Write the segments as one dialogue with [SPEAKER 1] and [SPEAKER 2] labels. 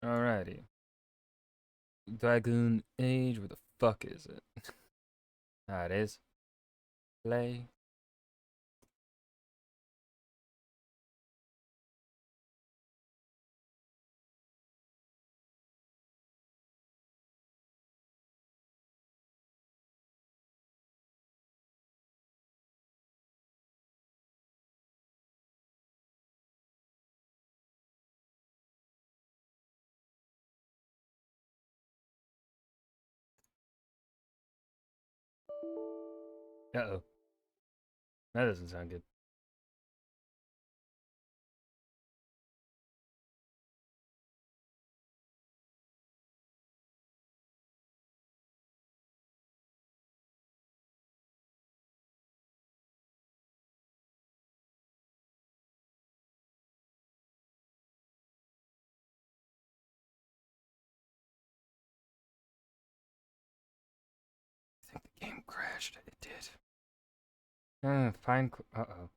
[SPEAKER 1] Alrighty. Dragoon Age, where the fuck is it? Ah, it is. Play. Uh-oh. That doesn't sound good. I think the game crashed. It did. Fine. Uh-oh.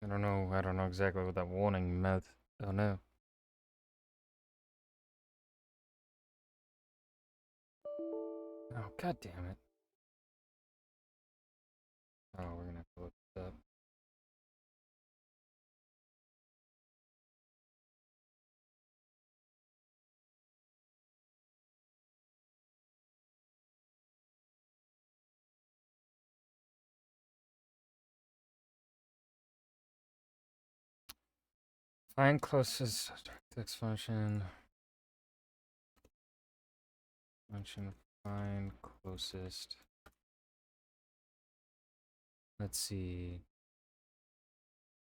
[SPEAKER 1] I don't know exactly what that warning meant. Oh no. Oh, god damn it. Oh, we're gonna have to look this up. Find closest text function. Function find closest. Let's see.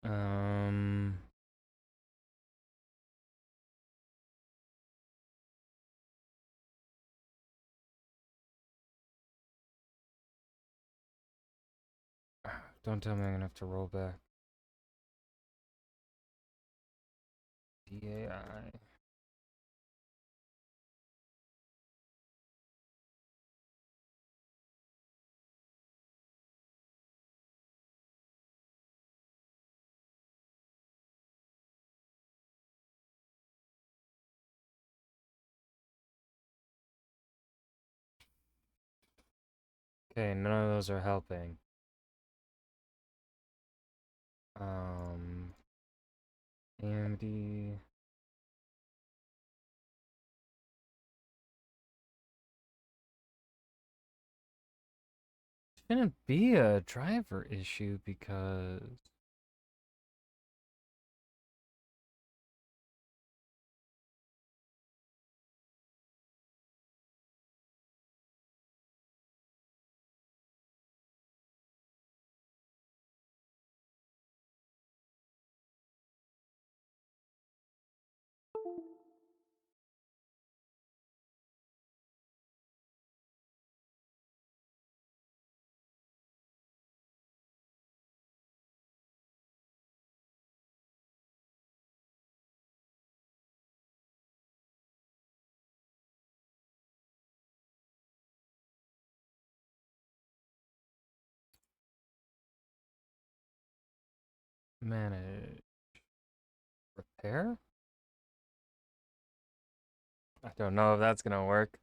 [SPEAKER 1] Um. Don't tell me I'm gonna have to roll back. DAI. Okay, none of those are helping. AMD. Shouldn't be a driver issue because manage repair? I don't know if that's gonna work.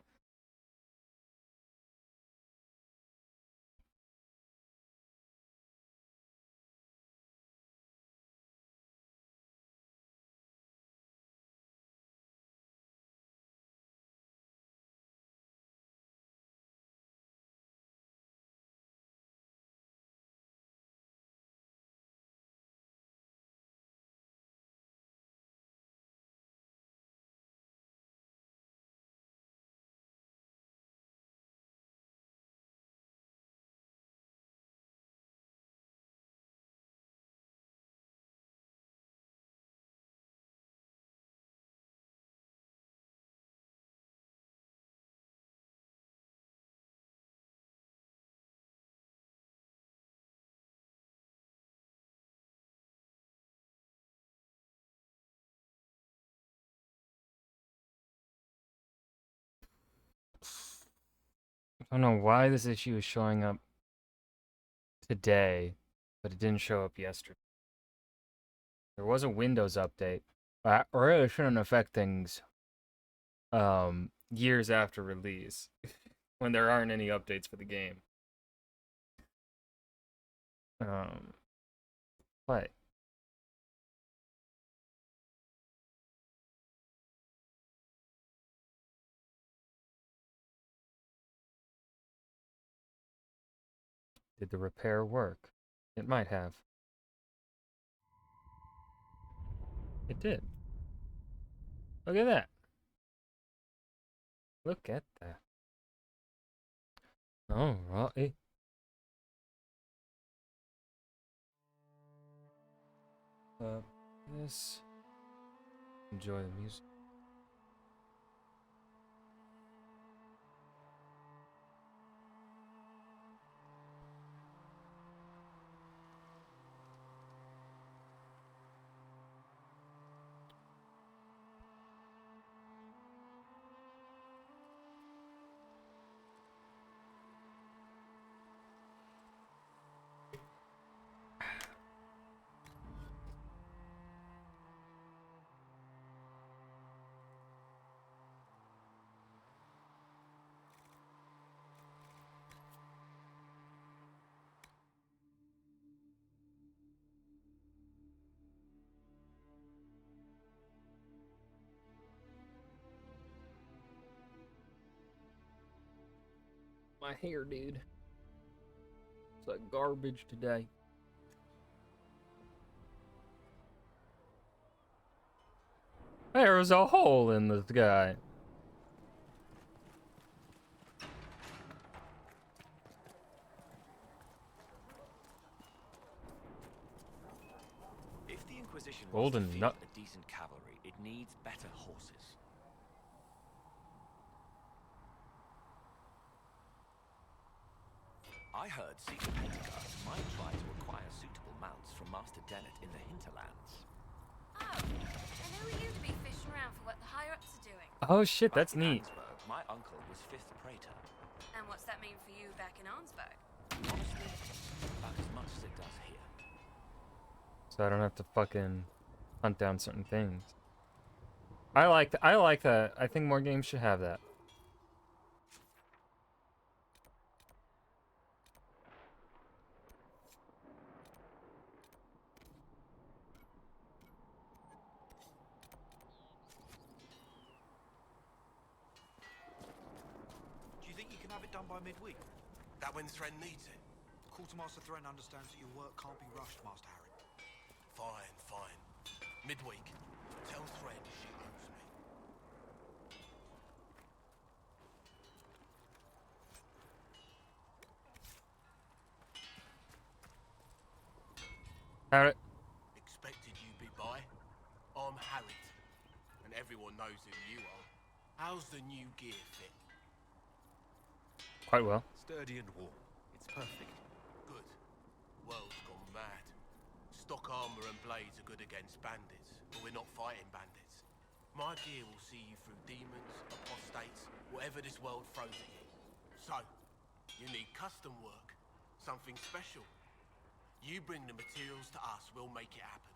[SPEAKER 1] I don't know why this issue is showing up today, but it didn't show up yesterday. There was a Windows update. That really shouldn't affect things years after release when there aren't any updates for the game. But did the repair work? It might have. It did. Look at that. Look at that. All right. This. Enjoy the music. My hair, dude. It's like garbage today. There's a hole in the sky.
[SPEAKER 2] If the Inquisition
[SPEAKER 1] Golden
[SPEAKER 2] wants to
[SPEAKER 1] nut.
[SPEAKER 2] field a decent cavalry, it needs better horses. I heard secret Pentecost might try to acquire suitable mounts from Master Dennett in the hinterlands.
[SPEAKER 3] Oh, and who are you to be fishing around for what the higher-ups are doing?
[SPEAKER 1] Oh shit,
[SPEAKER 2] Back
[SPEAKER 1] that's
[SPEAKER 2] in
[SPEAKER 1] neat.
[SPEAKER 2] Ansburg, my uncle was 5th Praetor.
[SPEAKER 3] And what's that mean for you back in Arnsberg?
[SPEAKER 2] Honestly, about as much as it does here.
[SPEAKER 1] So I don't have to fucking hunt down certain things. I like that. I think more games should have that.
[SPEAKER 4] Do you think you can have it done by midweek?
[SPEAKER 5] That when Thren needs it?
[SPEAKER 4] Quartermaster Thren understands that your work can't be rushed, Master Harry.
[SPEAKER 5] Fine, fine. Midweek. Tell Thren she owes me.
[SPEAKER 1] Alright.
[SPEAKER 5] Expected you be by. I'm Harriet. And everyone knows who you are. How's the new gear fit?
[SPEAKER 1] Quite well.
[SPEAKER 2] Sturdy and warm. It's perfect.
[SPEAKER 5] Good. World's gone mad. Stock armor and blades are good against bandits, but we're not fighting bandits. My gear will see you through demons, apostates, whatever this world throws at you. So, you need custom work. Something special. You bring the materials to us, we'll make it happen.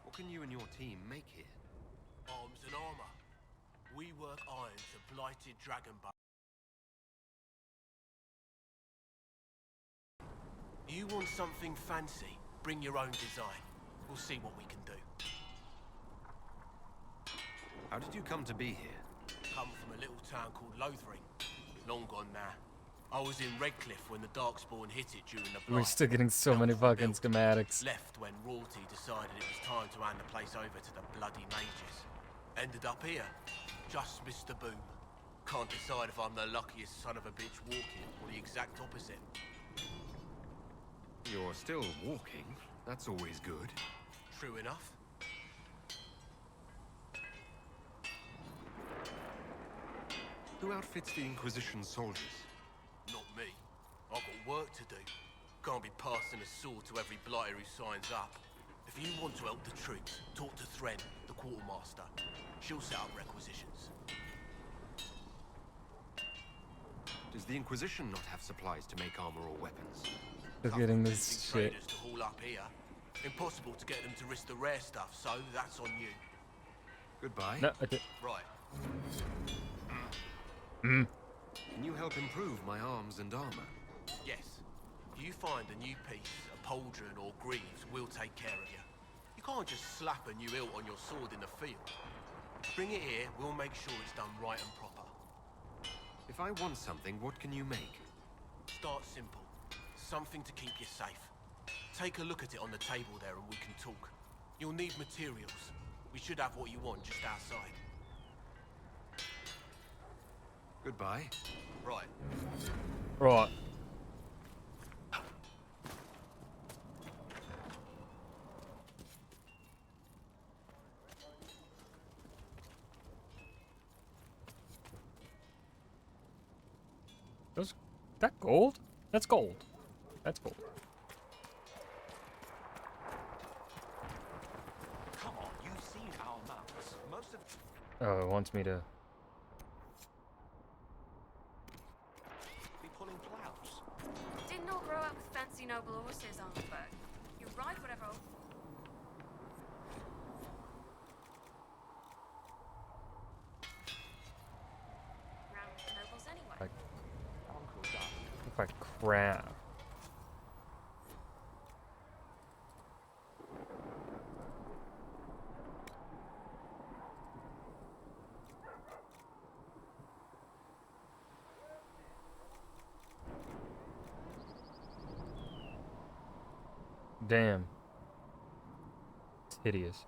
[SPEAKER 6] What can you and your team make here?
[SPEAKER 5] Arms and armor. We work iron to blighted dragon bone. You want something fancy? Bring your own design. We'll see what we can do.
[SPEAKER 6] How did you come to be here?
[SPEAKER 5] Come from a little town called Lothering. Long gone now. I was in Redcliffe when the Darkspawn hit it during the
[SPEAKER 1] We're
[SPEAKER 5] Blight.
[SPEAKER 1] still getting so many fucking schematics.
[SPEAKER 5] Left when royalty decided it was time to hand the place over to the bloody mages. Ended up here. Just missed the boom. Can't decide if I'm the luckiest son of a bitch walking or the exact opposite.
[SPEAKER 6] You're still walking. That's always good.
[SPEAKER 5] True enough.
[SPEAKER 6] Who outfits the Inquisition soldiers?
[SPEAKER 5] Not me. I've got work to do. Can't be passing a sword to every blighter who signs up. If you want to help the troops, talk to Thren, the quartermaster. She'll set up requisitions.
[SPEAKER 6] Does the Inquisition not have supplies to make armor or weapons?
[SPEAKER 1] Just
[SPEAKER 5] Tough
[SPEAKER 1] getting
[SPEAKER 5] convincing
[SPEAKER 1] this shit.
[SPEAKER 5] traders to haul up here. Impossible to get them to risk the rare stuff, so that's on you.
[SPEAKER 6] Goodbye.
[SPEAKER 1] No, I did.
[SPEAKER 5] Right.
[SPEAKER 1] Mm.
[SPEAKER 6] Can you help improve my arms and armor?
[SPEAKER 5] Yes. If you find a new piece, a pauldron or greaves, we'll take care of you. You can't just slap a new hilt on your sword in the field. Bring it here, we'll make sure it's done right and proper.
[SPEAKER 6] If I want something, what can you make?
[SPEAKER 5] Start simple. Something to keep you safe. Take a look at it on the table there and we can talk. You'll need materials. We should have what you want just outside.
[SPEAKER 6] Goodbye.
[SPEAKER 5] Right.
[SPEAKER 1] Right. Those, that gold? That's gold. That's gold.
[SPEAKER 2] Come on, you've seen our mounts. Most of
[SPEAKER 1] Oh, it wants me to.
[SPEAKER 2] be pulling plows.
[SPEAKER 3] Didn't all grow up with fancy noble horses, Arnsberg. You ride whatever. Round nobles anyway.
[SPEAKER 1] Like,
[SPEAKER 2] Uncle Doug.
[SPEAKER 1] if I crap. Damn. It's hideous.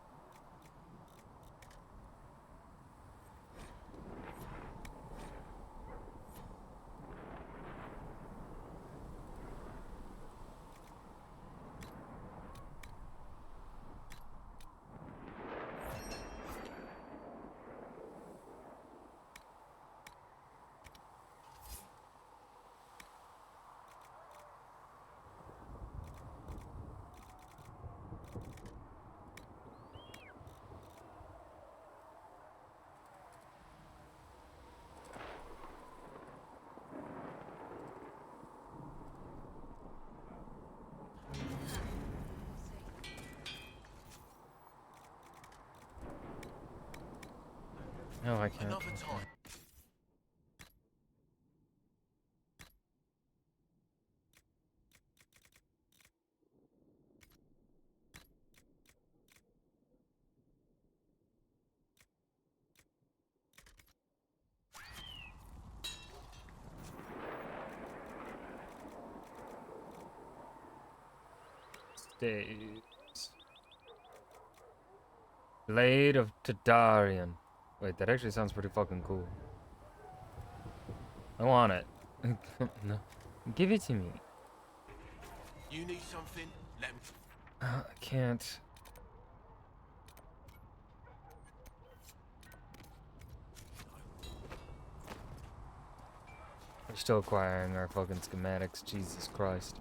[SPEAKER 1] No, I can't.
[SPEAKER 5] Another time.
[SPEAKER 1] Stays. Blade of Tadarian. Wait, that actually sounds pretty fucking cool. I want it. No. Give it to me.
[SPEAKER 5] You need something? Let me.
[SPEAKER 1] I can't. We're still acquiring our fucking schematics. Jesus Christ.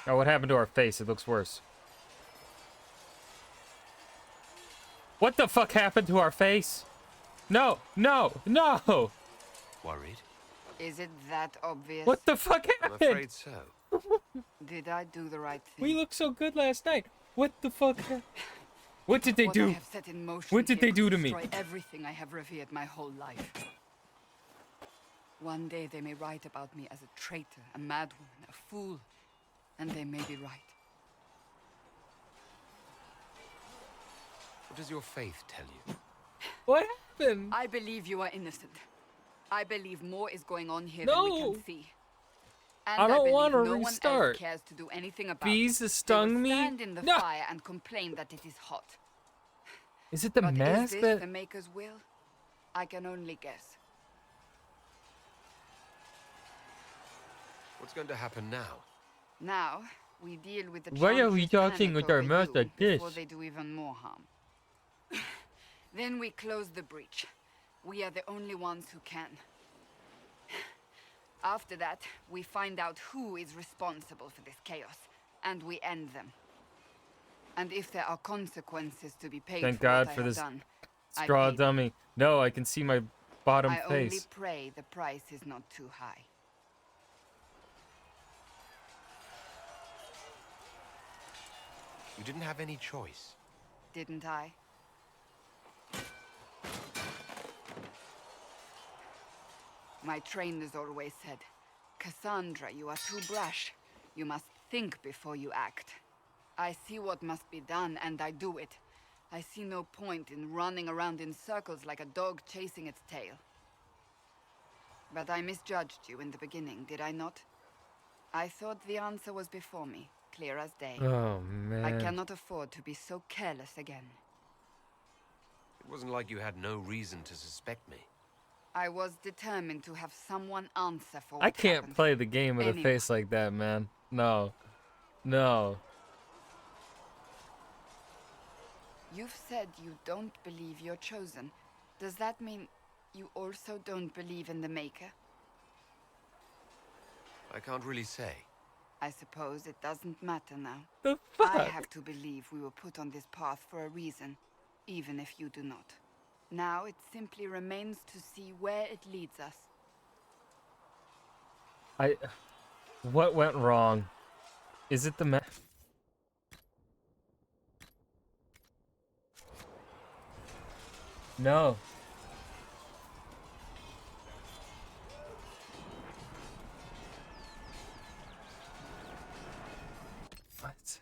[SPEAKER 1] Oh, what happened to our face? It looks worse. What the fuck happened to our face? No, no, no!
[SPEAKER 6] Worried?
[SPEAKER 7] Is it that obvious?
[SPEAKER 1] What the fuck
[SPEAKER 6] I'm
[SPEAKER 1] happened?
[SPEAKER 6] afraid so.
[SPEAKER 7] Did I do the right thing?
[SPEAKER 1] We looked so good last night. What the fuck? What did they
[SPEAKER 7] What
[SPEAKER 1] do?
[SPEAKER 7] I have set in motion
[SPEAKER 1] What did
[SPEAKER 7] here
[SPEAKER 1] they do
[SPEAKER 7] could
[SPEAKER 1] to me?
[SPEAKER 7] destroy everything I have revered my whole life. One day they may write about me as a traitor, a madwoman, a fool, and they may be right.
[SPEAKER 6] What does your faith tell you?
[SPEAKER 1] What happened?
[SPEAKER 7] I believe you are innocent. I believe more is going on here than we
[SPEAKER 1] No.
[SPEAKER 7] can see. And
[SPEAKER 1] I don't
[SPEAKER 7] believe
[SPEAKER 1] wanna
[SPEAKER 7] no
[SPEAKER 1] restart.
[SPEAKER 7] one else cares to do anything about
[SPEAKER 1] Bees
[SPEAKER 7] it.
[SPEAKER 1] stung
[SPEAKER 7] they will
[SPEAKER 1] me?
[SPEAKER 7] stand in the
[SPEAKER 1] No.
[SPEAKER 7] fire and complain that it is hot.
[SPEAKER 1] Is it the
[SPEAKER 7] But
[SPEAKER 1] mask
[SPEAKER 7] is this
[SPEAKER 1] that...
[SPEAKER 7] the Maker's will? I can only guess.
[SPEAKER 6] What's going to happen now?
[SPEAKER 7] Now, we deal with the
[SPEAKER 1] Why are we
[SPEAKER 7] chances
[SPEAKER 1] talking
[SPEAKER 7] and
[SPEAKER 1] with our
[SPEAKER 7] they
[SPEAKER 1] mouth
[SPEAKER 7] do
[SPEAKER 1] like this?
[SPEAKER 7] Before they do even more harm. Then we close the breach. We are the only ones who can. After that, we find out who is responsible for this chaos, and we end them. And if there are consequences to be paid
[SPEAKER 1] Thank
[SPEAKER 7] for what
[SPEAKER 1] God
[SPEAKER 7] I
[SPEAKER 1] for
[SPEAKER 7] have
[SPEAKER 1] this
[SPEAKER 7] done, I
[SPEAKER 1] straw
[SPEAKER 7] pay them.
[SPEAKER 1] dummy. No, I can see my bottom
[SPEAKER 7] I only
[SPEAKER 1] face.
[SPEAKER 7] pray the price is not too high.
[SPEAKER 6] You didn't have any choice.
[SPEAKER 7] Didn't I? My trainers always said, Cassandra, you are too brash. You must think before you act. I see what must be done, and I do it. I see no point in running around in circles like a dog chasing its tail. But I misjudged you in the beginning, did I not? I thought the answer was before me, clear as day.
[SPEAKER 1] Oh,
[SPEAKER 7] I
[SPEAKER 1] man.
[SPEAKER 7] cannot afford to be so careless again.
[SPEAKER 6] It wasn't like you had no reason to suspect me.
[SPEAKER 7] I was determined to have someone answer for what
[SPEAKER 1] I can't
[SPEAKER 7] happened.
[SPEAKER 1] play the game with a
[SPEAKER 7] Anyone.
[SPEAKER 1] face like that, man. No. No.
[SPEAKER 7] You've said you don't believe you're chosen. Does that mean you also don't believe in the Maker?
[SPEAKER 6] I can't really say.
[SPEAKER 7] I suppose it doesn't matter now.
[SPEAKER 1] The fuck?
[SPEAKER 7] I have to believe we were put on this path for a reason, even if you do not. Now it simply remains to see where it leads us.
[SPEAKER 1] What went wrong? Is it the No. What?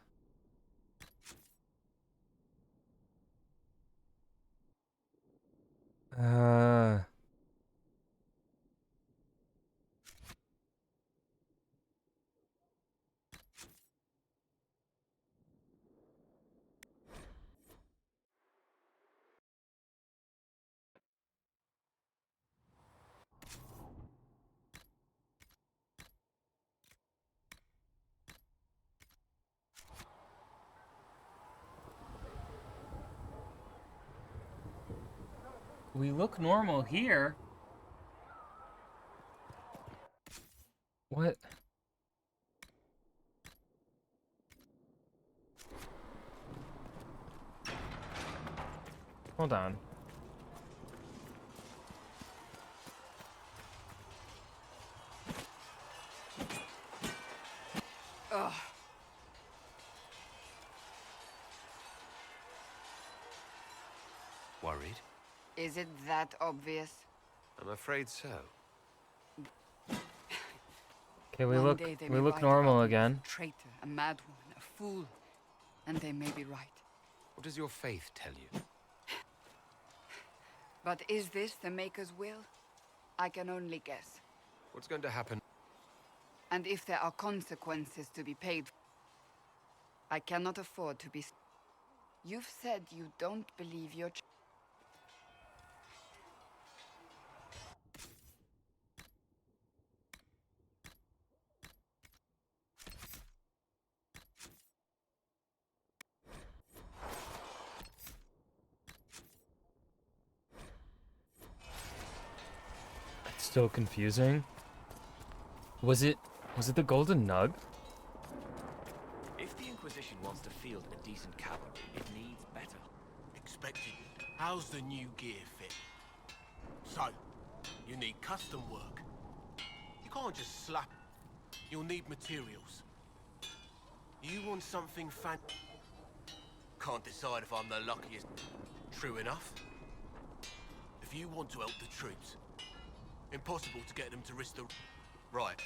[SPEAKER 1] Uh. We look normal here. What? Hold on.
[SPEAKER 7] Ugh.
[SPEAKER 6] Worried?
[SPEAKER 7] Is it that obvious?
[SPEAKER 6] I'm afraid so.
[SPEAKER 1] Okay, we
[SPEAKER 7] One
[SPEAKER 1] look
[SPEAKER 7] day they
[SPEAKER 1] we
[SPEAKER 7] may
[SPEAKER 1] look
[SPEAKER 7] write
[SPEAKER 1] normal
[SPEAKER 7] about me as
[SPEAKER 1] again.
[SPEAKER 7] A traitor, a madwoman, a fool. And they may be right.
[SPEAKER 6] What does your faith tell you?
[SPEAKER 7] But is this the Maker's will? I can only guess.
[SPEAKER 6] What's going to happen?
[SPEAKER 7] And if there are consequences to be paid, I cannot afford to be... You've said you don't believe you're...
[SPEAKER 1] It's still confusing. Was it the golden nug?
[SPEAKER 2] If the Inquisition wants to field a decent cavalry, it needs better.
[SPEAKER 5] Expected. How's the new gear fit? So, you need custom work. You can't just slap. You'll need materials. You want something fan... Can't decide if I'm the luckiest. True enough. If you want to help the troops, impossible to get them to risk the... Right.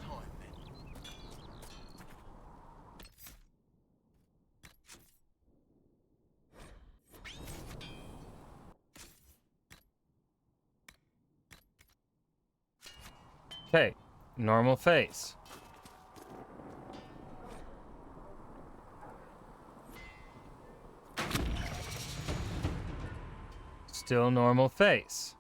[SPEAKER 5] Time then.
[SPEAKER 1] Okay, normal face. Still normal face.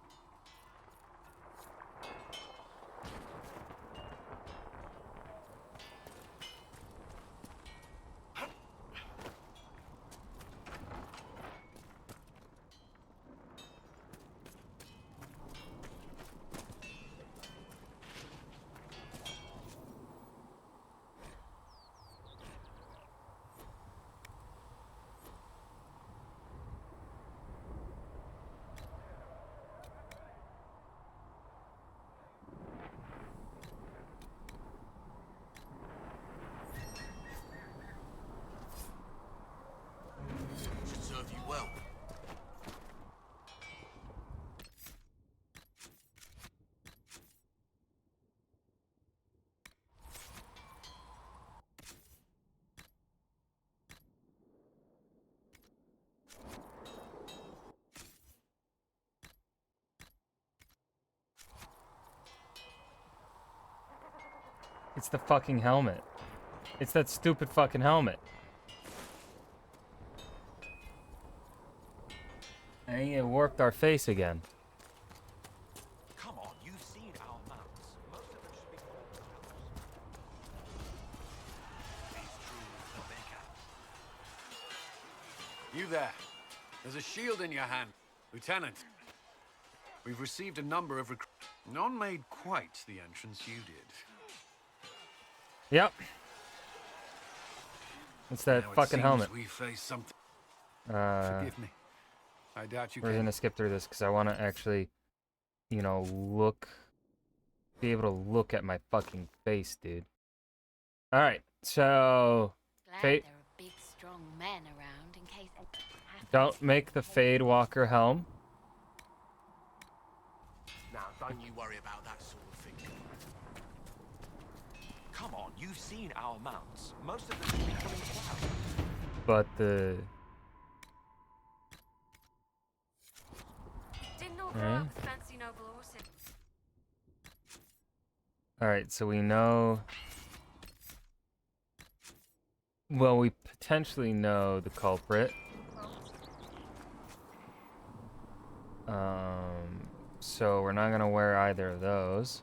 [SPEAKER 1] It's the fucking helmet. It's that stupid fucking helmet. And it warped our face again.
[SPEAKER 2] Come on, you've seen our mounts. Most of them should be These truths are bigger.
[SPEAKER 8] You there. There's a shield in your hand. Lieutenant, we've received a number of None made quite the entrance you did.
[SPEAKER 1] Yep. It's that
[SPEAKER 8] Now it
[SPEAKER 1] fucking
[SPEAKER 8] seems
[SPEAKER 1] helmet.
[SPEAKER 8] we face something.
[SPEAKER 6] Forgive me. I doubt you
[SPEAKER 1] We're
[SPEAKER 6] can.
[SPEAKER 1] gonna skip through this because I want to actually, you know, be able to look at my fucking face, dude. All right, so
[SPEAKER 3] Glad
[SPEAKER 1] Fate-
[SPEAKER 3] there are big, strong men around in case anything happens.
[SPEAKER 1] don't make the Fade Walker helm.
[SPEAKER 5] Now, don't you worry about that sort of thing.
[SPEAKER 2] Come on, you've seen our mounts. Most of them should be coming down.
[SPEAKER 1] But the
[SPEAKER 3] Didn't all grow
[SPEAKER 1] Alright.
[SPEAKER 3] up with fancy noble horses.
[SPEAKER 1] all right, so we know. Well, we potentially know the culprit. So we're not gonna wear either of those.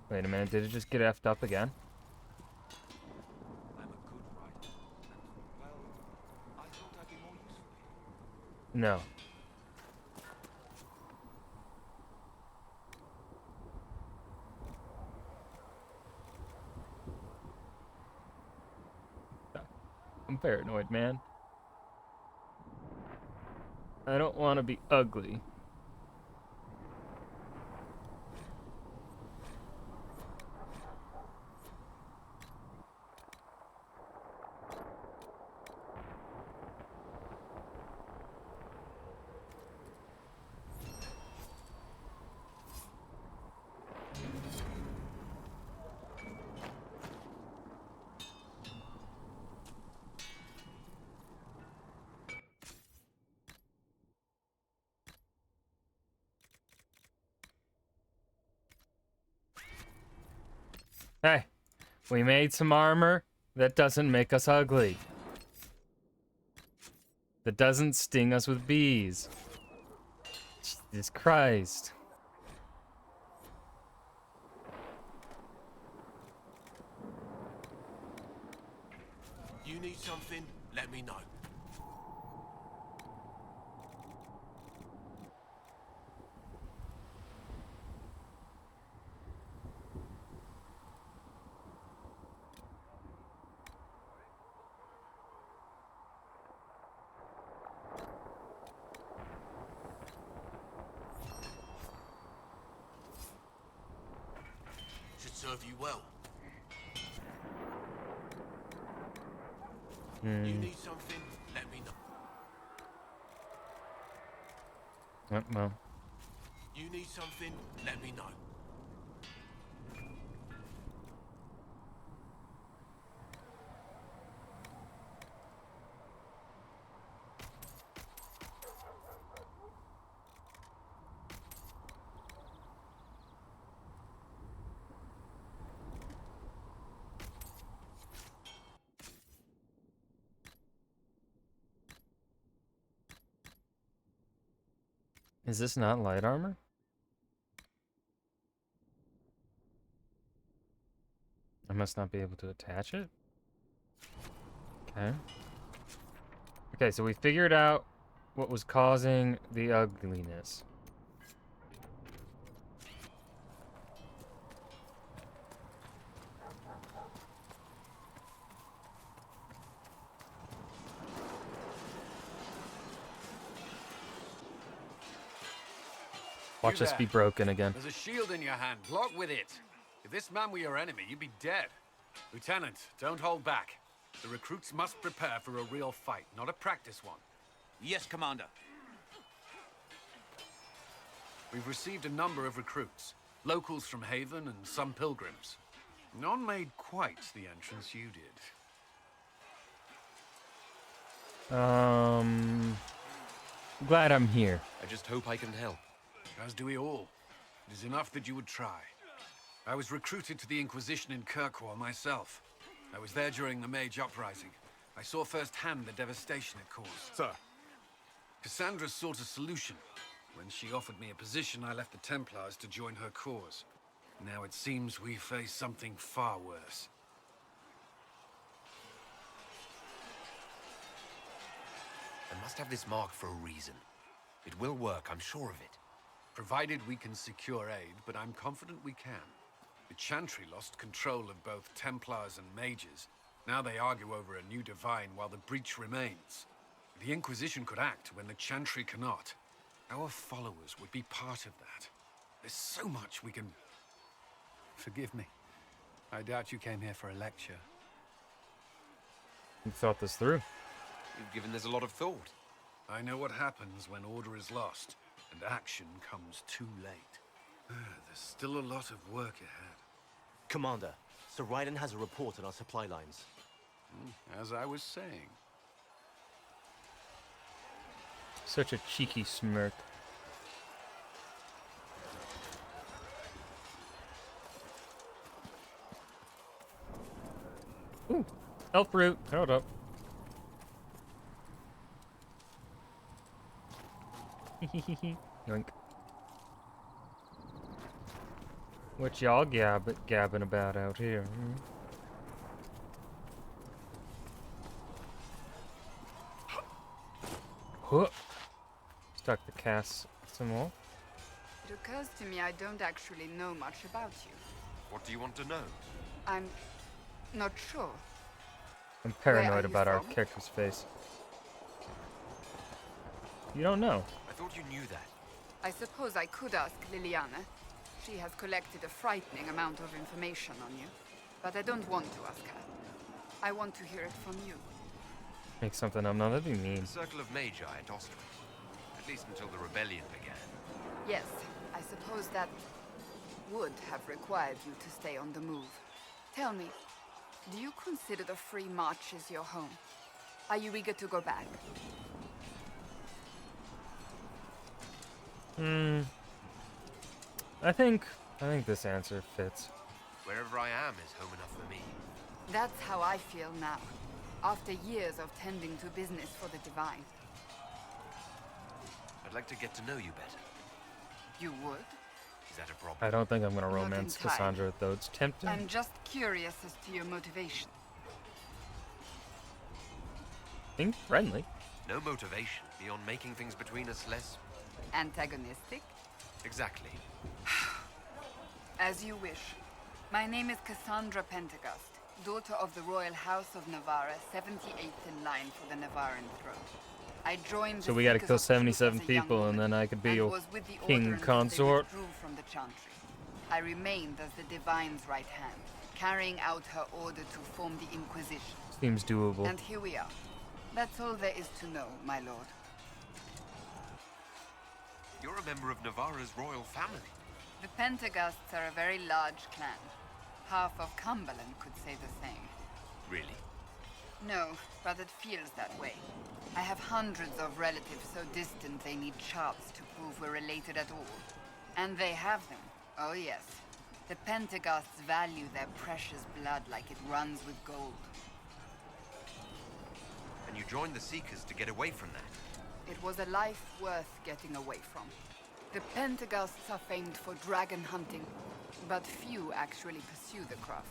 [SPEAKER 1] Wait a minute, did it just get effed up again?
[SPEAKER 2] I'm a good writer. And, well, I thought I'd be more useful here.
[SPEAKER 1] No. I'm paranoid, man. I don't want to be ugly. Hey, we made some armor that doesn't make us ugly. That doesn't sting us with bees. Jesus Christ.
[SPEAKER 5] You need something? Let me know. Should serve you well. You need something? Let me know.
[SPEAKER 1] Well,
[SPEAKER 5] You need something? Let me know.
[SPEAKER 1] is this not light armor? I must not be able to attach it? Okay. Okay, so we figured out what was causing the ugliness. Watch
[SPEAKER 8] You
[SPEAKER 1] us
[SPEAKER 8] there.
[SPEAKER 1] be broken again.
[SPEAKER 8] There's a shield in your hand. Block with it. If this man were your enemy, you'd be dead. Lieutenant, don't hold back. The recruits must prepare for a real fight, not a practice one.
[SPEAKER 2] Yes, Commander.
[SPEAKER 8] We've received a number of recruits. Locals from Haven and some pilgrims. None made quite the entrance you did.
[SPEAKER 1] Glad I'm here.
[SPEAKER 6] I just hope I can help.
[SPEAKER 8] As do we all. It is enough that you would try. I was recruited to the Inquisition in Kirkwall myself. I was there during the Mage Uprising. I saw firsthand the devastation it caused.
[SPEAKER 9] Sir.
[SPEAKER 8] Cassandra sought a solution. When she offered me a position, I left the Templars to join her cause. Now it seems we face something far worse.
[SPEAKER 6] I must have this mark for a reason. It will work, I'm sure of it.
[SPEAKER 8] Provided we can secure aid, but I'm confident we can. The Chantry lost control of both Templars and Mages. Now they argue over a new Divine while the breach remains. The Inquisition could act when the Chantry cannot. Our followers would be part of that. There's so much we can... Forgive me. I doubt you came here for a lecture.
[SPEAKER 1] You thought this through.
[SPEAKER 6] You've given this a lot of thought.
[SPEAKER 8] I know what happens when order is lost, and action comes too late. There's still a lot of work ahead.
[SPEAKER 2] Commander, Sir Ryden has a report on our supply lines.
[SPEAKER 8] As I was saying.
[SPEAKER 1] Such a cheeky smirk. Ooh, elf root. Hold up. Yoink. What y'all gabbing about out here? Huh. Stuck the cast some more.
[SPEAKER 7] It occurs to me I don't actually know much about you.
[SPEAKER 6] What do you want to know?
[SPEAKER 7] I'm not sure.
[SPEAKER 1] I'm
[SPEAKER 7] Where are
[SPEAKER 1] paranoid
[SPEAKER 7] you
[SPEAKER 1] about our
[SPEAKER 7] from?
[SPEAKER 1] character's face. You don't know.
[SPEAKER 6] I thought you knew that.
[SPEAKER 7] I suppose I could ask Liliana. She has collected a frightening amount of information on you. But I don't want to ask her. I want to hear it from you.
[SPEAKER 1] Make something up. No, that'd be mean.
[SPEAKER 6] The Circle of Magi at Ostrich. At least until the rebellion began.
[SPEAKER 7] Yes, I suppose that would have required you to stay on the move. Tell me, do you consider the Free Marches your home? Are you eager to go back?
[SPEAKER 1] I think this answer fits.
[SPEAKER 6] Wherever I am is home enough for me.
[SPEAKER 7] That's how I feel now, after years of tending to business for the Divine.
[SPEAKER 6] I'd like to get to know you better.
[SPEAKER 7] You would?
[SPEAKER 6] Is that a problem?
[SPEAKER 1] I don't think I'm gonna
[SPEAKER 7] Not
[SPEAKER 1] romance
[SPEAKER 7] entirely.
[SPEAKER 1] Cassandra, though it's tempting.
[SPEAKER 7] I'm just curious as to your motivation.
[SPEAKER 1] Being friendly.
[SPEAKER 6] No motivation beyond making things between us less...
[SPEAKER 7] Antagonistic?
[SPEAKER 6] Exactly.
[SPEAKER 7] As you wish. My name is Cassandra Pentecost, daughter of the Royal House of Navarra, 78th in line for the Navaran throne. I joined
[SPEAKER 1] So
[SPEAKER 7] the
[SPEAKER 1] we gotta
[SPEAKER 7] Seekers
[SPEAKER 1] kill
[SPEAKER 7] of Truth
[SPEAKER 1] 77
[SPEAKER 7] as a young
[SPEAKER 1] people, and
[SPEAKER 7] woman,
[SPEAKER 1] then I could be
[SPEAKER 7] and
[SPEAKER 1] your
[SPEAKER 7] was with the
[SPEAKER 1] king
[SPEAKER 7] Order until
[SPEAKER 1] consort.
[SPEAKER 7] They withdrew from the Chantry. I remained as the Divine's right hand, carrying out her order to form the Inquisition.
[SPEAKER 1] Seems doable.
[SPEAKER 7] And here we are. That's all there is to know, my lord.
[SPEAKER 6] You're a member of Navarra's royal family.
[SPEAKER 7] The Pentecosts are a very large clan. Half of Cumberland could say the same.
[SPEAKER 6] Really?
[SPEAKER 7] No, but it feels that way. I have hundreds of relatives so distant they need charts to prove we're related at all. And they have them. Oh yes. The Pentecosts value their precious blood like it runs with gold.
[SPEAKER 6] And you joined the Seekers to get away from that.
[SPEAKER 7] It was a life worth getting away from. The Pentecosts are famed for dragon hunting, but few actually pursue the craft.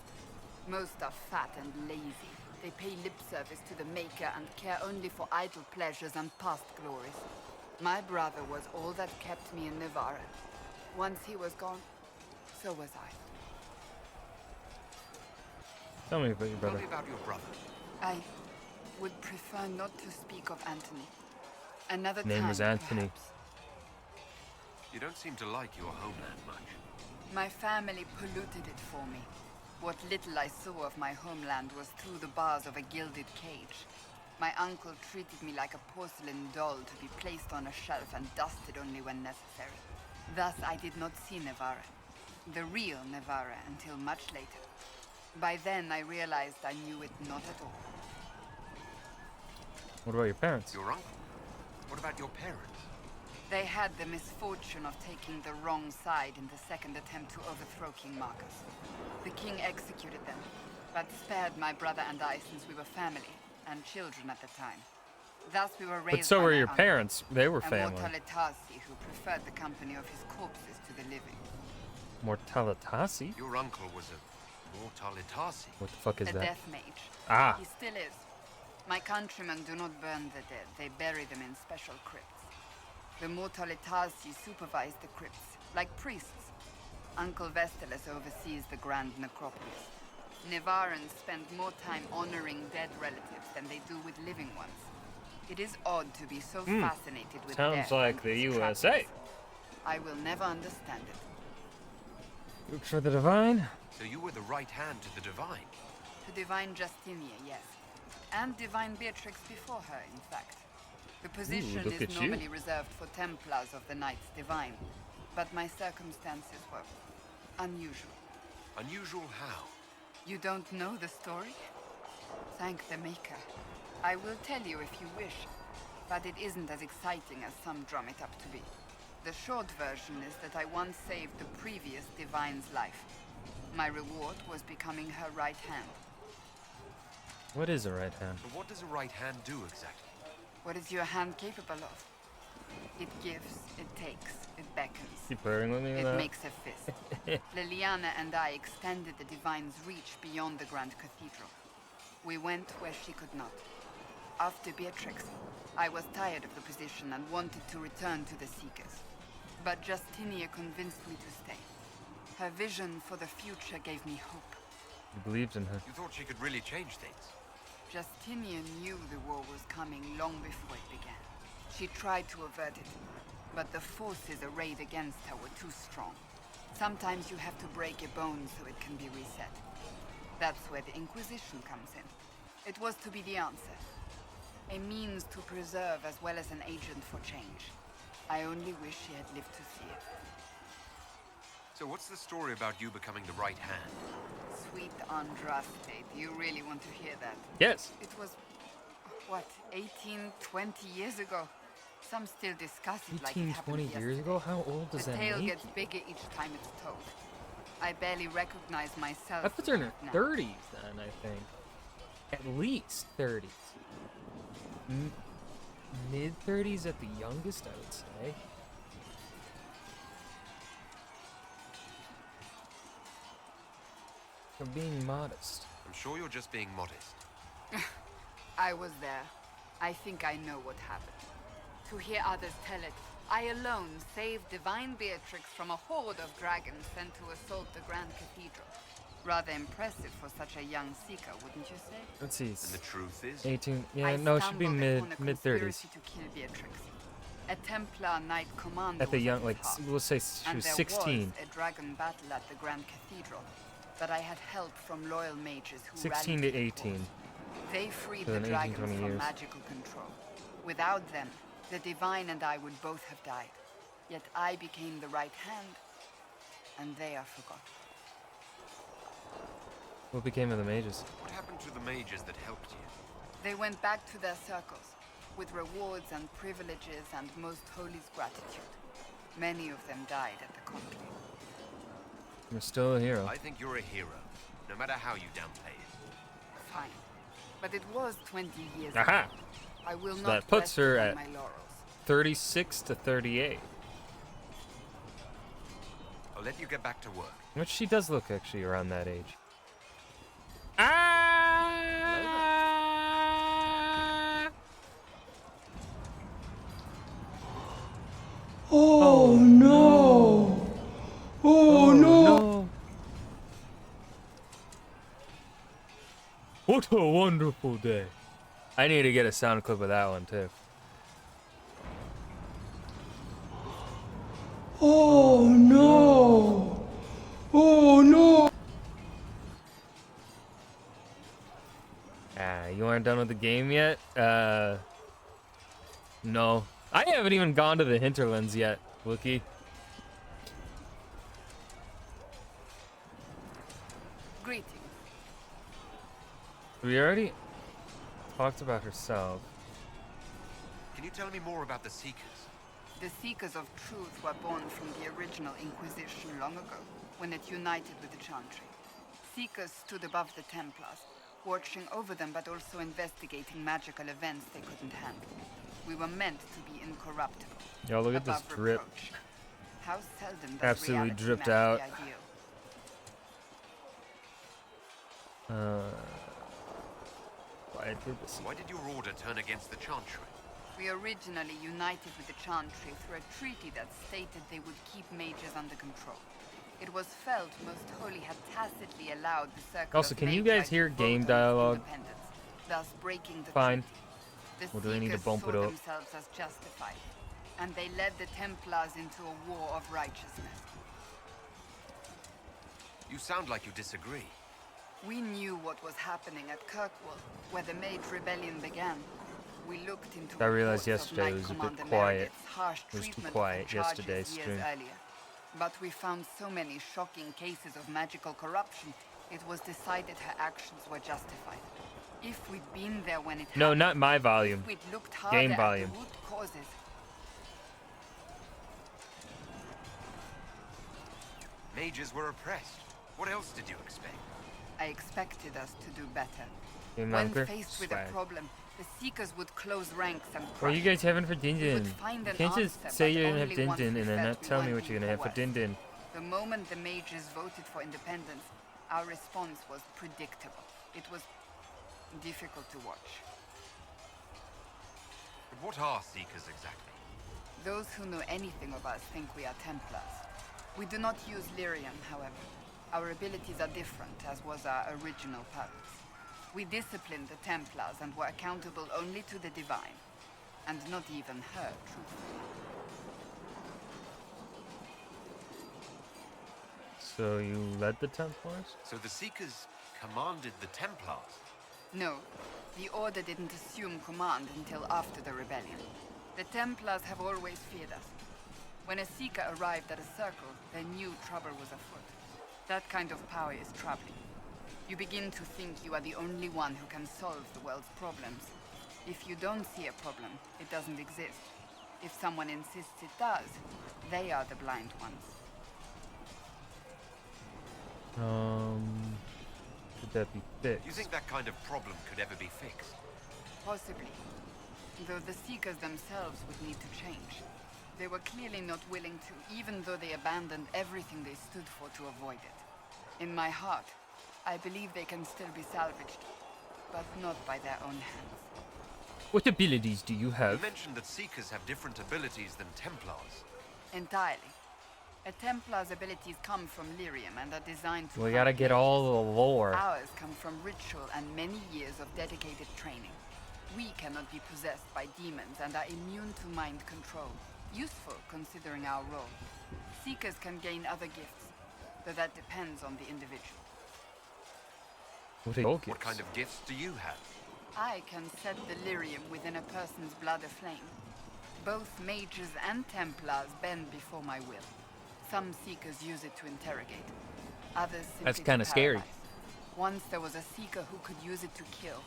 [SPEAKER 7] Most are fat and lazy. They pay lip service to the Maker and care only for idle pleasures and past glories. My brother was all that kept me in Navarra. Once he was gone, so was I.
[SPEAKER 1] Tell me about your
[SPEAKER 6] Tell
[SPEAKER 1] brother.
[SPEAKER 6] me about your brother.
[SPEAKER 7] I would prefer not to speak of Anthony. Another
[SPEAKER 1] Name
[SPEAKER 7] time,
[SPEAKER 1] was Anthony.
[SPEAKER 7] perhaps.
[SPEAKER 6] You don't seem to like your homeland much.
[SPEAKER 7] My family polluted it for me. What little I saw of my homeland was through the bars of a gilded cage. My uncle treated me like a porcelain doll to be placed on a shelf and dusted only when necessary. Thus I did not see Navarra, the real Navarra, until much later. By then I realized I knew it not at all.
[SPEAKER 1] What about your parents?
[SPEAKER 6] Your uncle? What about your parents?
[SPEAKER 7] They had the misfortune of taking the wrong side in the second attempt to overthrow King Marcus. The king executed them, but spared my brother and I since we were family, and children at the time. Thus we were raised
[SPEAKER 1] But so
[SPEAKER 7] by
[SPEAKER 1] were
[SPEAKER 7] my
[SPEAKER 1] your
[SPEAKER 7] uncle,
[SPEAKER 1] parents. They were
[SPEAKER 7] a
[SPEAKER 1] family.
[SPEAKER 7] Mortalitasi who preferred the company of his corpses to the living.
[SPEAKER 1] Mortalitasi?
[SPEAKER 6] Your uncle was a Mortalitasi.
[SPEAKER 1] What the fuck is
[SPEAKER 7] A
[SPEAKER 1] that?
[SPEAKER 7] death mage.
[SPEAKER 1] Ah.
[SPEAKER 7] He still is. My countrymen do not burn the dead, they bury them in special crypts. The Mortalitasi supervise the crypts, like priests. Uncle Vestalis oversees the grand necropolis. Nevarans spend more time honoring dead relatives than they do with living ones. It is odd to be so fascinated with
[SPEAKER 1] Sounds
[SPEAKER 7] death
[SPEAKER 1] like
[SPEAKER 7] and
[SPEAKER 1] the
[SPEAKER 7] its
[SPEAKER 1] USA.
[SPEAKER 7] trappings. I will never understand it.
[SPEAKER 1] Look for the divine?
[SPEAKER 6] So you were the right hand to the divine.
[SPEAKER 7] To Divine Justinia, yes. And Divine Beatrix before her, in fact. The position
[SPEAKER 1] look at
[SPEAKER 7] is
[SPEAKER 1] you.
[SPEAKER 7] normally reserved for Templars of the Knights Divine, but my circumstances were unusual.
[SPEAKER 6] Unusual how?
[SPEAKER 7] You don't know the story? Thank the Maker. I will tell you if you wish, but it isn't as exciting as some drum it up to be. The short version is that I once saved the previous Divine's life. My reward was becoming her right hand.
[SPEAKER 1] What is a right hand?
[SPEAKER 6] But what does a right hand do exactly?
[SPEAKER 7] What is your hand capable of? It gives, it takes, it beckons.
[SPEAKER 1] You flirting with me with
[SPEAKER 7] It
[SPEAKER 1] that?
[SPEAKER 7] makes a fist. Liliana and I extended the Divine's reach beyond the Grand Cathedral. We went where she could not. After Beatrix, I was tired of the position and wanted to return to the Seekers. But Justinia convinced me to stay. Her vision for the future gave me hope.
[SPEAKER 1] You believed in her.
[SPEAKER 6] You thought she could really change things.
[SPEAKER 7] Justinia knew the war was coming long before it began. She tried to avert it, but the forces arrayed against her were too strong. Sometimes you have to break a bone so it can be reset. That's where the Inquisition comes in. It was to be the answer. A means to preserve as well as an agent for change. I only wish she had lived to see it.
[SPEAKER 6] So what's the story about you becoming the right hand?
[SPEAKER 7] Sweet Andraste, do you really want to hear that?
[SPEAKER 1] Yes.
[SPEAKER 7] It was, what, 18, 20 years ago? Some still discuss it like it
[SPEAKER 1] 18,
[SPEAKER 7] happened
[SPEAKER 1] 20 years
[SPEAKER 7] yesterday.
[SPEAKER 1] ago? How old does
[SPEAKER 7] The
[SPEAKER 1] that
[SPEAKER 7] tale
[SPEAKER 1] make
[SPEAKER 7] gets
[SPEAKER 1] you?
[SPEAKER 7] bigger each time it's told. I barely recognize myself.
[SPEAKER 1] I put her in her
[SPEAKER 7] now.
[SPEAKER 1] 30s then, I think. At least 30s. Mid 30s at the youngest, I would say. For being modest.
[SPEAKER 6] I'm sure you're just being modest.
[SPEAKER 7] I was there. I think I know what happened. To hear others tell it, I alone saved Divine Beatrix from a horde of dragons sent to assault the Grand Cathedral. Rather impressive for such a young seeker, wouldn't you say?
[SPEAKER 1] Let's see.
[SPEAKER 6] And
[SPEAKER 1] It's
[SPEAKER 6] the truth is,
[SPEAKER 1] 18. Yeah,
[SPEAKER 7] I
[SPEAKER 1] no, it should be
[SPEAKER 7] stumbled upon a
[SPEAKER 1] mid 30s.
[SPEAKER 7] conspiracy to kill Beatrix. A Templar Knight Commando
[SPEAKER 1] At the
[SPEAKER 7] was
[SPEAKER 1] young,
[SPEAKER 7] the
[SPEAKER 1] like,
[SPEAKER 7] top.
[SPEAKER 1] we'll say she
[SPEAKER 7] And
[SPEAKER 1] was
[SPEAKER 7] there
[SPEAKER 1] 16.
[SPEAKER 7] was a dragon battle at the Grand Cathedral, but I had help from loyal mages who
[SPEAKER 1] 16
[SPEAKER 7] rallied
[SPEAKER 1] to
[SPEAKER 7] the cause.
[SPEAKER 1] 18.
[SPEAKER 7] They freed
[SPEAKER 1] So
[SPEAKER 7] the
[SPEAKER 1] then 18,
[SPEAKER 7] dragons
[SPEAKER 1] 20
[SPEAKER 7] from
[SPEAKER 1] years.
[SPEAKER 7] magical control. Without them, the Divine and I would both have died. Yet I became the right hand, and they are forgotten.
[SPEAKER 1] What became of the mages?
[SPEAKER 6] what happened to the mages that helped you?
[SPEAKER 7] They went back to their circles, with rewards and privileges and Most Holy's gratitude. Many of them died at the conclave.
[SPEAKER 1] You're still a hero.
[SPEAKER 6] I think you're a hero, no matter how you downplay it.
[SPEAKER 7] Fine. But it was 20 years
[SPEAKER 1] Aha!
[SPEAKER 7] ago. I will
[SPEAKER 1] So
[SPEAKER 7] not
[SPEAKER 1] that puts
[SPEAKER 7] rest
[SPEAKER 1] her
[SPEAKER 7] upon
[SPEAKER 1] at-
[SPEAKER 7] my laurels.
[SPEAKER 1] 36 to 38.
[SPEAKER 6] I'll let you get back to work.
[SPEAKER 1] Which she does look actually around that age. Ah!
[SPEAKER 9] Oh no! Oh no!
[SPEAKER 1] What a wonderful day. I need to get a sound clip of that one too.
[SPEAKER 9] Oh no! Oh no!
[SPEAKER 1] Ah, you aren't done with the game yet? No. I haven't even gone to the hinterlands yet, Wookie.
[SPEAKER 7] Greetings.
[SPEAKER 1] We already talked about herself.
[SPEAKER 6] Can Can you tell me more about the Seekers?
[SPEAKER 7] The Seekers of Truth were born from the original Inquisition long ago, when it united with the Chantry. Seekers stood above the Templars, watching over them but also investigating magical events they couldn't handle. We were meant to be incorruptible.
[SPEAKER 1] Yo, look at this
[SPEAKER 7] above
[SPEAKER 1] drip.
[SPEAKER 7] reproach. How seldom does
[SPEAKER 1] Absolutely
[SPEAKER 7] reality
[SPEAKER 1] dripped
[SPEAKER 7] match
[SPEAKER 1] out.
[SPEAKER 7] the ideal?
[SPEAKER 1] Why did this?
[SPEAKER 6] Why did your order turn against the Chantry?
[SPEAKER 7] We originally united with the Chantry through a treaty that stated they would keep mages under control. It was felt Most Holy had tacitly allowed the Circle
[SPEAKER 1] Also,
[SPEAKER 7] of
[SPEAKER 1] can you
[SPEAKER 7] Magi
[SPEAKER 1] guys
[SPEAKER 7] to
[SPEAKER 1] hear
[SPEAKER 7] vote
[SPEAKER 1] game
[SPEAKER 7] on its
[SPEAKER 1] dialogue?
[SPEAKER 7] independence, thus breaking the
[SPEAKER 1] Fine.
[SPEAKER 7] treaty. The
[SPEAKER 1] Or do I need to
[SPEAKER 7] Seekers
[SPEAKER 1] bump
[SPEAKER 7] saw
[SPEAKER 1] it up?
[SPEAKER 7] themselves as justified, and they led the Templars into a war of righteousness.
[SPEAKER 6] You sound like you disagree.
[SPEAKER 7] We knew what was happening at Kirkwall, where the Mage Rebellion began. We looked into
[SPEAKER 1] I realized
[SPEAKER 7] reports of
[SPEAKER 1] yesterday
[SPEAKER 7] Knight
[SPEAKER 1] was a bit
[SPEAKER 7] Commander
[SPEAKER 1] quiet.
[SPEAKER 7] Meredith's harsh
[SPEAKER 1] It was too
[SPEAKER 7] treatment
[SPEAKER 1] quiet
[SPEAKER 7] for charges
[SPEAKER 1] yesterday's
[SPEAKER 7] years
[SPEAKER 1] stream.
[SPEAKER 7] earlier. But we found so many shocking cases of magical corruption, it was decided her actions were justified. If we'd been there when it
[SPEAKER 1] No,
[SPEAKER 7] happened,
[SPEAKER 1] not my volume.
[SPEAKER 7] if we'd looked harder
[SPEAKER 1] Game
[SPEAKER 7] at
[SPEAKER 1] volume.
[SPEAKER 7] the root causes,
[SPEAKER 6] Mages were oppressed. What else did you expect?
[SPEAKER 7] I expected us to do better.
[SPEAKER 1] Game
[SPEAKER 7] When
[SPEAKER 1] moniker?
[SPEAKER 7] faced with
[SPEAKER 1] Swag.
[SPEAKER 7] a problem, the Seekers would close ranks and
[SPEAKER 1] What are you
[SPEAKER 7] crush.
[SPEAKER 1] guys having for
[SPEAKER 7] We would
[SPEAKER 1] Din?
[SPEAKER 7] find
[SPEAKER 1] You
[SPEAKER 7] an
[SPEAKER 1] can't just
[SPEAKER 7] answer,
[SPEAKER 1] say
[SPEAKER 7] but
[SPEAKER 1] you're gonna have
[SPEAKER 7] only once
[SPEAKER 1] Din
[SPEAKER 7] we
[SPEAKER 1] and then
[SPEAKER 7] felt
[SPEAKER 1] not
[SPEAKER 7] we
[SPEAKER 1] tell me
[SPEAKER 7] weren't
[SPEAKER 1] what you're
[SPEAKER 7] being
[SPEAKER 1] gonna have for
[SPEAKER 7] coerced.
[SPEAKER 1] Din.
[SPEAKER 7] The moment the mages voted for independence, our response was predictable. It was difficult to watch.
[SPEAKER 6] But what are Seekers exactly?
[SPEAKER 7] Those who know anything of us think we are Templars. We do not use lyrium, however. Our abilities are different, as was our original purpose. We disciplined the Templars and were accountable only to the Divine. And not even her, truthfully.
[SPEAKER 1] So you led the Templars?
[SPEAKER 6] So the Seekers commanded the Templars?
[SPEAKER 7] No, the Order didn't assume command until after the rebellion. The Templars have always feared us. When a Seeker arrived at a circle, they knew trouble was afoot. That kind of power is troubling. You begin to think you are the only one who can solve the world's problems. If you don't see a problem, it doesn't exist. If someone insists it does, they are the blind ones.
[SPEAKER 1] Could that be fixed?
[SPEAKER 6] You think that kind of problem could ever be fixed?
[SPEAKER 7] Possibly. Though the Seekers themselves would need to change. They were clearly not willing to, even though they abandoned everything they stood for to avoid it. In my heart, I believe they can still be salvaged, but not by their own hands.
[SPEAKER 1] What abilities do you
[SPEAKER 6] You
[SPEAKER 1] have?
[SPEAKER 6] mentioned that Seekers have different abilities than Templars.
[SPEAKER 7] Entirely. A Templar's abilities come from lyrium and are designed to
[SPEAKER 1] We gotta
[SPEAKER 7] help
[SPEAKER 1] get
[SPEAKER 7] mages.
[SPEAKER 1] all the lore.
[SPEAKER 7] Ours come from ritual and many years of dedicated training. We cannot be possessed by demons and are immune to mind control. Useful considering our role. Seekers can gain other gifts, though that depends on the individual.
[SPEAKER 1] What are your
[SPEAKER 6] What kind of gifts do you have?
[SPEAKER 7] I can set the lyrium within a person's blood aflame. Both mages and Templars bend before my will. Some Seekers use it to interrogate. Others simply
[SPEAKER 1] That's
[SPEAKER 7] to
[SPEAKER 1] kinda scary.
[SPEAKER 7] paralyze. Once there was a Seeker who could use it to kill.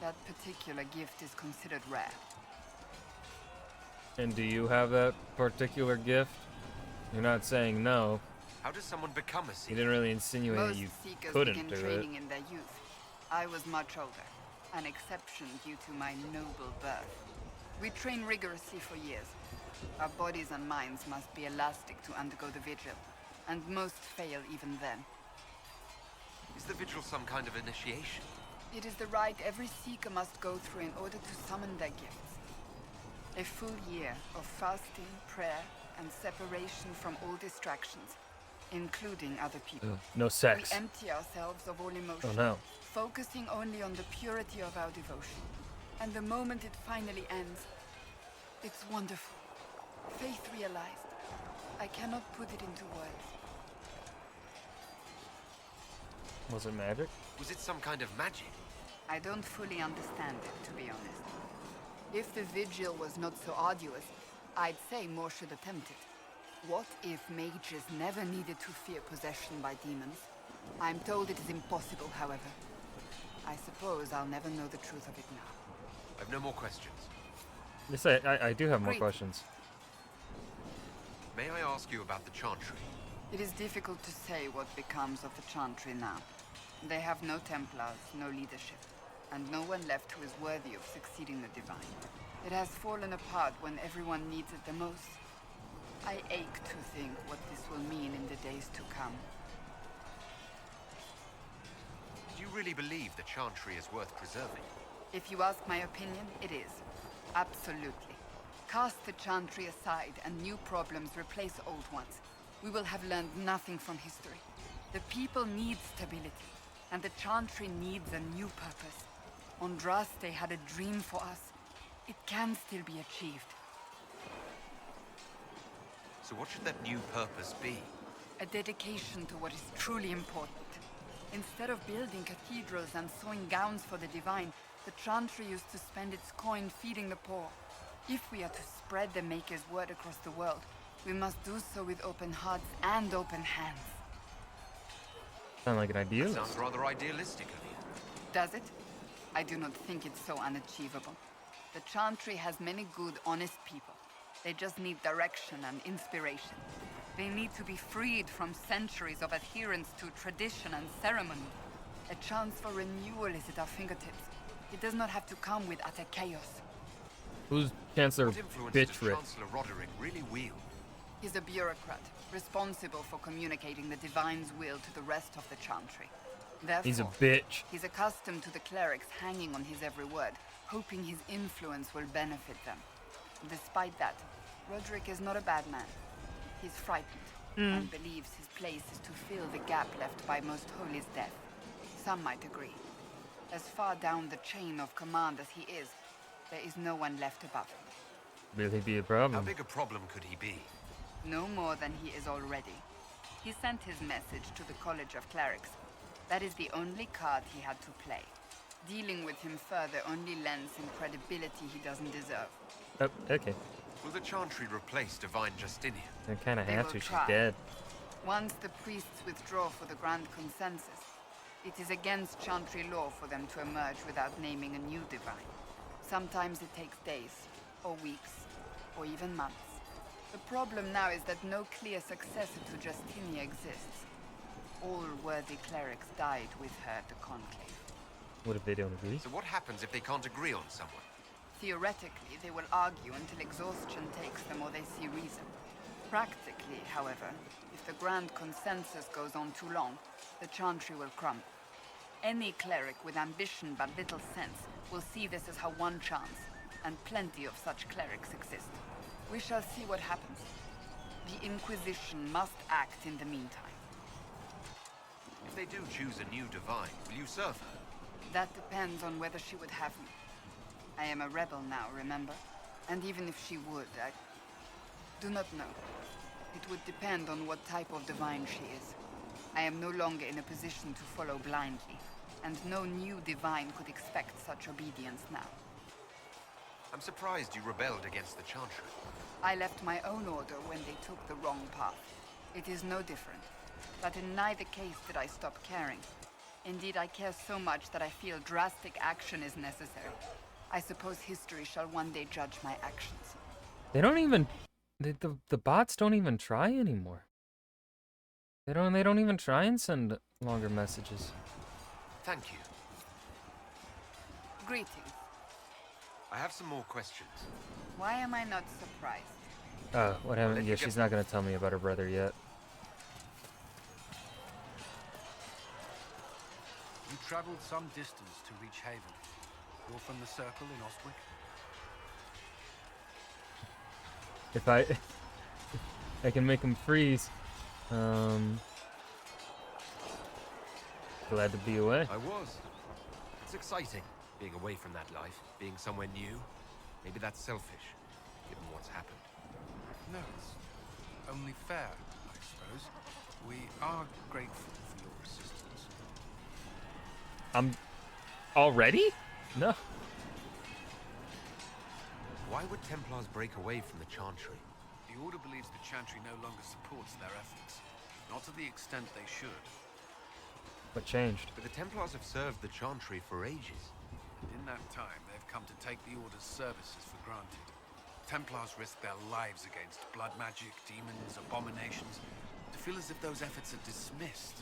[SPEAKER 7] That particular gift is considered rare.
[SPEAKER 1] And do you have that particular gift? You're not saying no.
[SPEAKER 6] How does someone become a
[SPEAKER 1] You
[SPEAKER 6] Seeker?
[SPEAKER 1] didn't really insinuate that
[SPEAKER 7] Most
[SPEAKER 1] you
[SPEAKER 7] Seekers
[SPEAKER 1] couldn't
[SPEAKER 7] begin
[SPEAKER 1] do it.
[SPEAKER 7] training in their youth. I was much older, an exception due to my noble birth. We train rigorously for years. Our bodies and minds must be elastic to undergo the vigil, and most fail even then.
[SPEAKER 6] Is the vigil some kind of initiation?
[SPEAKER 7] It is the rite every Seeker must go through in order to summon their gifts. A full year of fasting, prayer, and separation from all distractions, including other people.
[SPEAKER 1] Ugh, no sex.
[SPEAKER 7] We empty ourselves of all emotion,
[SPEAKER 1] Oh no.
[SPEAKER 7] focusing only on the purity of our devotion. And the moment it finally ends, it's wonderful. Faith realized. I cannot put it into words.
[SPEAKER 1] Was it magic?
[SPEAKER 6] Was it some kind of magic?
[SPEAKER 7] I don't fully understand it, to be honest. If the vigil was not so arduous, I'd say more should attempt it. What if mages never needed to fear possession by demons? I'm told it is impossible, however. I suppose I'll never know the truth of it now.
[SPEAKER 6] I've no more questions.
[SPEAKER 1] Yes, I do have more
[SPEAKER 7] Great.
[SPEAKER 1] questions.
[SPEAKER 6] May I ask you about the Chantry?
[SPEAKER 7] It is difficult to say what becomes of the Chantry now. They have no Templars, no leadership, and no one left who is worthy of succeeding the Divine. It has fallen apart when everyone needs it the most. I ache to think what this will mean in the days to come.
[SPEAKER 6] Do you really believe the Chantry is worth preserving?
[SPEAKER 7] If you ask my opinion, it is. Absolutely. Cast the Chantry aside and new problems replace old ones. We will have learned nothing from history. The people need stability, and the Chantry needs a new purpose. Andraste had a dream for us. It can still be achieved.
[SPEAKER 6] So what should that new purpose be?
[SPEAKER 7] A dedication to what is truly important. Instead of building cathedrals and sewing gowns for the Divine, the Chantry used to spend its coin feeding the poor. If we are to spread the Maker's word across the world, we must do so with open hearts and open hands.
[SPEAKER 1] Sound like an idealist.
[SPEAKER 6] Sounds rather idealistic of you.
[SPEAKER 7] Does it? I do not think it's so unachievable. The Chantry has many good, honest people. They just need direction and inspiration. They need to be freed from centuries of adherence to tradition and ceremony. A chance for renewal is at our fingertips. It does not have to come with utter chaos.
[SPEAKER 1] Who's Chancellor
[SPEAKER 6] What influence does
[SPEAKER 1] Bitchrit?
[SPEAKER 6] Chancellor Roderick really wield?
[SPEAKER 7] He's a bureaucrat, responsible for communicating the Divine's will to the rest of the Chantry. Therefore,
[SPEAKER 1] He's a bitch.
[SPEAKER 7] he's accustomed to the clerics hanging on his every word, hoping his influence will benefit them. Despite that, Roderick is not a bad man. He's frightened, and believes his place is to fill the gap left by Most Holy's death. Some might agree. As far down the chain of command as he is, there is no one left above him.
[SPEAKER 1] Will he be a
[SPEAKER 6] How
[SPEAKER 1] problem?
[SPEAKER 6] big a problem could he be?
[SPEAKER 7] No more than he is already. He sent his message to the College of Clerics. That is the only card he had to play. Dealing with him further only lends him credibility he doesn't deserve.
[SPEAKER 1] Oh, okay.
[SPEAKER 6] Will the Chantry replace Divine Justinian?
[SPEAKER 1] They kind of
[SPEAKER 7] They
[SPEAKER 1] have
[SPEAKER 7] will
[SPEAKER 1] to. She's
[SPEAKER 7] try.
[SPEAKER 1] dead.
[SPEAKER 7] Once the priests withdraw for the Grand Consensus, it is against Chantry law for them to emerge without naming a new Divine. Sometimes it takes days, or weeks, or even months. The problem now is that no clear successor to Justinia exists. All worthy clerics died with her at the Conclave.
[SPEAKER 1] What if they don't agree?
[SPEAKER 6] So what happens if they can't agree on someone?
[SPEAKER 7] Theoretically, they will argue until exhaustion takes them or they see reason. Practically, however, if the Grand Consensus goes on too long, the Chantry will crumble. Any cleric with ambition but little sense will see this as her one chance, and plenty of such clerics exist. We shall see what happens. The Inquisition must act in the meantime.
[SPEAKER 6] If they do choose a new Divine, will you serve her?
[SPEAKER 7] That depends on whether she would have me. I am a rebel now, remember? And even if she would, I do not know. It would depend on what type of Divine she is. I am no longer in a position to follow blindly, and no new Divine could expect such obedience now.
[SPEAKER 6] I'm surprised you rebelled against the Chantry.
[SPEAKER 7] I left my own order when they took the wrong path. It is no different. But in neither case did I stop caring. Indeed, I care so much that I feel drastic action is necessary. I suppose history shall one day judge my actions.
[SPEAKER 1] They don't even. The bots don't even try anymore. They don't even try and send longer messages.
[SPEAKER 6] Thank you.
[SPEAKER 7] Greetings.
[SPEAKER 6] I have some more questions.
[SPEAKER 7] Why am I not surprised?
[SPEAKER 1] Oh, what happened?
[SPEAKER 6] let
[SPEAKER 1] Yeah,
[SPEAKER 6] you
[SPEAKER 1] she's
[SPEAKER 6] get-
[SPEAKER 1] not gonna tell me about her brother yet.
[SPEAKER 8] You traveled some distance to reach Haven. You're from the Circle in Ostwick?
[SPEAKER 1] If I can make him freeze. Glad to be away.
[SPEAKER 6] I was. It's exciting, being away from that life, being somewhere new. Maybe that's selfish, given what's happened.
[SPEAKER 8] No, it's only fair, I suppose. We are grateful for your assistance.
[SPEAKER 1] Already? No.
[SPEAKER 6] Why would Templars break away from the Chantry?
[SPEAKER 8] The Order believes the Chantry no longer supports their efforts. Not to the extent they should.
[SPEAKER 1] What changed?
[SPEAKER 6] But the Templars have served the Chantry for ages.
[SPEAKER 8] And in that time, they've come to take the Order's services for granted. Templars risk their lives against blood magic, demons, abominations, to feel as if those efforts are dismissed.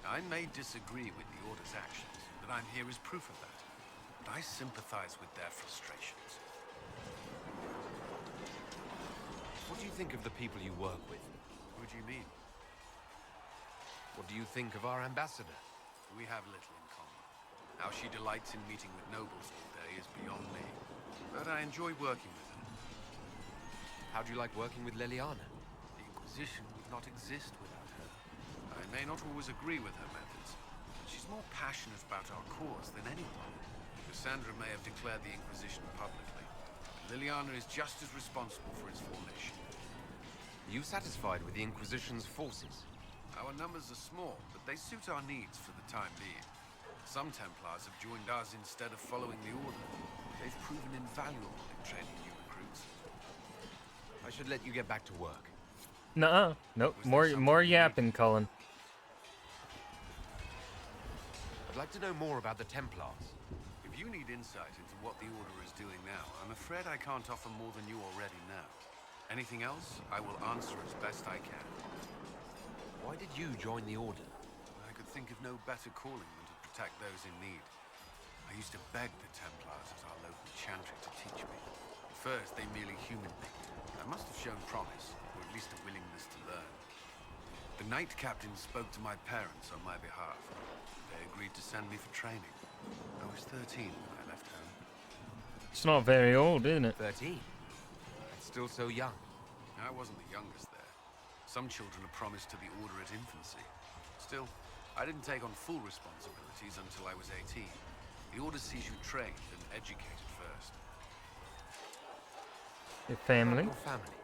[SPEAKER 8] I may disagree with the Order's actions, but I'm here as proof of that. But I sympathize with their frustrations.
[SPEAKER 6] What do you think of the people you work with?
[SPEAKER 8] Who do you mean?
[SPEAKER 6] What do you think of our ambassador?
[SPEAKER 8] We have little in common. How she delights in meeting with nobles all day is beyond me. But I enjoy working with her.
[SPEAKER 6] How do you like working with Leliana?
[SPEAKER 8] The Inquisition would not exist without her. I may not always agree with her methods, but she's more passionate about our cause than anyone. Cassandra may have declared the Inquisition publicly. Liliana is just as responsible for its formation.
[SPEAKER 6] Are you satisfied with the Inquisition's forces?
[SPEAKER 8] Our numbers are small, but they suit our needs for the time being. Some Templars have joined us instead of following the Order. They've proven invaluable in training new recruits.
[SPEAKER 6] I should let you get back to work.
[SPEAKER 1] Nuh-uh. Nope. More yapping, Cullen.
[SPEAKER 6] I'd like to know more about the Templars.
[SPEAKER 8] If you need insight into what the Order is doing now, I'm afraid I can't offer more than you already know. Anything else, I will answer as best I can.
[SPEAKER 6] Why did you join the Order?
[SPEAKER 8] I could think of no better calling than to protect those in need. I used to beg the Templars at our local chantry to teach me. At first, they merely humored me. I must have shown promise, or at least a willingness to learn. The Knight Captain spoke to my parents on my behalf. They agreed to send me for training. I was 13 when I left home.
[SPEAKER 1] It's not very old, isn't it?
[SPEAKER 6] 13? That's still so young.
[SPEAKER 8] I wasn't the youngest there. Some children are promised to the Order at infancy. Still, I didn't take on full responsibilities until I was 18. The Order sees you trained and educated first.
[SPEAKER 1] Your family?
[SPEAKER 6] Your family.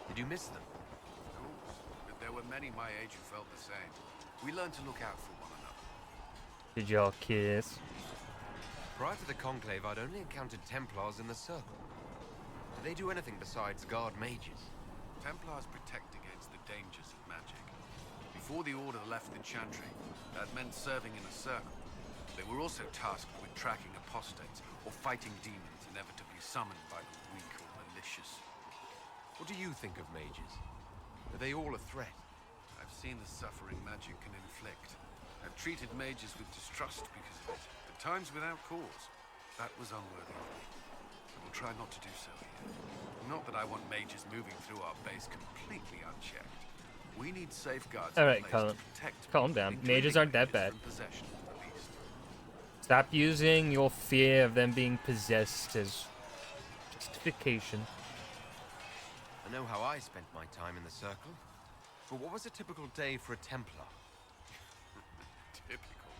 [SPEAKER 6] Did you miss them?
[SPEAKER 8] Of course, but there were many my age who felt the same. We learned to look out for one another.
[SPEAKER 1] Did y'all kiss?
[SPEAKER 6] Prior to the Conclave, I'd only encountered Templars in the Circle. Do they do anything besides guard mages?
[SPEAKER 8] Templars protect against the dangers of magic. Before the Order left the Chantry, that meant serving in a circle. They were also tasked with tracking apostates or fighting demons inevitably summoned by the weak or malicious.
[SPEAKER 6] What do you think of mages? Are they all a threat?
[SPEAKER 8] I've seen the suffering magic can inflict. I've treated mages with distrust because of it, at times without cause. That was unworthy of me. I will try not to do so here. Not that I want mages moving through our base completely unchecked. We need safeguards
[SPEAKER 1] All
[SPEAKER 8] in
[SPEAKER 1] right,
[SPEAKER 8] place
[SPEAKER 1] Cullen.
[SPEAKER 8] to protect
[SPEAKER 1] Calm
[SPEAKER 8] me,
[SPEAKER 1] down.
[SPEAKER 8] including
[SPEAKER 1] Mages aren't that
[SPEAKER 8] mages
[SPEAKER 1] bad.
[SPEAKER 8] from possession of the beast.
[SPEAKER 1] Stop using your fear of them being possessed as justification.
[SPEAKER 6] I know how I spent my time in the Circle. But what was a typical day for a Templar?
[SPEAKER 8] Typical.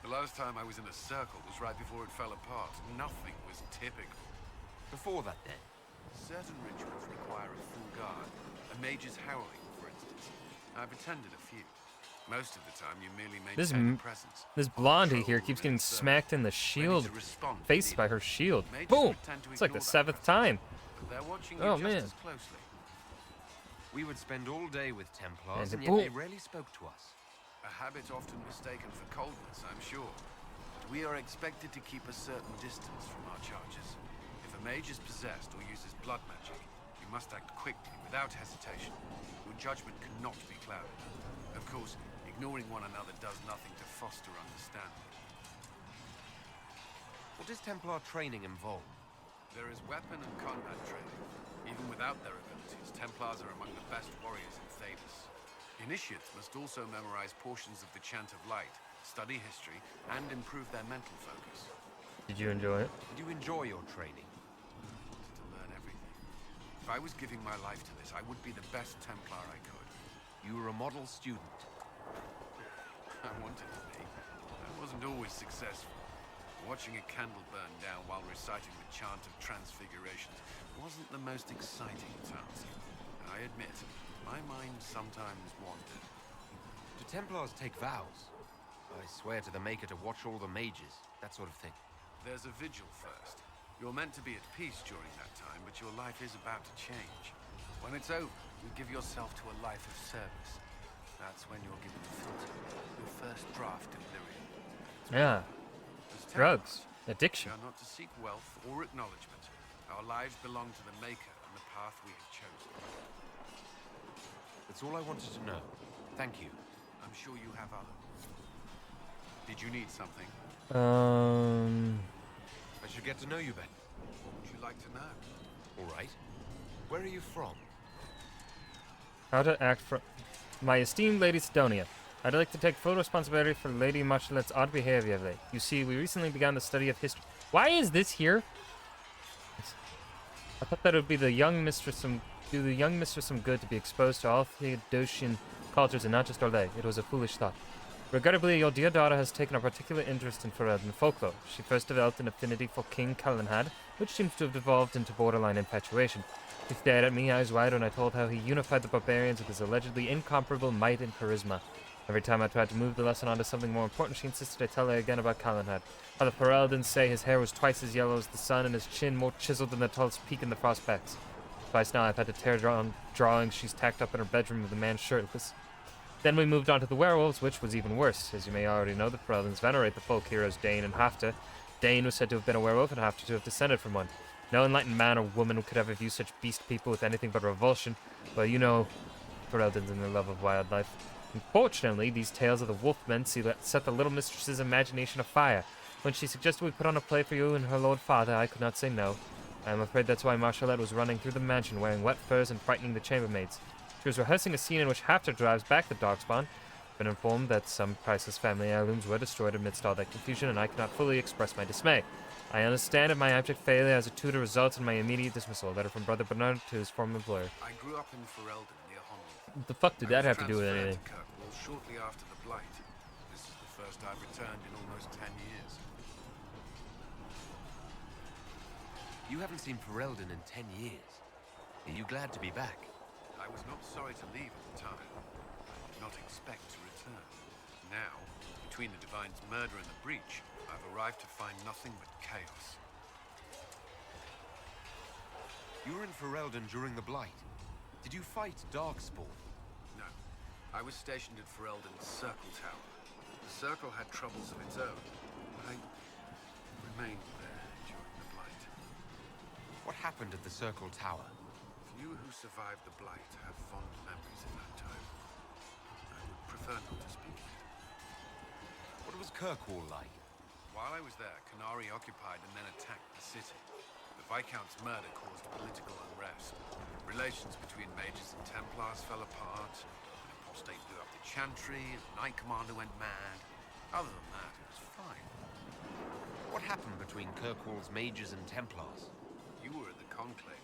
[SPEAKER 8] The last time I was in a circle was right before it fell apart. Nothing was typical.
[SPEAKER 6] Before that, then?
[SPEAKER 8] Certain rituals require a full guard. A mage's howling, for instance. I've attended a few. Most of the time, you merely maintain a presence.
[SPEAKER 1] This blondie
[SPEAKER 8] Control
[SPEAKER 1] here keeps
[SPEAKER 8] within
[SPEAKER 1] getting
[SPEAKER 8] the circle,
[SPEAKER 1] smacked in the
[SPEAKER 8] ready
[SPEAKER 1] shield,
[SPEAKER 8] to respond if
[SPEAKER 1] face by
[SPEAKER 8] needed.
[SPEAKER 1] her shield.
[SPEAKER 8] Mages
[SPEAKER 1] Boom!
[SPEAKER 8] would tend to
[SPEAKER 1] It's like the
[SPEAKER 8] ignore that
[SPEAKER 1] 7th
[SPEAKER 8] presence,
[SPEAKER 1] time.
[SPEAKER 8] but they're watching
[SPEAKER 1] Oh,
[SPEAKER 8] you just
[SPEAKER 1] man.
[SPEAKER 8] as closely.
[SPEAKER 6] We would spend all day with Templars,
[SPEAKER 1] And
[SPEAKER 6] and yet
[SPEAKER 1] boom.
[SPEAKER 6] they rarely spoke to us.
[SPEAKER 8] A habit often mistaken for coldness, I'm sure. But we are expected to keep a certain distance from our charges. If a mage is possessed or uses blood magic, you must act quickly, without hesitation. Your judgment cannot be clouded. Of course, ignoring one another does nothing to foster understanding.
[SPEAKER 6] What does Templar training involve?
[SPEAKER 8] There is weapon and combat training. Even without their abilities, Templars are among the best warriors in Thedas. Initiates must also memorize portions of the Chant of Light, study history, and improve their mental focus.
[SPEAKER 1] Did you enjoy it?
[SPEAKER 6] Did you enjoy your training?
[SPEAKER 8] I wanted to learn everything. If I was giving my life to this, I would be the best Templar I could.
[SPEAKER 6] You were a model student.
[SPEAKER 8] I wanted to be. I wasn't always successful. Watching a candle burn down while reciting the Chant of Transfiguration wasn't the most exciting task. I admit, my mind sometimes wandered.
[SPEAKER 6] Do Templars take vows? I swear to the Maker to watch all the mages, that sort of thing.
[SPEAKER 8] There's a vigil first. You're meant to be at peace during that time, but your life is about to change. When it's over, you give yourself to a life of service. That's when you're given the filter, your first draft of lyrium.
[SPEAKER 1] Yeah.
[SPEAKER 8] As
[SPEAKER 1] Drugs.
[SPEAKER 8] Templars,
[SPEAKER 1] Addiction.
[SPEAKER 8] we are not to seek wealth or acknowledgement. Our lives belong to the Maker and the path we have chosen.
[SPEAKER 6] That's all I wanted to know. Thank you.
[SPEAKER 8] I'm sure you have others. Did you need something?
[SPEAKER 6] I should get to know you better.
[SPEAKER 8] What would you like to know?
[SPEAKER 6] All right. Where are you from?
[SPEAKER 1] How to act for my esteemed Lady Sidonia. I'd like to take full responsibility for Lady Marchelette's odd behavior of late. You see, we recently began the study of history. Why is this here? I thought that it would be the young mistress some good to be exposed to all Theodosian cultures and not just Orlais. It was a foolish thought. Regrettably, your dear daughter has taken a particular interest in Ferelden folklore. She first developed an affinity for King Calenhad, which seems to have devolved into borderline infatuation. She stared at me eyes wide when I told how he unified the barbarians with his allegedly incomparable might and charisma. Every time I tried to move the lesson onto something more important, she insisted I tell her again about Calenhad. How the Fereldans say his hair was twice as yellow as the sun and his chin more chiseled than the tallest peak in the Frostbacks. Twice now I've had to tear down drawings she's tacked up in her bedroom with a man shirtless. Then we moved on to the werewolves, which was even worse. As you may already know, the Fereldans venerate the folk heroes Dane and Hafta. Dane was said to have been a werewolf and Hafta to have descended from one. No enlightened man or woman could ever view such beast people with anything but revulsion. Well, you know Fereldans and their love of wildlife. Unfortunately, these tales of the wolfmen set the little mistress's imagination afire. When she suggested we put on a play for you and her lord father, I could not say no. I am afraid that's why Marchalette was running through the mansion wearing wet furs and frightening the chambermaids. She was rehearsing a scene in which Hafter drives back the Darkspawn. Been informed that some priceless family heirlooms were destroyed amidst all that confusion, and I cannot fully express my dismay. I understand if my abject failure as a tutor results in my immediate dismissal. A letter from Brother Bernard to his former employer.
[SPEAKER 8] I grew up in Ferelden near Honwell.
[SPEAKER 1] What the fuck did that have to do with anything?
[SPEAKER 8] To Kirkwall shortly after the Blight. This is the first I've returned in almost 10 years.
[SPEAKER 6] You haven't seen Ferelden in 10 years. Are you glad to be back?
[SPEAKER 8] I was not sorry to leave at the time. I did not expect to return. Now, between the Divine's murder and the breach, I've arrived to find nothing but chaos.
[SPEAKER 6] You were in Ferelden during the Blight. Did you fight Darkspawn?
[SPEAKER 8] No. I was stationed at Ferelden's Circle Tower. The Circle had troubles of its own, but I remained there during the Blight.
[SPEAKER 6] What happened at the Circle Tower?
[SPEAKER 8] Few who survived the Blight have fond memories of that time. I would prefer not to speak of it.
[SPEAKER 6] What was Kirkwall like?
[SPEAKER 8] While I was there, Canary occupied and then attacked the city. The Viscount's murder caused political unrest. Relations between mages and Templars fell apart. An apostate blew up the Chantry, and the Knight Commander went mad. Other than that, it was fine.
[SPEAKER 6] What happened between Kirkwall's mages and Templars?
[SPEAKER 8] You were at the Conclave.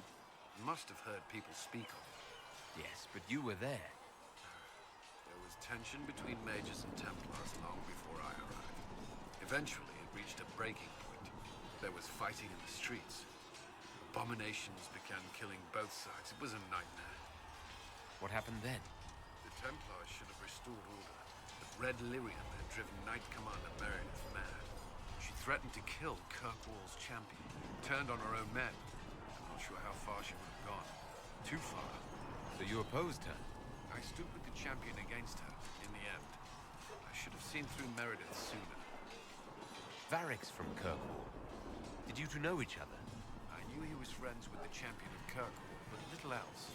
[SPEAKER 8] You must have heard people speak of it.
[SPEAKER 6] Yes, but you were there.
[SPEAKER 8] There was tension between mages and Templars long before I arrived. Eventually, it reached a breaking point. There was fighting in the streets. Abominations began killing both sides. It was a nightmare.
[SPEAKER 6] What happened then?
[SPEAKER 8] The Templars should have restored order, but Red Lyrian had driven Knight Commander Meredith mad. She threatened to kill Kirkwall's champion, turned on her own men. I'm not sure how far she would have gone. Too far.
[SPEAKER 6] So you opposed her?
[SPEAKER 8] I stood with the champion against her, in the end. I should have seen through Meredith sooner.
[SPEAKER 6] Varric's from Kirkwall. Did you two know each other?
[SPEAKER 8] I knew he was friends with the champion of Kirkwall, but little else.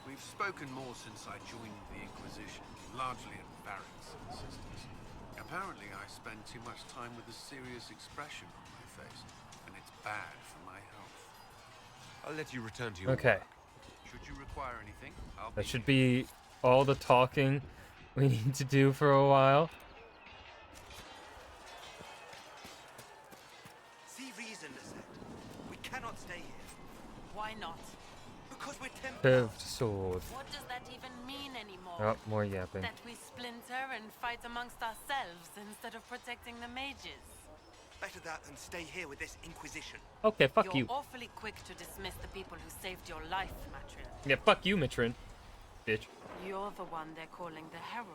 [SPEAKER 8] We've spoken more since I joined the Inquisition, largely at Varric's insistence. Apparently, I spend too much time with a serious expression on my face, and it's bad for my health.
[SPEAKER 6] I'll let you return to your
[SPEAKER 1] Okay.
[SPEAKER 6] work.
[SPEAKER 8] Should you require anything, I'll
[SPEAKER 1] That
[SPEAKER 8] be
[SPEAKER 1] should
[SPEAKER 8] here.
[SPEAKER 1] be all the talking we need to do for a while.
[SPEAKER 10] See reason, Lisette. We cannot stay here.
[SPEAKER 11] Why not?
[SPEAKER 10] Because we're Templars.
[SPEAKER 1] Curved sword.
[SPEAKER 11] What does that even mean anymore?
[SPEAKER 1] Oh, more yapping.
[SPEAKER 11] That we splinter and fight amongst ourselves instead of protecting the mages?
[SPEAKER 10] Better that than stay here with this Inquisition.
[SPEAKER 1] Okay, fuck
[SPEAKER 11] You're
[SPEAKER 1] you.
[SPEAKER 11] awfully quick to dismiss the people who saved your life, Matriel.
[SPEAKER 1] Yeah, fuck you, Mitrin. Bitch.
[SPEAKER 11] You're the one they're calling the Herald.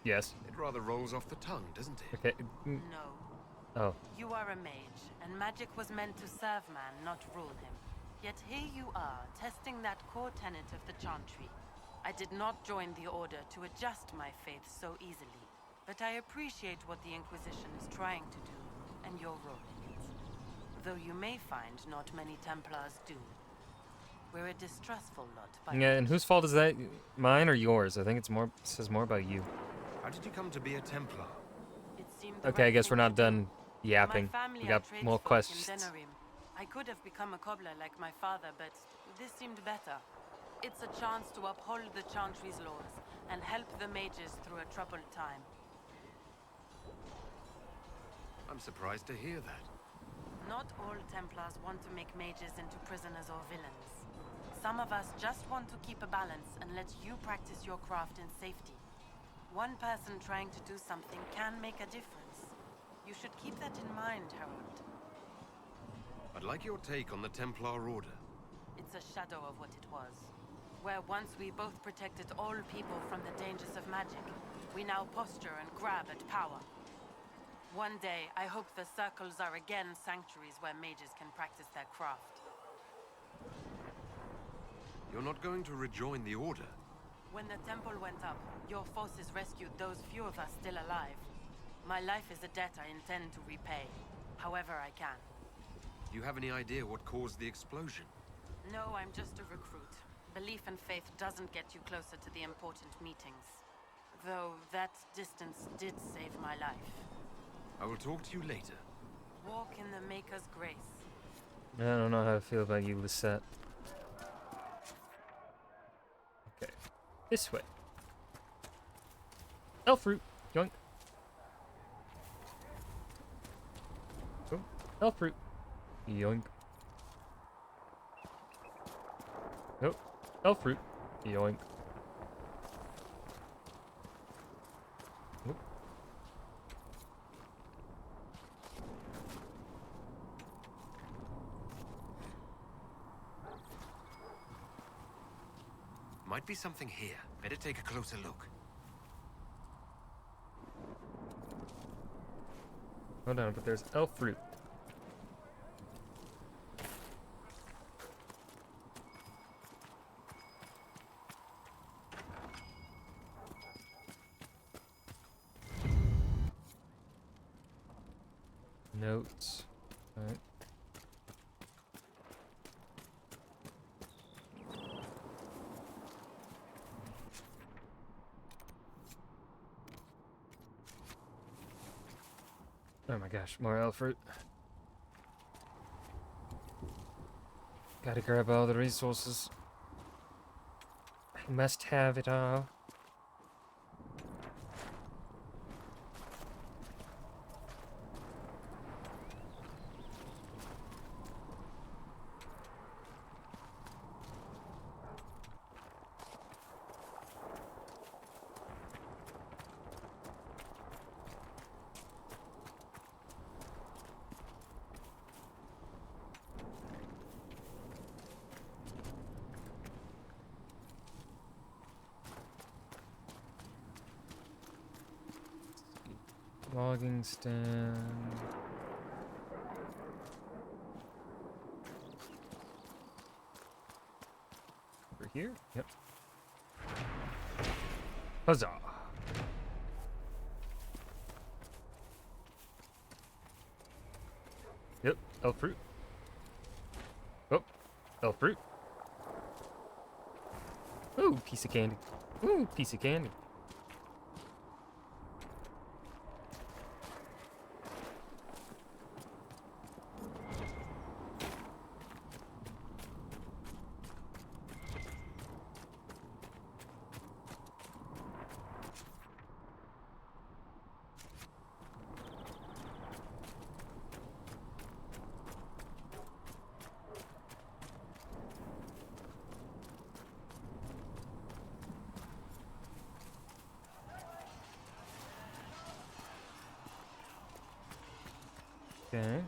[SPEAKER 1] Yes.
[SPEAKER 6] It rather rolls off the tongue, doesn't it?
[SPEAKER 1] Okay.
[SPEAKER 11] No.
[SPEAKER 1] Oh.
[SPEAKER 11] You are a mage, and magic was meant to serve man, not rule him. Yet here you are, testing that core tenet of the Chantry. I did not join the Order to adjust my faith so easily, but I appreciate what the Inquisition is trying to do, and your role in it. though you may find not many Templars do. We're a distrustful lot, by
[SPEAKER 1] Yeah, and whose fault is that? Mine or yours? I think it's more says more about you.
[SPEAKER 6] How did you come to be a Templar?
[SPEAKER 11] it seemed the
[SPEAKER 1] Okay, I
[SPEAKER 11] right
[SPEAKER 1] guess
[SPEAKER 11] thing
[SPEAKER 1] we're
[SPEAKER 11] to
[SPEAKER 1] not
[SPEAKER 11] do.
[SPEAKER 1] done yapping.
[SPEAKER 11] My family
[SPEAKER 1] We
[SPEAKER 11] are
[SPEAKER 1] got more
[SPEAKER 11] tradesfolk
[SPEAKER 1] questions.
[SPEAKER 11] in Denerim. I could have become a cobbler like my father, but this seemed better. It's a chance to uphold the Chantry's laws and help the mages through a troubled time.
[SPEAKER 6] I'm surprised to hear that.
[SPEAKER 11] Not all Templars want to make mages into prisoners or villains. Some of us just want to keep a balance and let you practice your craft in safety. One person trying to do something can make a difference. You should keep that in mind, Harold.
[SPEAKER 6] I'd like your take on the Templar Order.
[SPEAKER 11] It's a shadow of what it was. Where once we both protected all people from the dangers of magic, we now posture and grab at power. One day, I hope the circles are again sanctuaries where mages can practice their craft.
[SPEAKER 6] You're not going to rejoin the Order?
[SPEAKER 11] When the temple went up, your forces rescued those few of us still alive. My life is a debt I intend to repay, however I can.
[SPEAKER 6] Do you have any idea what caused the explosion?
[SPEAKER 11] No, I'm just a recruit. Belief and faith doesn't get you closer to the important meetings. Though that distance did save my life.
[SPEAKER 6] I will talk to you later.
[SPEAKER 11] Walk in the Maker's grace.
[SPEAKER 1] I don't know how to feel about you, Lisette. Okay. This way. Elf fruit. Yoink. Oh, elf fruit. Yoink. Nope. Elf fruit. Yoink. Nope.
[SPEAKER 6] Might be something here. Better take a closer look.
[SPEAKER 1] Hold on, but there's elf fruit. Notes. Alright. Oh my gosh, more elf fruit. Gotta grab all the resources. I must have it all. Logging stand. Over here? Yep. Huzzah! Yep, elf fruit. Oh, elf fruit. Ooh, piece of candy. Ooh, piece of candy. Okay.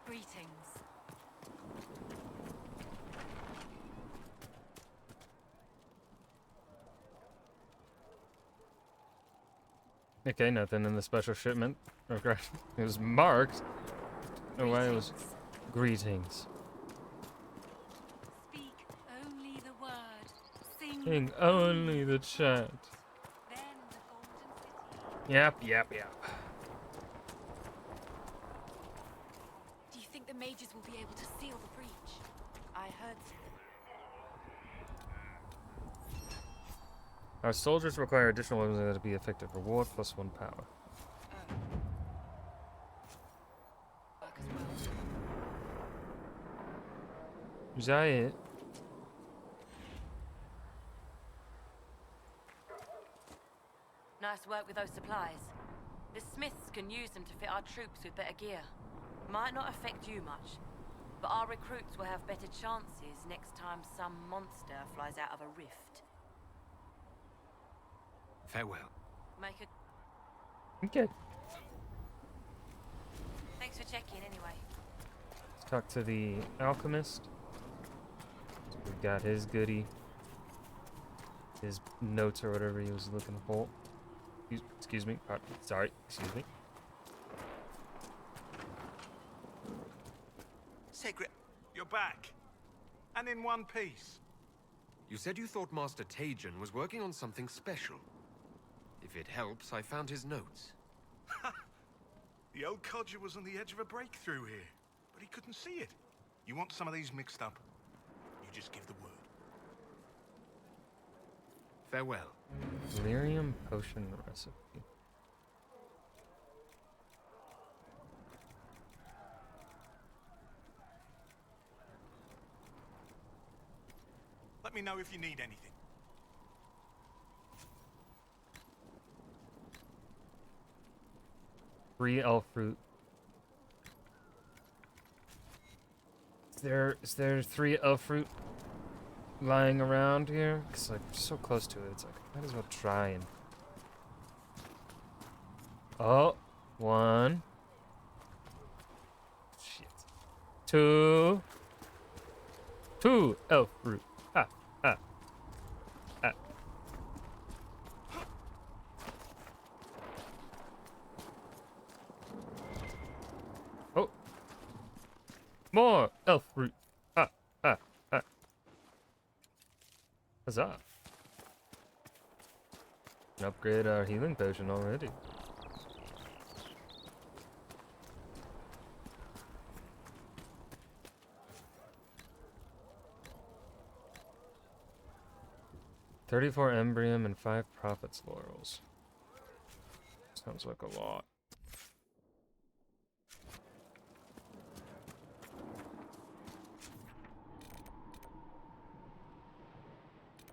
[SPEAKER 3] Greetings.
[SPEAKER 1] Okay, nothing in the special shipment. Okay. It was marked. Oh, why it was greetings.
[SPEAKER 3] Speak only the word. Sing
[SPEAKER 1] King, only the chant.
[SPEAKER 3] Then the Golden City.
[SPEAKER 1] Yep.
[SPEAKER 3] Do you think the mages will be able to seal the breach?
[SPEAKER 11] I heard so.
[SPEAKER 1] Our soldiers require additional weapons to be effective. Reward +1 power.
[SPEAKER 7] Work as well.
[SPEAKER 1] Is that it?
[SPEAKER 11] Nice work with those supplies. The smiths can use them to fit our troops with better gear. Might not affect you much, but our recruits will have better chances next time some monster flies out of a rift.
[SPEAKER 6] Farewell.
[SPEAKER 11] Make a...
[SPEAKER 1] Okay.
[SPEAKER 11] Thanks for checking anyway.
[SPEAKER 1] Let's talk to the alchemist. So we got his goodie. His notes or whatever he was looking for. Excuse me. Sorry. Excuse me.
[SPEAKER 10] Secret, you're back. And in one piece.
[SPEAKER 6] You said you thought Master Tajan was working on something special. If it helps, I found his notes.
[SPEAKER 10] The old codger was on the edge of a breakthrough here, but he couldn't see it. You want some of these mixed up? You just give the word.
[SPEAKER 6] Farewell.
[SPEAKER 1] Delirium potion recipe.
[SPEAKER 10] Let me know if you need anything.
[SPEAKER 1] Free elf fruit. Is there 3 elf fruit lying around here? Cause like so close to it, it's like might as well try and. Oh, 1. Shit. 2. 2 elf fruit. Ah. Oh. More elf fruit. Ah. Huzzah. Upgrade our healing potion already. $34 embrium and 5 prophets laurels. Sounds like a lot.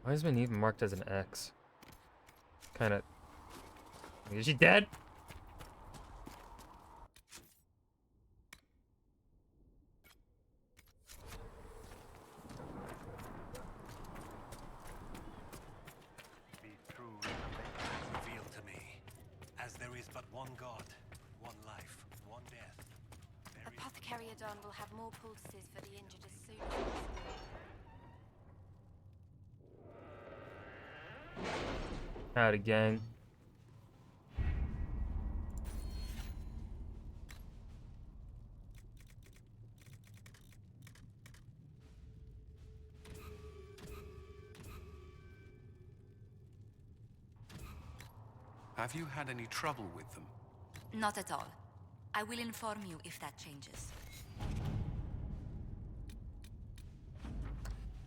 [SPEAKER 1] Why is my even marked as an X? Kinda. Is she dead?
[SPEAKER 10] Be true revealed to me, as there is but one God, one life, one death.
[SPEAKER 3] Apothecary Adon will have more poultices for the injured as soon as possible.
[SPEAKER 1] Howdy, gang.
[SPEAKER 8] Have you had any trouble with them?
[SPEAKER 3] Not at all. I will inform you if that changes.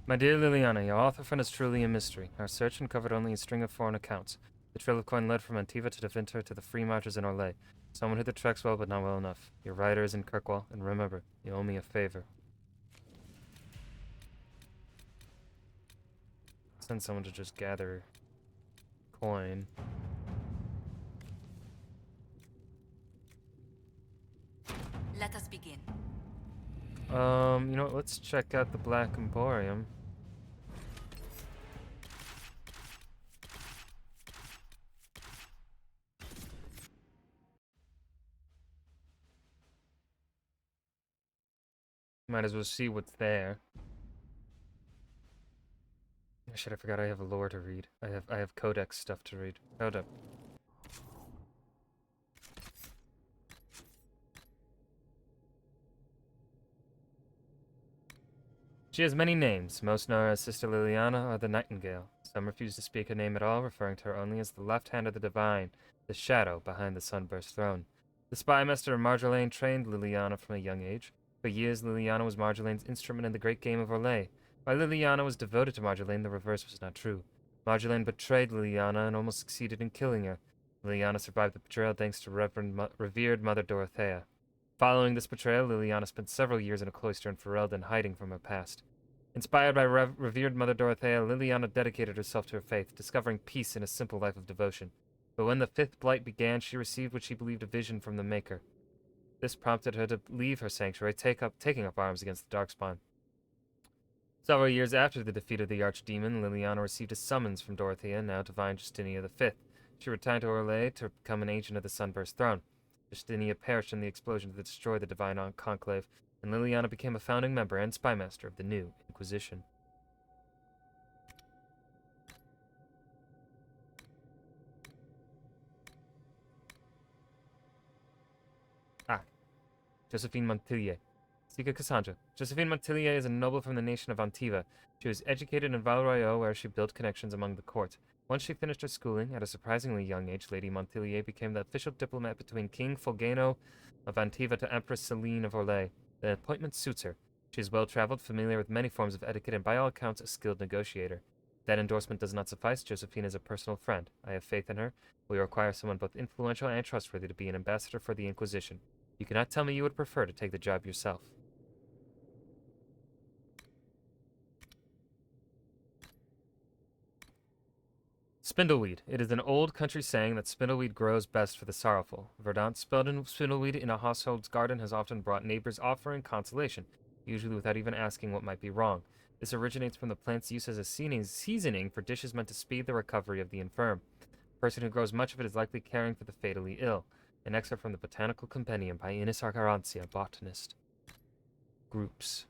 [SPEAKER 1] My dear Liliana, your author friend is truly a mystery. Our search uncovered only a string of foreign accounts. The trail of coin led from Antiva to Devinter to the free marchers in Orlais. Someone who the tracks well, but not well enough. Your writer is in Kirkwall, and remember, you owe me a favor. Send someone to just gather coin.
[SPEAKER 3] Let us begin.
[SPEAKER 1] You know what, let's check out the Black Emporium. Might as well see what's there. Shit, I forgot I have a lore to read. I have codex stuff to read. Hold up. She has many names. Most know her as Sister Liliana or the Nightingale. Some refuse to speak her name at all, referring to her only as the left hand of the divine, the shadow behind the sunburst throne. The spymaster Marjolaine trained Liliana from a young age. For years, Liliana was Marjolaine's instrument in the great game of Orlais. While Liliana was devoted to Marjolaine, the reverse was not true. Marjolaine betrayed Liliana and almost succeeded in killing her. Liliana survived the betrayal thanks to revered Mother Dorothea. Following this betrayal, Liliana spent several years in a cloister in Ferelden, hiding from her past. Inspired by revered Mother Dorothea, Liliana dedicated herself to her faith, discovering peace in a simple life of devotion. But when the Fifth Blight began, she received what she believed a vision from the Maker. This prompted her to leave her sanctuary, taking up arms against the Darkspawn. Several years after the defeat of the Archdemon, Liliana received a summons from Dorothea, now Divine Justinia V. She returned to Orlais to become an agent of the Sunburst Throne. Justinia perished in the explosion that destroyed the Divine Conclave, and Liliana became a founding member and spymaster of the new Inquisition. Josephine Montilyet. Seeker Cassandra. Josephine Montilyet is a noble from the nation of Antiva. She was educated in Val Royeaux, where she built connections among the court. Once she finished her schooling, at a surprisingly young age, Lady Montilyet became the official diplomat between King Fulgano of Antiva to Empress Celine of Orlais. The appointment suits her. She is well-traveled, familiar with many forms of etiquette, and by all accounts a skilled negotiator. That endorsement does not suffice. Josephine is a personal friend. I have faith in her. We require someone both influential and trustworthy to be an ambassador for the Inquisition. You cannot tell me you would prefer to take the job yourself. Spindleweed. It is an old country saying that spindleweed grows best for the sorrowful. Verdant spindleweed in a household's garden has often brought neighbors offering consolation, usually without even asking what might be wrong. This originates from the plant's use as a seasoning for dishes meant to speed the recovery of the infirm. The person who grows much of it is likely caring for the fatally ill. An excerpt from the Botanical Compendium by Ines Arcarancia, botanist. Groups.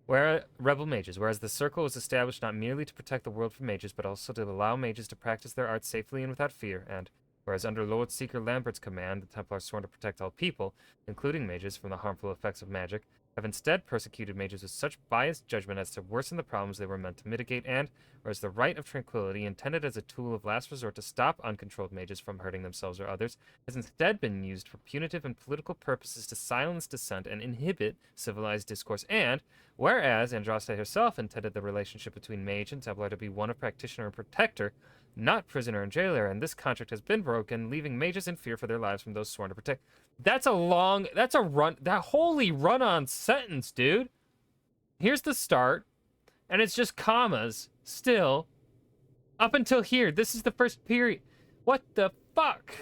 [SPEAKER 1] Rebel mages. Whereas the Circle was established not merely to protect the world from mages, but also to allow mages to practice their art safely and without fear, and whereas under Lord Seeker Lambert's command, the Templars sworn to protect all people, including mages, from the harmful effects of magic, have instead persecuted mages with such biased judgment as to worsen the problems they were meant to mitigate, and whereas the Rite of Tranquility, intended as a tool of last resort to stop uncontrolled mages from hurting themselves or others, has instead been used for punitive and political purposes to silence dissent and inhibit civilized discourse, and whereas Andraste herself intended the relationship between mage and Templar to be one of practitioner and protector, not prisoner and jailer, and this contract has been broken, leaving mages in fear for their lives from those sworn to protect. That's that holy run-on sentence, dude. Here's the start, and it's just commas, still, up until here. This is the first period. What the fuck?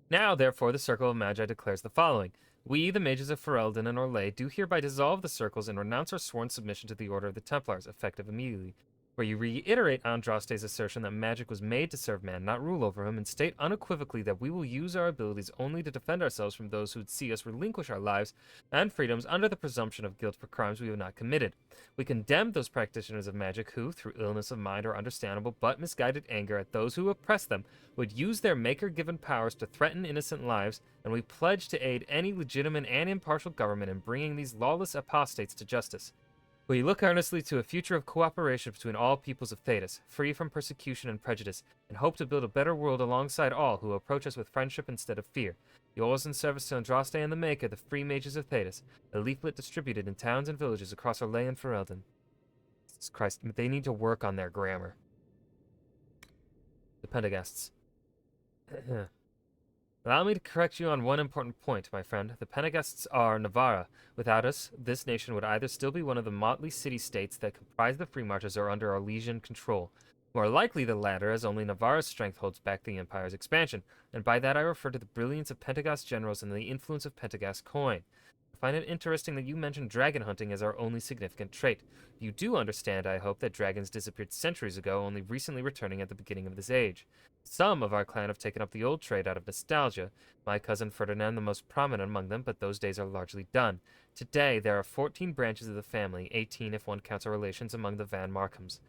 [SPEAKER 1] Now, therefore, the Circle of Magi declares the following. We, the mages of Ferelden and Orlais, do hereby dissolve the circles and renounce our sworn submission to the Order of the Templars, effective immediately. Where you reiterate Andraste's assertion that magic was made to serve man, not rule over him, and state unequivocally that we will use our abilities only to defend ourselves from those who would see us relinquish our lives and freedoms under the presumption of guilt for crimes we have not committed. We condemn those practitioners of magic who, through illness of mind or understandable but misguided anger at those who oppress them, would use their maker-given powers to threaten innocent lives, and we pledge to aid any legitimate and impartial government in bringing these lawless apostates to justice. We look earnestly to a future of cooperation between all peoples of Thedas, free from persecution and prejudice, and hope to build a better world alongside all who approach us with friendship instead of fear. Yours in service to Andraste and the Maker, the Free Mages of Thedas, a leaflet distributed in towns and villages across Orlais and Ferelden. Jesus Christ, they need to work on their grammar. The Pendergasts. Allow me to correct you on one important point, my friend. The Pendergasts are Navarra. Without us, this nation would either still be one of the motley city-states that comprise the Free Marches or under Orlesian control. More likely the latter, as only Navarra's strength holds back the Empire's expansion, and by that I refer to the brilliance of Pentagast generals and the influence of Pentagast coin. I find it interesting that you mentioned dragon hunting as our only significant trait. You do understand, I hope, that dragons disappeared centuries ago, only recently returning at the beginning of this age. Some of our clan have taken up the old trade out of nostalgia, my cousin Ferdinand the most prominent among them, but those days are largely done. Today, there are 14 branches of the family, 18 if one counts our relations among the Van Markhams.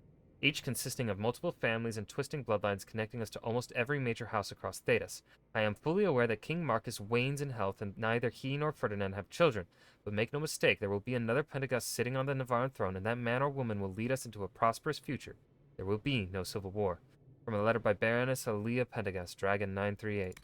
[SPEAKER 1] each consisting of multiple families and twisting bloodlines connecting us to almost every major house across Thedas. I am fully aware that King Marcus wanes in health, and neither he nor Ferdinand have children. But make no mistake, there will be another Pendergast sitting on the Navarran throne, and that man or woman will lead us into a prosperous future. There will be no civil war. From a letter by Baroness Alia Pendergast, Dragon 938.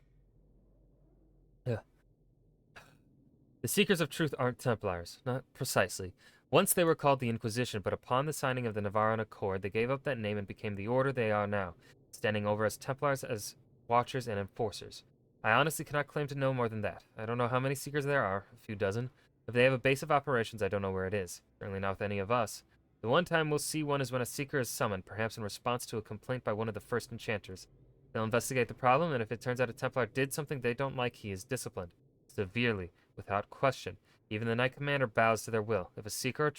[SPEAKER 1] The Seekers of Truth aren't Templars. Not precisely. Once they were called the Inquisition, but upon the signing of the Navarran Accord, they gave up that name and became the order they are now, standing over as Templars, as watchers and enforcers. I honestly cannot claim to know more than that. I don't know how many Seekers there are, a few dozen. If they have a base of operations, I don't know where it is. Certainly not with any of us. The one time we'll see one is when a Seeker is summoned, perhaps in response to a complaint by one of the first enchanters. They'll investigate the problem, and if it turns out a Templar did something they don't like, he is disciplined. Severely, without question. Even the Knight Commander bows to their will. If a Seeker of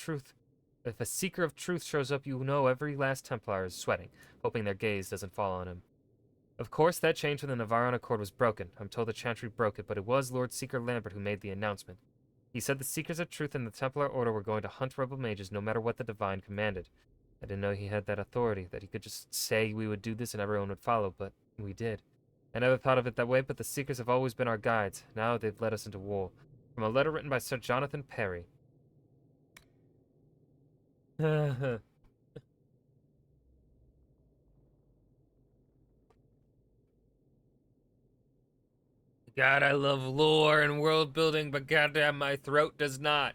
[SPEAKER 1] Truth shows up, you know every last Templar is sweating, hoping their gaze doesn't fall on him. Of course, that change when the Navarran Accord was broken. I'm told the Chantry broke it, but it was Lord Seeker Lambert who made the announcement. He said the Seekers of Truth and the Templar Order were going to hunt rebel mages no matter what the Divine commanded. I didn't know he had that authority, that he could just say we would do this and everyone would follow, but we did. I never thought of it that way, but the Seekers have always been our guides. Now they've led us into war. From a letter written by Sir Jonathan Perry. God, I love lore and world building, but goddamn my throat does not.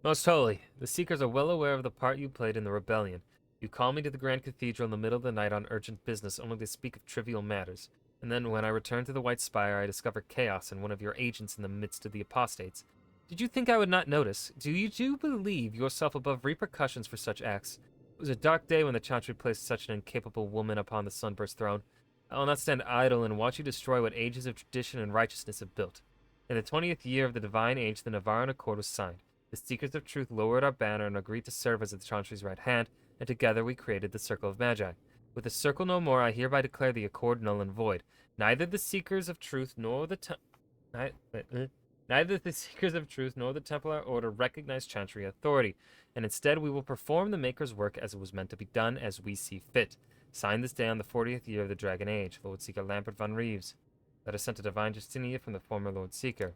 [SPEAKER 1] Most holy, the Seekers are well aware of the part you played in the rebellion. You call me to the Grand Cathedral in the middle of the night on urgent business, only to speak of trivial matters. And then when I return to the White Spire, I discover chaos and one of your agents in the midst of the apostates. Did you think I would not notice? Do you believe yourself above repercussions for such acts? It was a dark day when the Chantry placed such an incapable woman upon the Sunburst throne. I will not stand idle and watch you destroy what ages of tradition and righteousness have built. In the 20th year of the Divine Age, the Navarran Accord was signed. The Seekers of Truth lowered our banner and agreed to serve as the Chantry's right hand, and together we created the Circle of Magi. With the Circle no more, I hereby declare the Accord null and void. Neither the Seekers of Truth nor the Templar Order recognize Chantry authority, and instead we will perform the Maker's work as it was meant to be done, as we see fit. Signed this day on the 40th year of the Dragon Age, Lord Seeker Lambert von Reeves. Letter sent to Divine Justinia from the former Lord Seeker.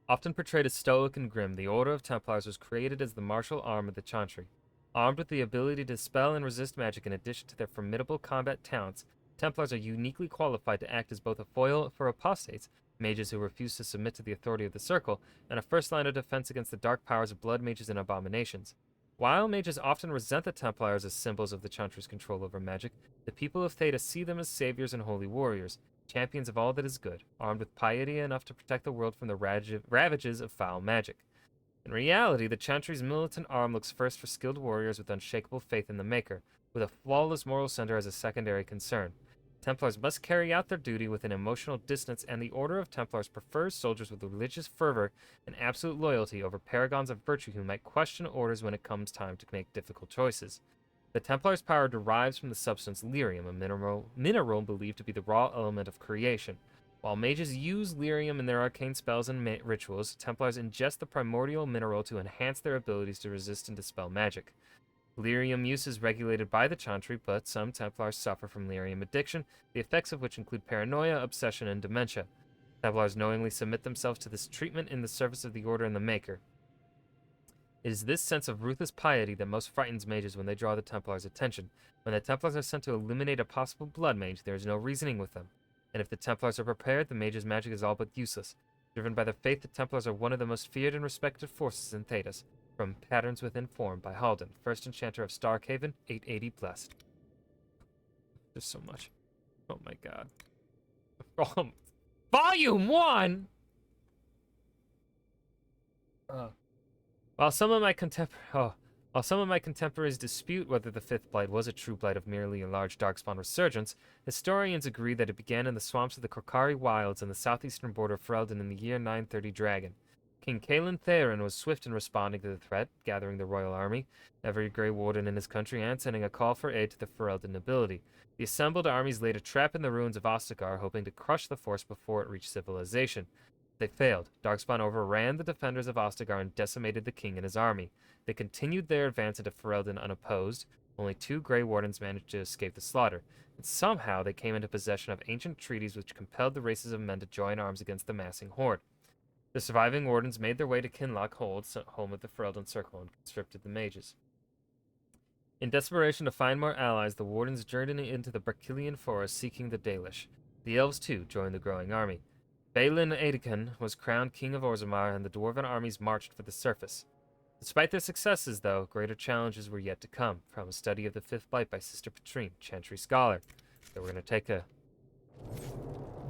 [SPEAKER 1] Often portrayed as stoic and grim, the Order of Templars was created as the martial arm of the Chantry. Armed with the ability to dispel and resist magic in addition to their formidable combat talents, Templars are uniquely qualified to act as both a foil for apostates, mages who refuse to submit to the authority of the Circle, and a first line of defense against the dark powers of blood mages and abominations. While mages often resent the Templars as symbols of the Chantry's control over magic, the people of Theta see them as saviors and holy warriors, champions of all that is good, armed with piety enough to protect the world from the ravages of foul magic. In reality, the Chantry's militant arm looks first for skilled warriors with unshakable faith in the Maker, with a flawless moral center as a secondary concern. Templars must carry out their duty with an emotional distance, and the Order of Templars prefers soldiers with religious fervor and absolute loyalty over paragons of virtue who might question orders when it comes time to make difficult choices. The Templars' power derives from the substance lyrium, a mineral believed to be the raw element of creation. While mages use lyrium in their arcane spells and rituals, Templars ingest the primordial mineral to enhance their abilities to resist and dispel magic. Lyrium use is regulated by the Chantry, but some Templars suffer from lyrium addiction, the effects of which include paranoia, obsession, and dementia. Templars knowingly submit themselves to this treatment in the service of the Order and the Maker. It is this sense of ruthless piety that most frightens mages when they draw the Templars' attention. When the Templars are sent to eliminate a possible blood mage, there is no reasoning with them. And if the Templars are prepared, the mage's magic is all but useless. Driven by their faith, the Templars are one of the most feared and respected forces in Thedas. From Patterns Within Form by Halden, first enchanter of Starkhaven, 880 blessed. There's so much. Oh my god. Volume 1! While some of my contemporaries dispute whether the Fifth Blight was a true blight of merely a large darkspawn resurgence, historians agree that it began in the swamps of the Korkari Wilds on the southeastern border of Ferelden in the year 930 Dragon. King Kaelin Theron was swift in responding to the threat, gathering the royal army, every Grey Warden in his country, and sending a call for aid to the Ferelden nobility. The assembled armies laid a trap in the ruins of Ostagar, hoping to crush the force before it reached civilization. They failed. Darkspawn overran the defenders of Ostagar and decimated the king and his army. They continued their advance into Ferelden unopposed. Only 2 Grey Wardens managed to escape the slaughter, and somehow they came into possession of ancient treaties which compelled the races of men to join arms against the massing horde. The surviving Wardens made their way to Kinloch Hold, home of the Ferelden Circle, and conscripted the mages. In desperation to find more allies, the Wardens journeyed into the Berkilian forest seeking the Dalish. The elves, too, joined the growing army. Balin Aedican was crowned king of Orzammar, and the dwarven armies marched for the surface. Despite their successes, though, greater challenges were yet to come, from a study of the Fifth Blight by Sister Petrine, Chantry Scholar. So we're gonna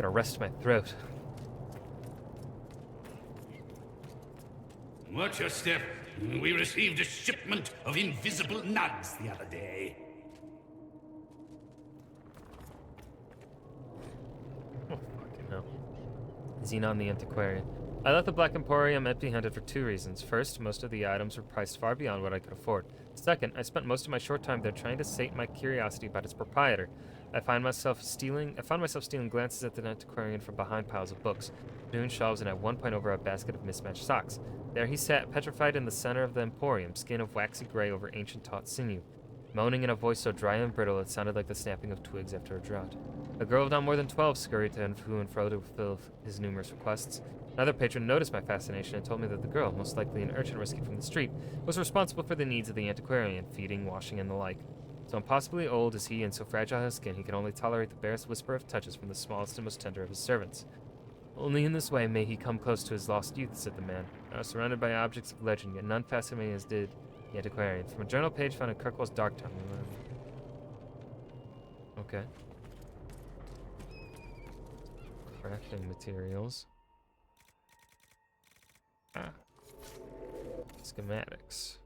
[SPEAKER 1] rest my throat.
[SPEAKER 12] Watch your step. We received a shipment of invisible nugs the other day.
[SPEAKER 1] Oh, fucking hell. Xenon the Antiquarian. I left the Black Emporium empty-handed for 2 reasons. First, most of the items were priced far beyond what I could afford. Second, I spent most of my short time there trying to sate my curiosity about its proprietor. I found myself stealing glances at the antiquarian from behind piles of books, between shelves, and at one point over a basket of mismatched socks. There he sat, petrified in the center of the emporium, skin of waxy gray over ancient taut sinew, moaning in a voice so dry and brittle it sounded like the snapping of twigs after a drought. A girl of not more than 12 scurried to and fro to fulfill his numerous requests. Another patron noticed my fascination and told me that the girl, most likely an urchin rescued from the street, was responsible for the needs of the antiquarian, feeding, washing, and the like. So impossibly old is he and so fragile his skin, he can only tolerate the barest whisper of touches from the smallest and most tender of his servants. Only in this way may he come close to his lost youth, said the man. I was surrounded by objects of legend, yet none fascinated me as did the antiquarian. From a journal page found in Kirkwall's Dark Town. Okay. Crafting materials. Schematics.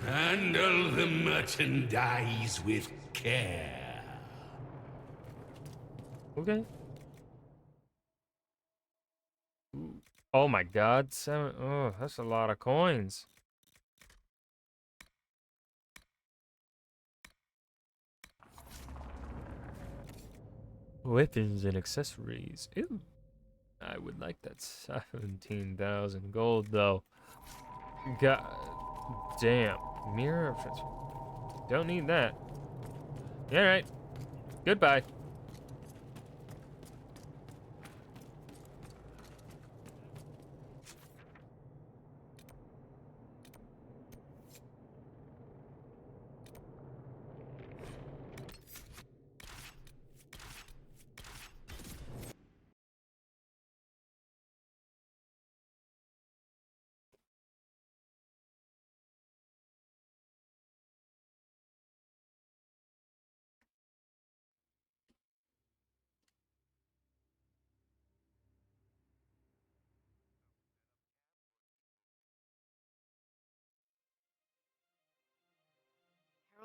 [SPEAKER 12] Handle the merchandise with care.
[SPEAKER 1] Okay. Oh my god, oh, that's a lot of coins. Weapons and accessories. Ew. I would like that 17,000 gold though. God damn. Mirror of transfer. Don't need that. Alright. Goodbye.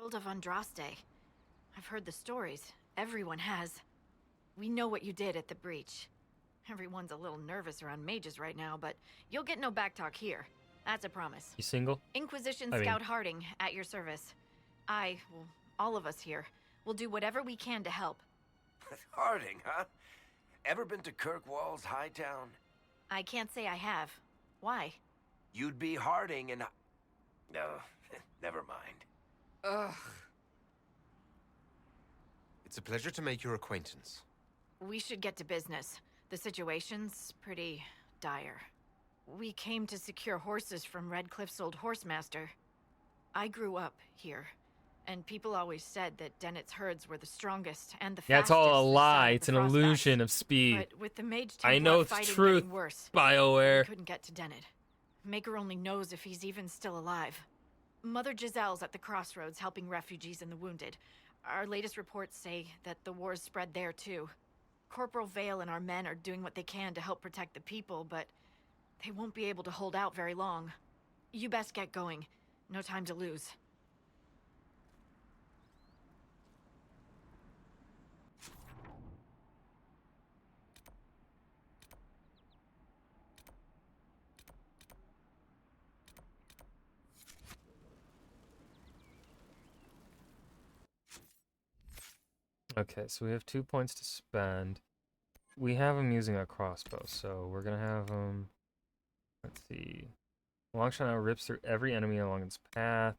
[SPEAKER 3] Herald of Andraste. I've heard the stories. Everyone has. We know what you did at the breach. Everyone's a little nervous around mages right now, but you'll get no backtalk here. That's a promise.
[SPEAKER 1] You single?
[SPEAKER 3] Inquisition Scout Harding, at your service. All of us here, will do whatever we can to help.
[SPEAKER 2] Harding, huh? Ever been to Kirkwall's Hightown?
[SPEAKER 3] I can't say I have. Why?
[SPEAKER 2] You'd be Harding and... No, never mind.
[SPEAKER 7] Ugh.
[SPEAKER 6] It's a pleasure to make your acquaintance.
[SPEAKER 3] We should get to business. The situation's pretty dire. We came to secure horses from Redcliffe's old horsemaster. I grew up here, and people always said that Dennett's herds were the strongest and the fastest.
[SPEAKER 1] Yeah, it's all a lie. It's an
[SPEAKER 3] Frostbacks.
[SPEAKER 1] illusion of speed.
[SPEAKER 3] But with the Mage
[SPEAKER 1] I know it's
[SPEAKER 3] fighting
[SPEAKER 1] truth,
[SPEAKER 3] getting worse,
[SPEAKER 1] BioWare.
[SPEAKER 3] we couldn't get to Dennett. Maker only knows if he's even still alive. Mother Giselle's at the crossroads helping refugees and the wounded. Our latest reports say that the war's spread there too. Corporal Vale and our men are doing what they can to help protect the people, but they won't be able to hold out very long. You best get going. No time to lose.
[SPEAKER 1] Okay, so we have 2 points to spend. We have him using a crossbow, so we're gonna have him. Let's see. Long shot now rips through every enemy along its path.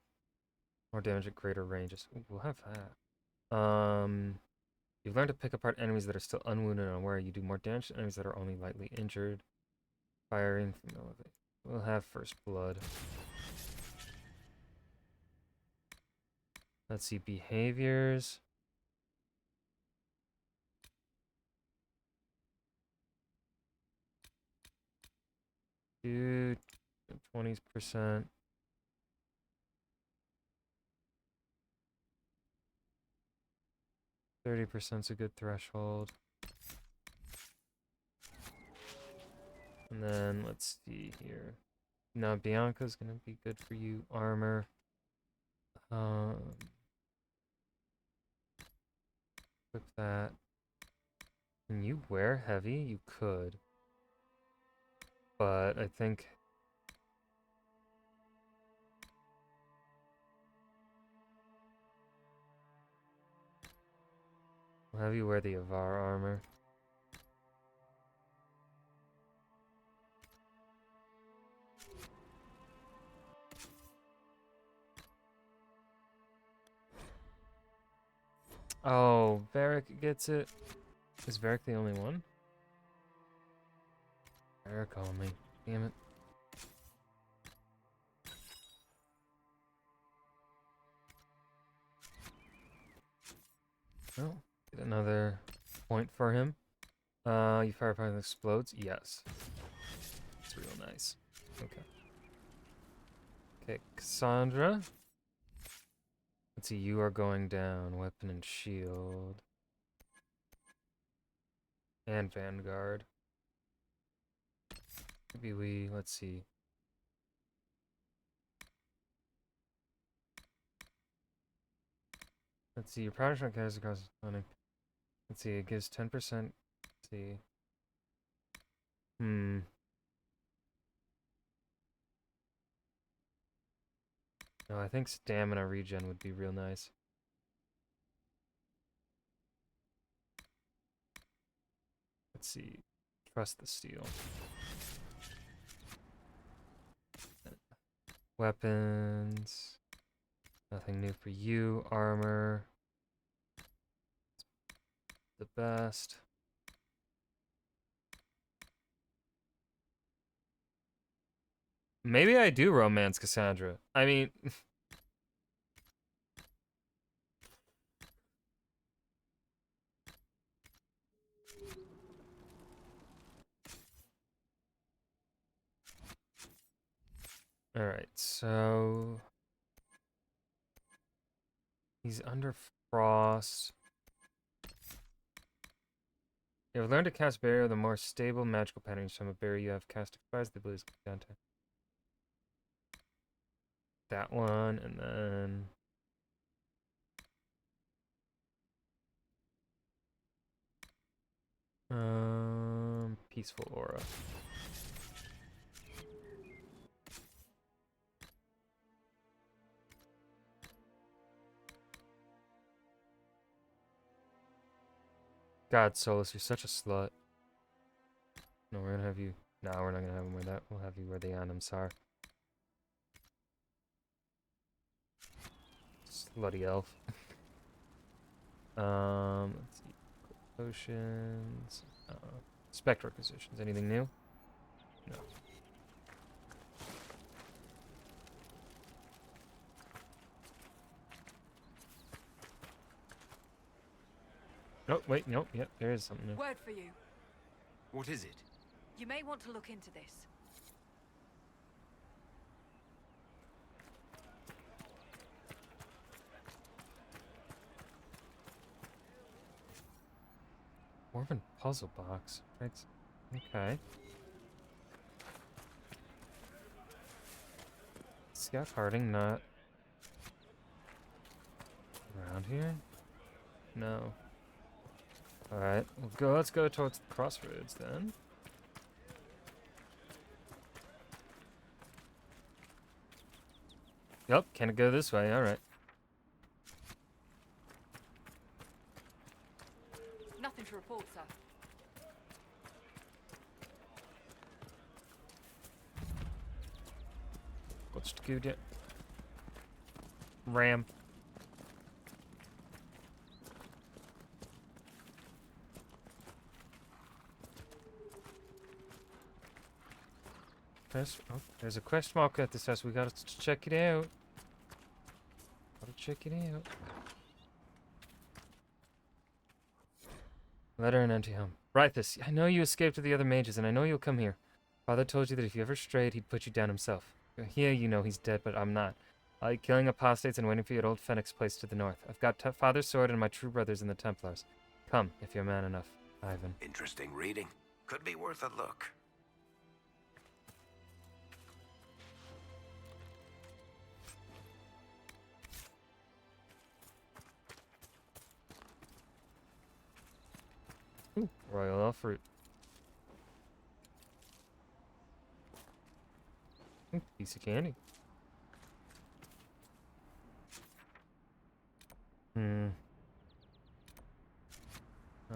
[SPEAKER 1] More damage at greater ranges. Ooh, we'll have that. You've learned to pick apart enemies that are still unwounded and unaware. You do more damage to enemies that are only lightly injured. Firing from the elevate. We'll have first blood. Let's see, behaviors. Dude, 20%. 30% is a good threshold. And then let's see here. Now Bianca's gonna be good for you. Armor. Equip that. Can you wear heavy? You could. But I think I'll have you wear the Avar armor. Oh, Varric gets it. Is Varric the only one? Varric only. Damn it. Oh, get another point for him. You fire upon it explodes? Yes. It's real nice. Okay. Okay, Cassandra. Let's see, you are going down. Weapon and shield. And Vanguard. Maybe let's see. Let's see, your product on carries across funding. Let's see, it gives 10%. Let's see. No, I think stamina regen would be real nice. Let's see. Trust the steel. Weapons. Nothing new for you. Armor. The best. Maybe I do romance Cassandra. I mean... Alright, so... He's under frost. You have learned to cast barrier, the more stable magical patterns from a barrier you have cast expires the abilities down to that one, and then peaceful aura. God, Solus, you're such a slut. No, we're gonna have you. No, we're not gonna have him wear that. We'll have you wear the Anims are. Slutty elf. Let's see. Potions. Spec requisitions. Anything new? No. Oh, wait, nope, yep, there is something new.
[SPEAKER 13] Word for you.
[SPEAKER 6] What is it?
[SPEAKER 13] You may want to look into this.
[SPEAKER 1] Dwarven puzzle box. Right. Okay. Scout Harding not around here? No. Alright, let's go towards the crossroads then. Yep, can't go this way, alright.
[SPEAKER 13] Nothing to report, sir.
[SPEAKER 1] What's the good yet? Ram. Oh, there's a quest marker at this house. We gotta check it out. Gotta check it out. Letter and empty home. Write this. I know you escaped with the other mages, and I know you'll come here. Father told you that if you ever strayed, he'd put you down himself. Here, you know he's dead, but I'm not. I'll be killing apostates and waiting for you at Old Fenix Place to the north. I've got Father's sword and my true brothers in the Templars. Come, if you're man enough. Ivan.
[SPEAKER 6] Interesting reading. Could be worth a look.
[SPEAKER 1] Ooh, royal elf fruit. Ooh, piece of candy.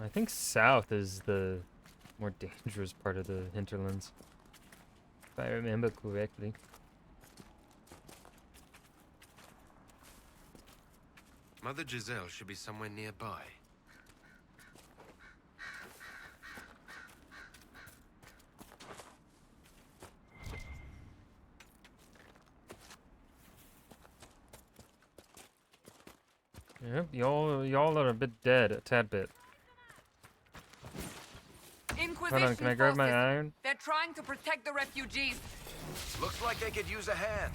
[SPEAKER 1] I think south is the more dangerous part of the hinterlands, if I remember correctly.
[SPEAKER 6] Mother Giselle should be somewhere nearby.
[SPEAKER 1] Yep, y'all are a bit dead, a tad bit.
[SPEAKER 7] Inquisition
[SPEAKER 1] Hold on, can I grab my
[SPEAKER 7] forces.
[SPEAKER 1] iron?
[SPEAKER 7] They're trying to protect the refugees.
[SPEAKER 6] Looks like they could use a hand.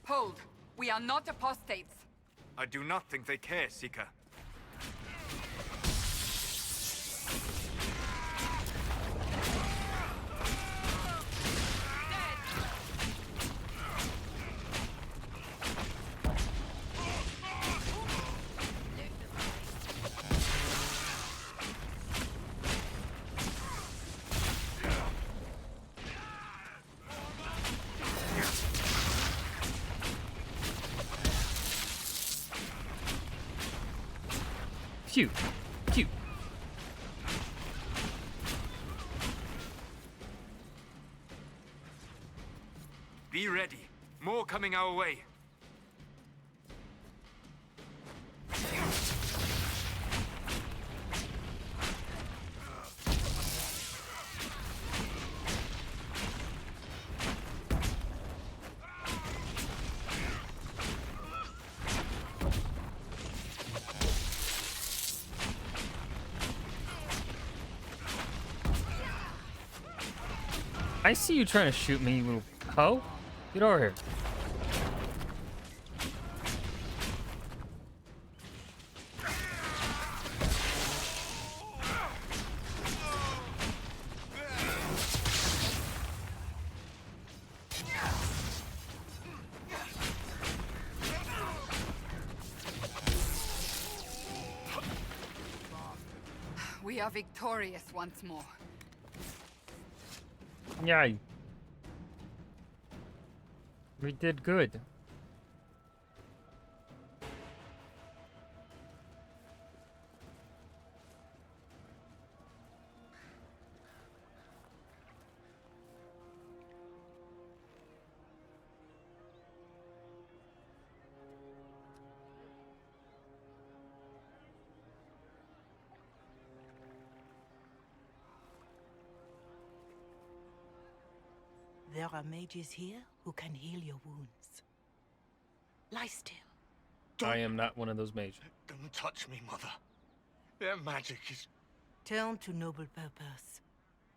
[SPEAKER 7] Hold. We are not apostates.
[SPEAKER 14] I do not think they care, Seeker.
[SPEAKER 1] Phew. Phew.
[SPEAKER 14] Be ready. More coming our way.
[SPEAKER 1] I see you trying to shoot me, you little hoe. Get over here.
[SPEAKER 7] We are victorious once more.
[SPEAKER 1] Yeah. We did good.
[SPEAKER 11] There are mages here who can heal your wounds. Lie still.
[SPEAKER 1] I am not one of those mages.
[SPEAKER 10] Don't touch me, Mother. Their magic is...
[SPEAKER 11] Turn to noble purpose.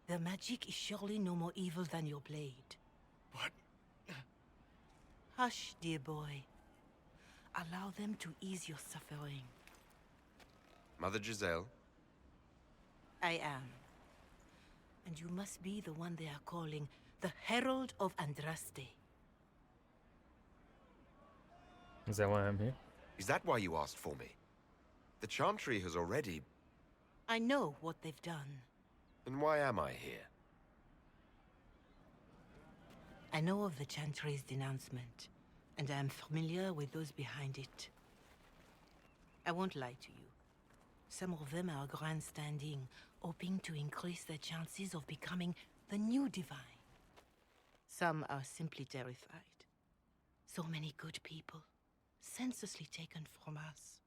[SPEAKER 11] Their magic is surely no more evil than your blade.
[SPEAKER 10] What?
[SPEAKER 11] Hush, dear boy. Allow them to ease your suffering.
[SPEAKER 6] Mother Giselle?
[SPEAKER 11] I am. And you must be the one they are calling the Herald of Andraste.
[SPEAKER 1] Is that why I'm here?
[SPEAKER 6] Is that why you asked for me? The Chantry has already
[SPEAKER 15] I know what they've done.
[SPEAKER 6] And why am I here?
[SPEAKER 15] I know of the Chantry's denouncement, and I am familiar with those behind it. I won't lie to you. Some of them are grandstanding, hoping to increase their chances of becoming the new divine. Some are simply terrified. So many good people, senselessly taken from us.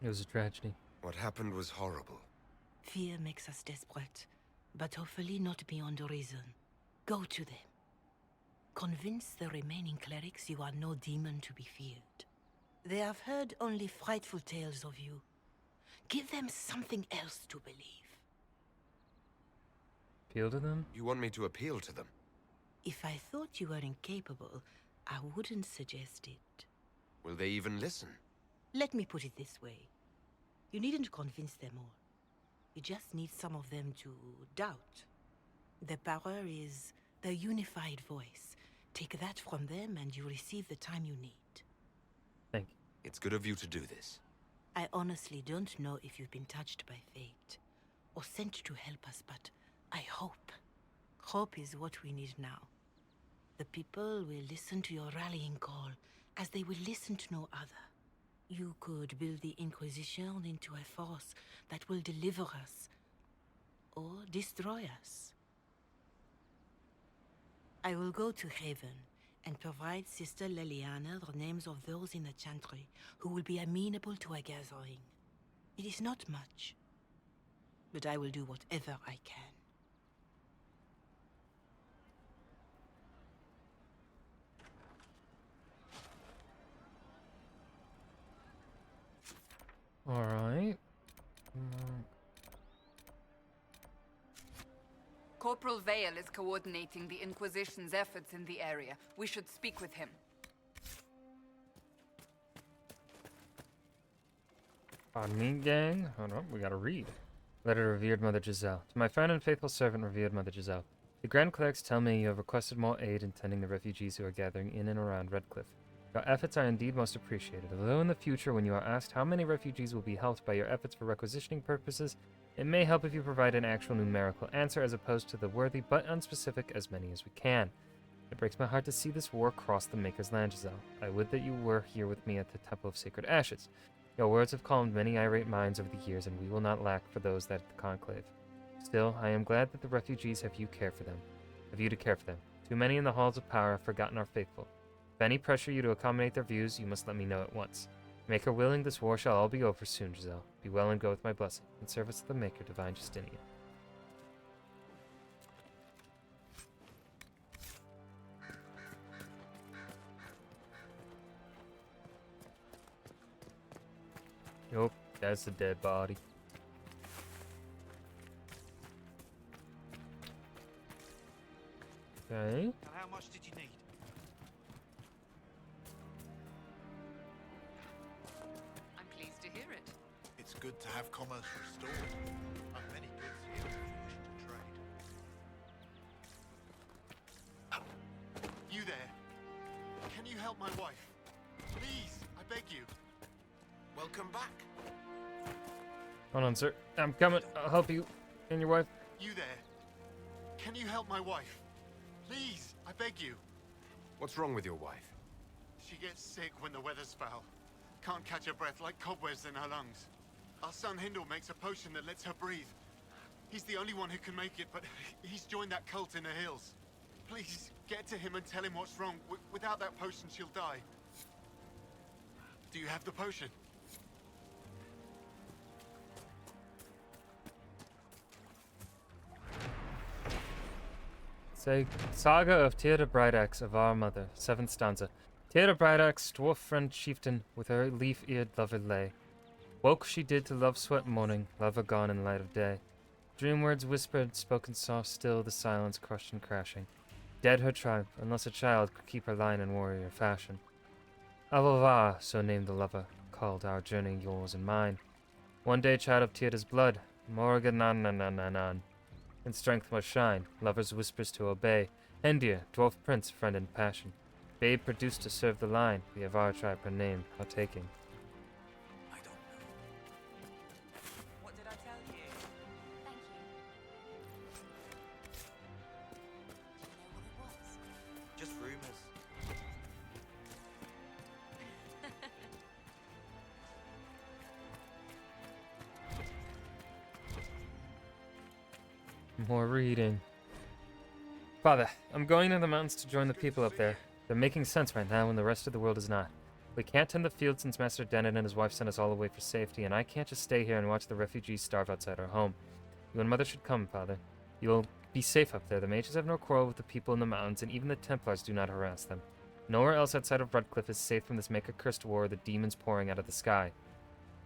[SPEAKER 1] It was a tragedy.
[SPEAKER 6] What happened was horrible.
[SPEAKER 15] Fear makes us desperate, but hopefully not beyond reason. Go to them. Convince the remaining clerics you are no demon to be feared. They have heard only frightful tales of you. Give them something else to believe.
[SPEAKER 1] Appeal to them?
[SPEAKER 6] You want me to appeal to them?
[SPEAKER 15] If I thought you were incapable, I wouldn't suggest it.
[SPEAKER 6] Will they even listen?
[SPEAKER 15] Let me put it this way. You needn't convince them all. You just need some of them to doubt. Their power is their unified voice. Take that from them and you receive the time you need.
[SPEAKER 1] Thank you.
[SPEAKER 6] It's good of you to do this.
[SPEAKER 15] I honestly don't know if you've been touched by fate, or sent to help us, but I hope. Hope is what we need now. The people will listen to your rallying call, as they will listen to no other. You could build the Inquisition into a force that will deliver us, or destroy us. I will go to Haven and provide Sister Leliana the names of those in the Chantry who will be amenable to a gathering. It is not much, but I will do whatever I can.
[SPEAKER 1] Alright.
[SPEAKER 7] Corporal Vale is coordinating the Inquisition's efforts in the area. We should speak with him.
[SPEAKER 1] Pardon me, gang. Hold on, we gotta read. Letter to Revered Mother Giselle. To my friend and faithful servant, Revered Mother Giselle. The Grand Clerics tell me you have requested more aid in tending the refugees who are gathering in and around Redcliffe. Your efforts are indeed most appreciated, although in the future, when you are asked how many refugees will be helped by your efforts for requisitioning purposes, it may help if you provide an actual numerical answer as opposed to the worthy but unspecific as many as we can. It breaks my heart to see this war cross the Maker's land, Giselle. I would that you were here with me at the Temple of Sacred Ashes. Your words have calmed many irate minds over the years, and we will not lack for those that the Conclave. Still, I am glad that the refugees have you to care for them. Too many in the halls of power have forgotten our faithful. If any pressure you to accommodate their views, you must let me know at once. Make her willing, this war shall all be over soon, Giselle. Be well and go with my blessing, in service of the Maker, Divine Justinian. Nope, that's a dead body. Okay.
[SPEAKER 4] And how much did you need?
[SPEAKER 7] I'm pleased to hear it.
[SPEAKER 10] It's good to have commerce restored. I've many goods here if you wish to trade. You there? Can you help my wife? Please, I beg you.
[SPEAKER 5] Welcome back.
[SPEAKER 1] Hold on, sir. I'm coming. I'll help you and your wife.
[SPEAKER 10] You there? Can you help my wife? Please, I beg you.
[SPEAKER 6] What's wrong with your wife?
[SPEAKER 10] She gets sick when the weather's foul. Can't catch her breath, like cobwebs in her lungs. Our son Hindle makes a potion that lets her breathe. He's the only one who can make it, but he's joined that cult in the hills. Please, get to him and tell him what's wrong. Without that potion, she'll die. Do you have the potion?
[SPEAKER 1] Saga of Theodore Brightaxe of Our Mother, 7th stanza. Theodore Brightaxe, dwarf friend chieftain, with her leaf-eared lover lay. Woke she did to love-sweat morning, lover gone in light of day. Dream words whispered, spoken soft still, the silence crushed and crashing. Dead her tribe, unless a child could keep her line in warrior fashion. Avovar, so named the lover, called our journey yours and mine. One day child of Theodore's blood, Morgananan. In strength must shine, lovers' whispers to obey. Hendir, dwarf prince, friend in passion. Babe produced to serve the line, the Avar tribe her name partaking.
[SPEAKER 2] I don't know.
[SPEAKER 1] More reading. Father, I'm going to the mountains to join the people up there. They're making sense right now when the rest of the world is not. We can't tend the field since Master Dennett and his wife sent us all away for safety, and I can't just stay here and watch the refugees starve outside our home. You and Mother should come, Father. You'll be safe up there. The mages have no quarrel with the people in the mountains, and even the Templars do not harass them. Nowhere else outside of Redcliffe is safe from this Maker-cursed war or the demons pouring out of the sky.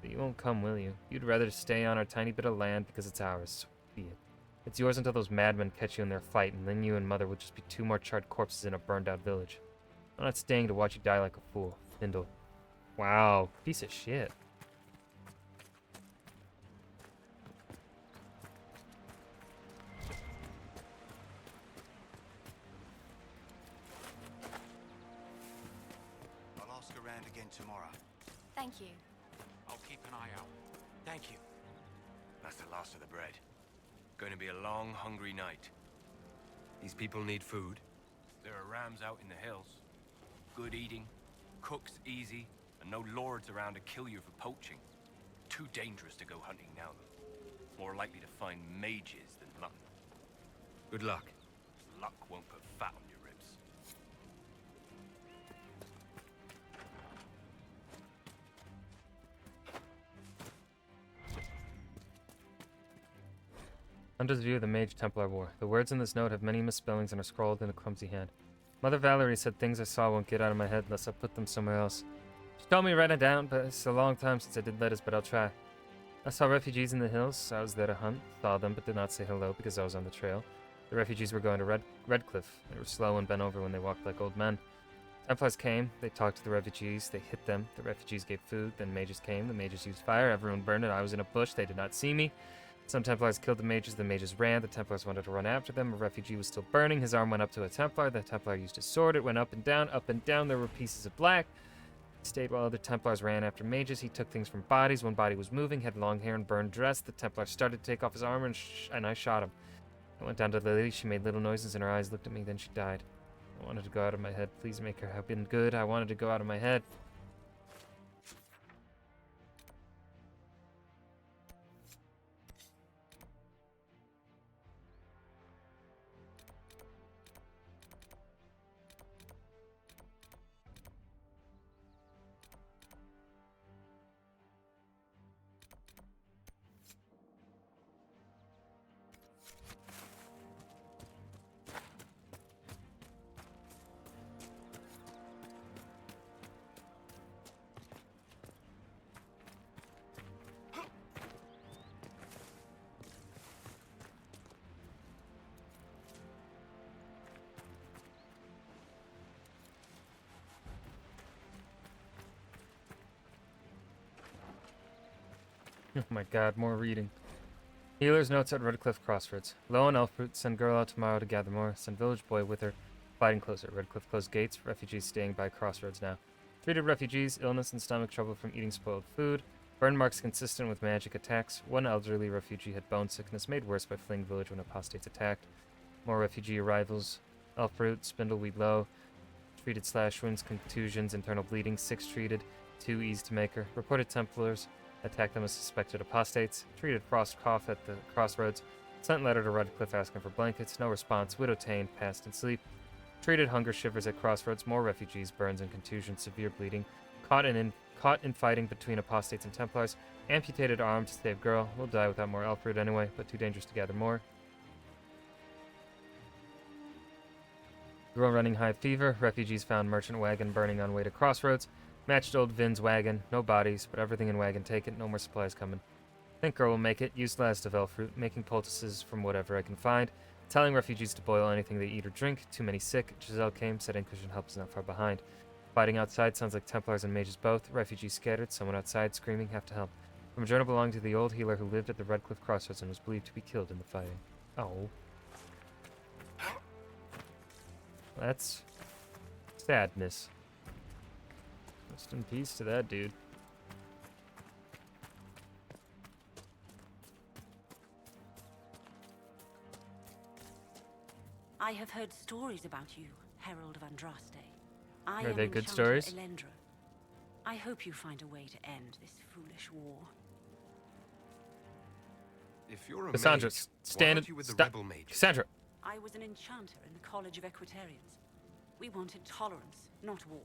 [SPEAKER 1] But you won't come, will you? You'd rather stay on our tiny bit of land because it's ours. So be it. It's yours until those madmen catch you in their fight, and then you and Mother will just be 2 more charred corpses in a burned-out village. I'm not staying to watch you die like a fool. Hindle. Wow. Piece of shit.
[SPEAKER 4] I'll ask around again tomorrow.
[SPEAKER 16] Thank you.
[SPEAKER 10] I'll keep an eye out.
[SPEAKER 6] Thank you. That's the last of the bread. Going to be a long, hungry night. These people need food. There are rams out in the hills. Good eating, cooks easy, and no lords around to kill you for poaching. Too dangerous to go hunting now, though. More likely to find mages than mutton. Good luck. Luck won't put fat on your ribs.
[SPEAKER 1] Hunter's view of the Mage Templar War. The words in this note have many misspellings and are scrawled in a clumsy hand. Mother Valerie said things I saw won't get out of my head unless I put them somewhere else. She told me to write it down, but it's a long time since I did letters, but I'll try. I saw refugees in the hills. I was there to hunt, saw them, but did not say hello because I was on the trail. The refugees were going to Redcliffe. They were slow and bent over when they walked like old men. Templars came, they talked to the refugees, they hit them, the refugees gave food, then mages came, the mages used fire, everyone burned it, I was in a bush, they did not see me. Some Templars killed the mages ran, the Templars wanted to run after them, a refugee was still burning, his arm went up to a Templar, the Templar used his sword, it went up and down, there were pieces of black. He stayed while other Templars ran after mages, he took things from bodies, one body was moving, had long hair and burned dress, the Templar started to take off his armor and I shot him. I went down to the lady, she made little noises and her eyes looked at me, then she died. I wanted to go out of my head, please make her have been good, I wanted to go out of my head. Oh my god, more reading. Healer's notes at Redcliffe Crossroads. Low on elf fruit, send girl out tomorrow to gather more. Send village boy with her. Fighting closer. Redcliffe closed gates. Refugees staying by Crossroads now. Treated refugees, illness and stomach trouble from eating spoiled food. Burn marks consistent with magic attacks. One elderly refugee had bone sickness made worse by fleeing village when apostates attacked. More refugee arrivals. Elf root, spindleweed low. Treated slash wounds, contusions, internal bleeding. 6 treated. 2 eased to maker. Reported Templars. Attacked them as suspected apostates. Treated frost cough at the crossroads. Sent letter to Redcliffe asking for blankets. No response. Widow tamed. Passed in sleep. Treated hunger shivers at crossroads. More refugees. Burns and contusions. Severe bleeding. Caught in fighting between apostates and Templars. Amputated arm to save girl. Will die without more elf root anyway, but too dangerous to gather more. Girl running high fever. Refugees found merchant wagon burning on way to crossroads. Matched old Vin's wagon. No bodies, but everything in wagon taken. No more supplies coming. Think girl will make it. Used last of elf fruit. Making poultices from whatever I can find. Telling refugees to boil anything they eat or drink. Too many sick. Giselle came. Said Inquisition help is not far behind. Fighting outside sounds like Templars and mages both. Refugees scattered. Someone outside screaming. Have to help. From a journal belonging to the old healer who lived at the Redcliffe Crossroads and was believed to be killed in the fighting. Oh. That's sadness. Rest in peace to that dude.
[SPEAKER 17] I have heard stories about you, Herald of Andraste. I
[SPEAKER 1] Are
[SPEAKER 17] am
[SPEAKER 1] they good
[SPEAKER 17] Enchanter
[SPEAKER 1] stories?
[SPEAKER 17] Elendra. I hope you find a way to end this foolish war.
[SPEAKER 6] If you're a
[SPEAKER 1] Cassandra,
[SPEAKER 6] mage, why
[SPEAKER 1] stand
[SPEAKER 6] aren't you with the
[SPEAKER 1] stop.
[SPEAKER 6] rebel mages?
[SPEAKER 1] Cassandra.
[SPEAKER 17] I was an enchanter in the College of Equitarians. We wanted tolerance, not war.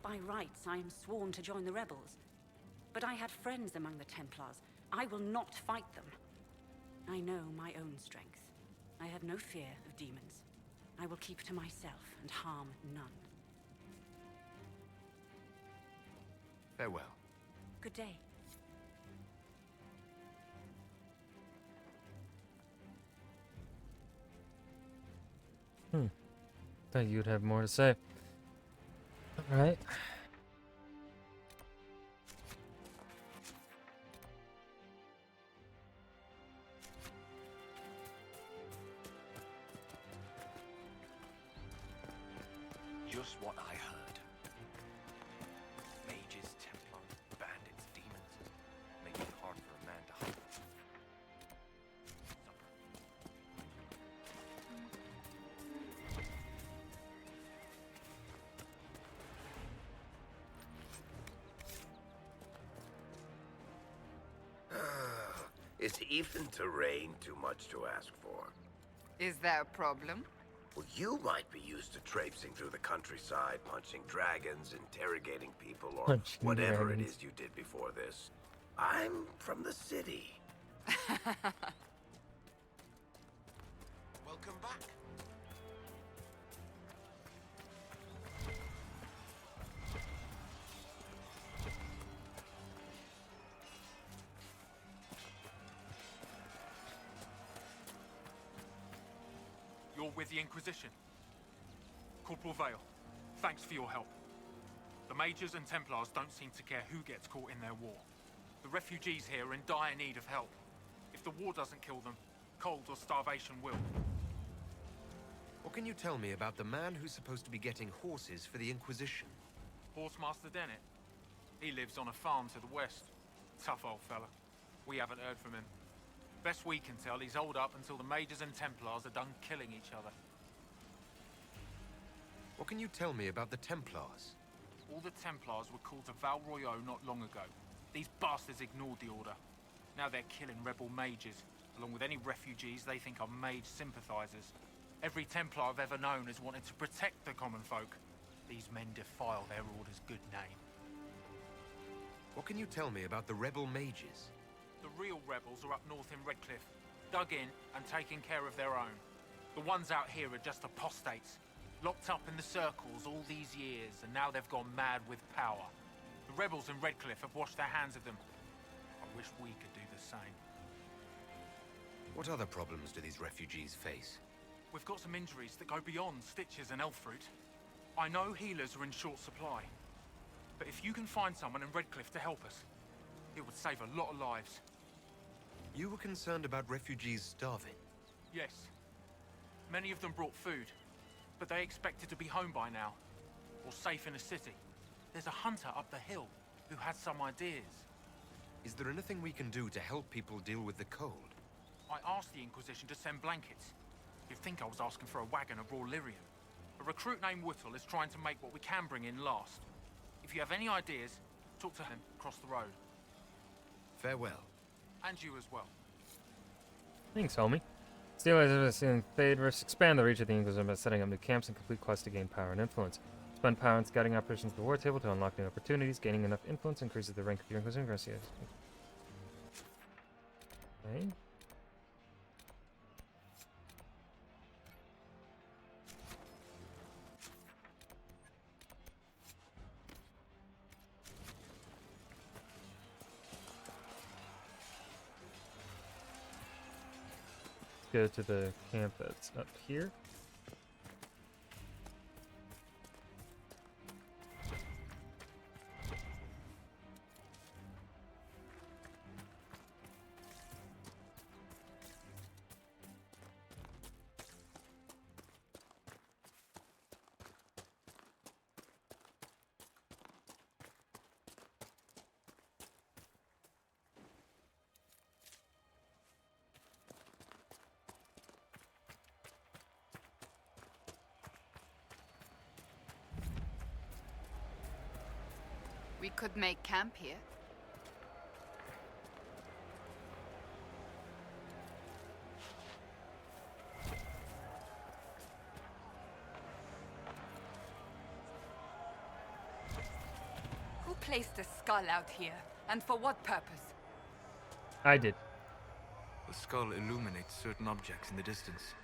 [SPEAKER 17] By rights, I am sworn to join the rebels. But I had friends among the Templars. I will not fight them. I know my own strength. I have no fear of demons. I will keep to myself and harm none.
[SPEAKER 6] Farewell.
[SPEAKER 17] Good day.
[SPEAKER 1] Thought you'd have more to say. All right.
[SPEAKER 2] Just what I heard. Mages, Templars, bandits, demons. Make it hard for a man to hunt.
[SPEAKER 16] Is Ethan terrain too much to ask for?
[SPEAKER 7] Is there a problem?
[SPEAKER 16] Well, you might be used to traipsing through the countryside, punching dragons, interrogating people, or
[SPEAKER 1] Punching
[SPEAKER 16] whatever
[SPEAKER 1] dragons.
[SPEAKER 16] it is you did before this. I'm from the city.
[SPEAKER 5] Welcome back.
[SPEAKER 14] You're with the Inquisition. Corporal Vale, thanks for your help. The Mages and Templars don't seem to care who gets caught in their war. The refugees here are in dire need of help. If the war doesn't kill them, cold or starvation will.
[SPEAKER 6] What can you tell me about the man who's supposed to be getting horses for the Inquisition?
[SPEAKER 14] Horsemaster Dennett. He lives on a farm to the west. Tough old fella. We haven't heard from him. Best we can tell, he's holed up until the Mages and Templars are done killing each other.
[SPEAKER 6] What can you tell me about the Templars?
[SPEAKER 14] All the Templars were called to Val Royeaux not long ago. These bastards ignored the order. Now they're killing rebel mages, along with any refugees they think are mage sympathizers. Every Templar I've ever known has wanted to protect the common folk. These men defile their order's good name.
[SPEAKER 6] What can you tell me about the rebel mages?
[SPEAKER 14] The real rebels are up north in Redcliffe, dug in and taking care of their own. The ones out here are just apostates, locked up in the circles all these years, and now they've gone mad with power. The rebels in Redcliffe have washed their hands of them. I wish we could do the same.
[SPEAKER 6] What other problems do these refugees face?
[SPEAKER 14] We've got some injuries that go beyond stitches and elf fruit. I know healers are in short supply, but if you can find someone in Redcliffe to help us, it would save a lot of lives.
[SPEAKER 6] You were concerned about refugees starving?
[SPEAKER 14] Yes. Many of them brought food, but they expected to be home by now, or safe in a city. There's a hunter up the hill who has some ideas.
[SPEAKER 6] Is there anything we can do to help people deal with the cold?
[SPEAKER 14] I asked the Inquisition to send blankets. You'd think I was asking for a wagon of raw lyrium. A recruit named Whittle is trying to make what we can bring in last. If you have any ideas, talk to him across the road.
[SPEAKER 6] Farewell.
[SPEAKER 14] And you as well.
[SPEAKER 1] Thanks, homie. Steel is in favors expand the reach of the Inquisition by setting up new camps and complete quests to gain power and influence. Spend power in scouting operations at the war table to unlock new opportunities. Gaining enough influence increases the rank of your Inquisition. Okay. Go to the camp that's up here.
[SPEAKER 7] We could make camp here. placed a skull out here? And for what purpose?
[SPEAKER 1] I did.
[SPEAKER 18] The skull illuminates certain objects in the distance.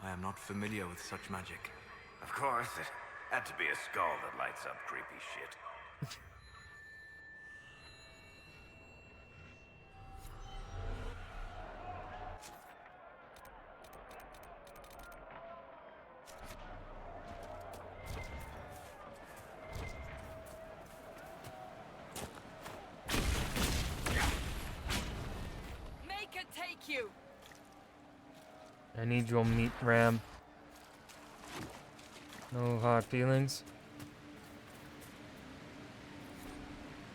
[SPEAKER 18] I am not familiar with such magic.
[SPEAKER 16] Of course, it had to be a skull that lights up creepy shit.
[SPEAKER 7] Make it take you!
[SPEAKER 1] I need your meat, Ram. No hard feelings.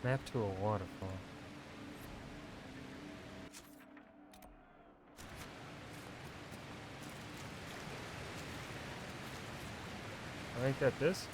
[SPEAKER 1] Map to a waterfall. I think that this.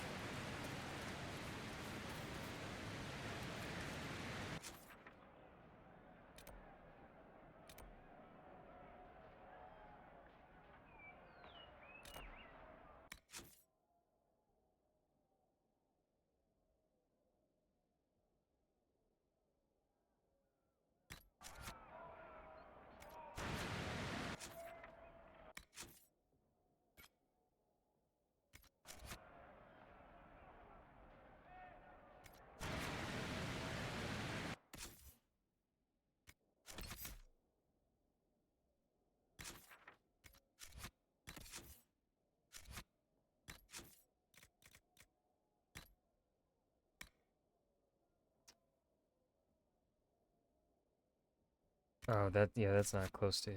[SPEAKER 1] Oh, that's not close to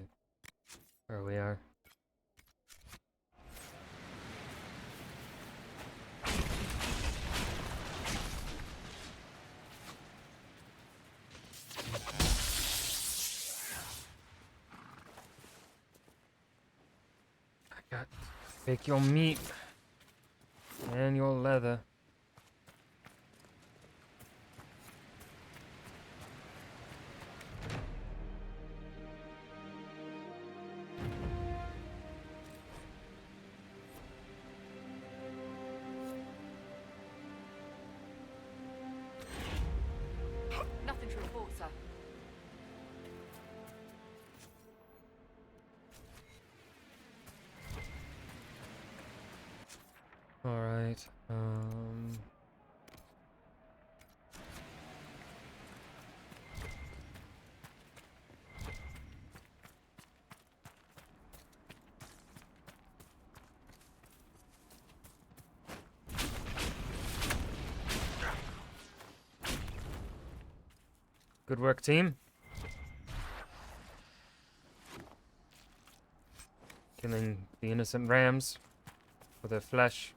[SPEAKER 1] where we are. Take your meat and your leather.
[SPEAKER 7] Nothing to report, sir.
[SPEAKER 1] All right. Good work, team. Killing the innocent rams for their flesh.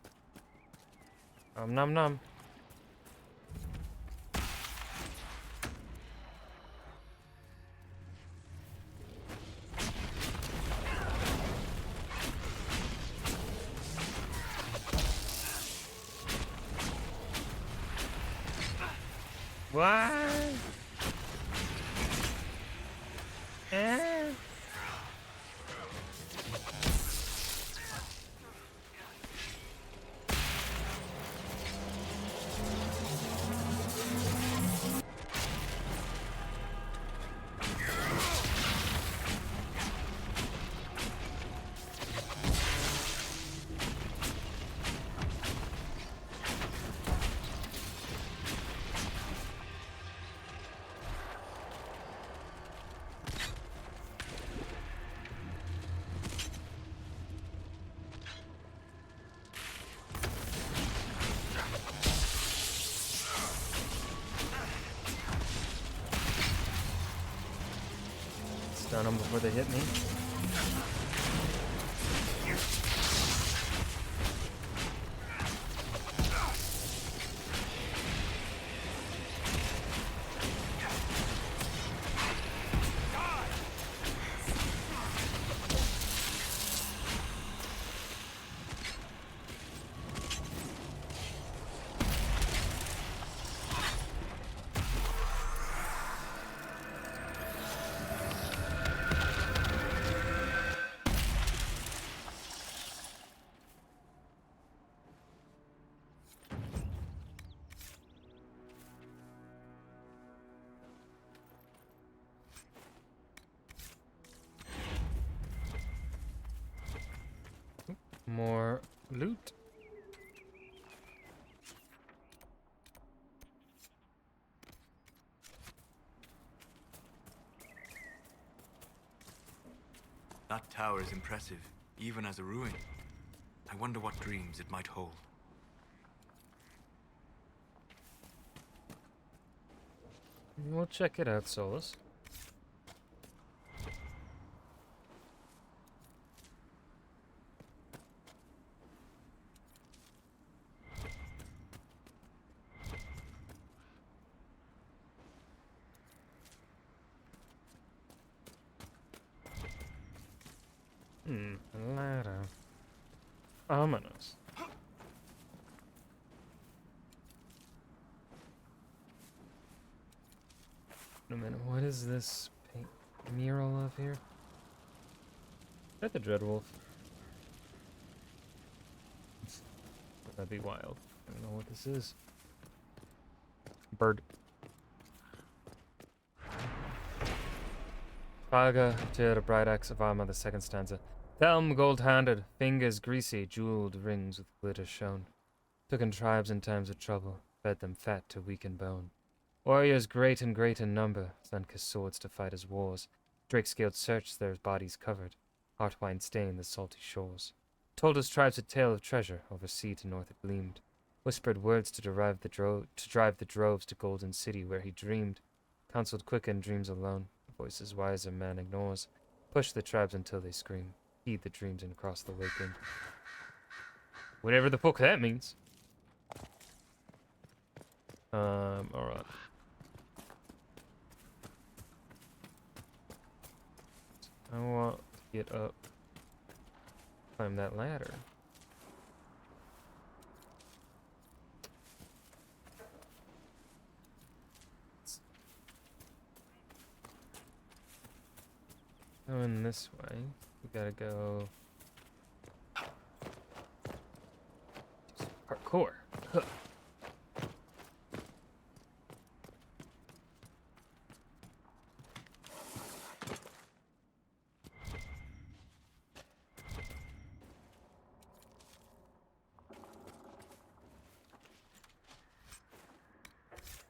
[SPEAKER 1] Nom nom. What? Stun them before they hit me. more loot.
[SPEAKER 18] That tower is impressive, even as a ruin. I wonder what dreams it might hold.
[SPEAKER 1] We'll check it out, Solus. A ladder. Ominous. Wait a minute, what is this paint mural of here? Is that the Dreadwolf? That'd be wild. I don't know what this is. Bird. Praga to the bright axe of armor, the second stanza. Thelm gold-handed, fingers greasy, jeweled rings with glitter shone. Took in tribes in times of trouble, fed them fat to weaken bone. Warriors great and great in number, sent his swords to fight his wars. Drake-scaled searched their bodies covered, heart-wine stained the salty shores. Told his tribes a tale of treasure, over sea to north it gleamed. Whispered words to drive the droves to Golden City where he dreamed. Counseled quick in dreams alone, voices wiser man ignores. Push the tribes until they scream. Heed the dreams and cross the waking. Whatever the fuck that means. Alright. I want to get up. Climb that ladder. Going this way. We gotta go. Parkour. Huh.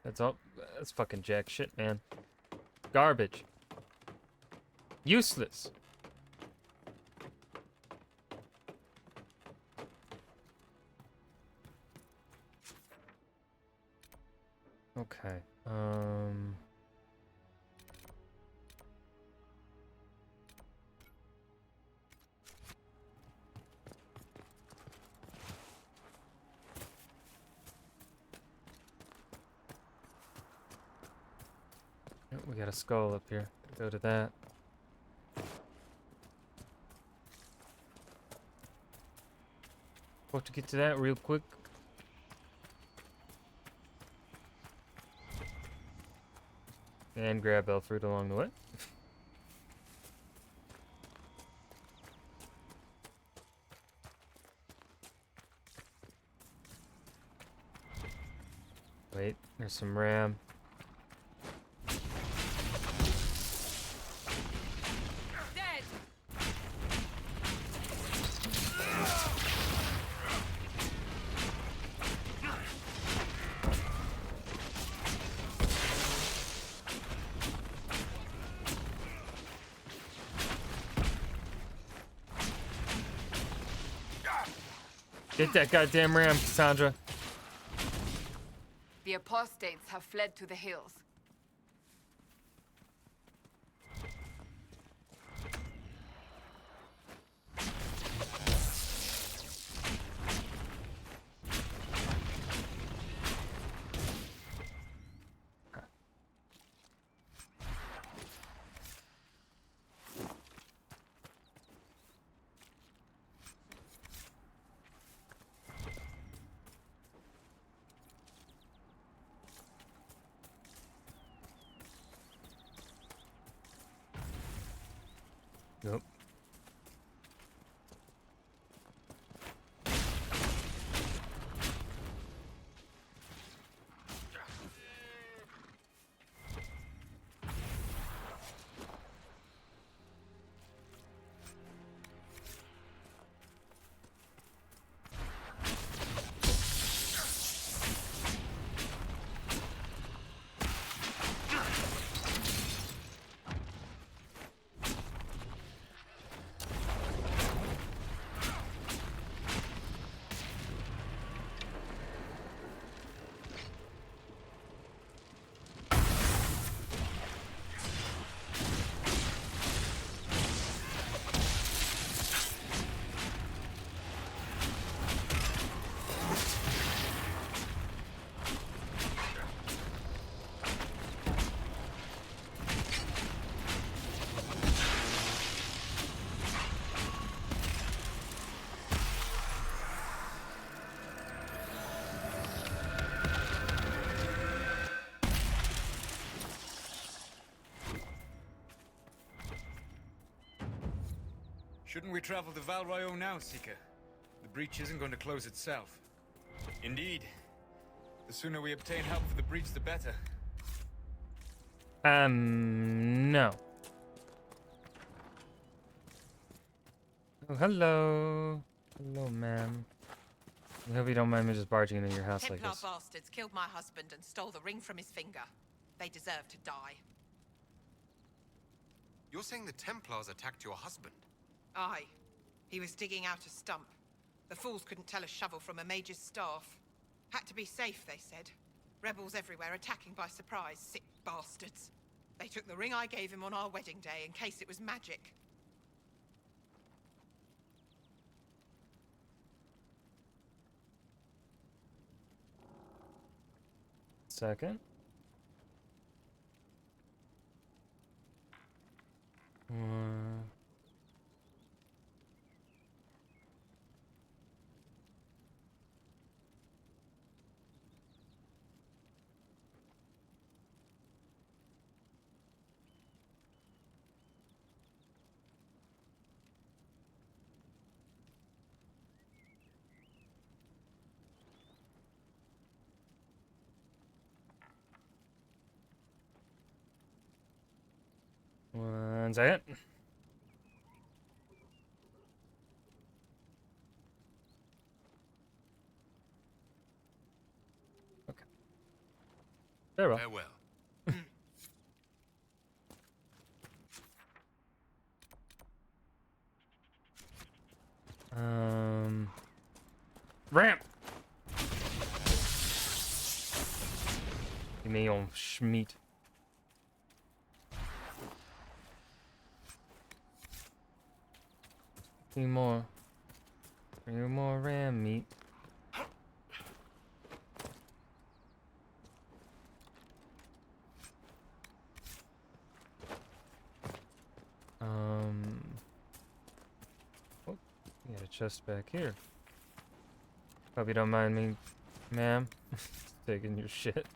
[SPEAKER 1] That's all. That's fucking jack shit, man. Garbage. Useless. Okay. Yep, we got a skull up here. Go to that. Want to get to that real quick. And grab Elfruit along the way. Wait, there's some ram.
[SPEAKER 13] Dead.
[SPEAKER 1] Get that goddamn ram, Cassandra.
[SPEAKER 7] The apostates have fled to the hills.
[SPEAKER 1] Nope.
[SPEAKER 18] Shouldn't we travel to Val Royeaux now, Seeker? The breach isn't going to close itself. Indeed. The sooner we obtain help for the breach, the better.
[SPEAKER 1] No. Oh, hello. Hello, ma'am. I hope you don't mind me just barging into your house like
[SPEAKER 19] Templar
[SPEAKER 1] this.
[SPEAKER 19] bastards killed my husband and stole the ring from his finger. They deserve to die.
[SPEAKER 20] You're saying the Templars attacked your husband?
[SPEAKER 19] Aye. He was digging out a stump. The fools couldn't tell a shovel from a mage's staff. Had to be safe, they said. Rebels everywhere attacking by surprise, sick bastards. They took the ring I gave him on our wedding day in case it was magic.
[SPEAKER 1] Second. One second. Okay. Very well.
[SPEAKER 20] Farewell.
[SPEAKER 1] Ramp. Give me your schmeat. Three more ram meat. Oh, we got a chest back here. Hope you don't mind me, ma'am, taking your shit.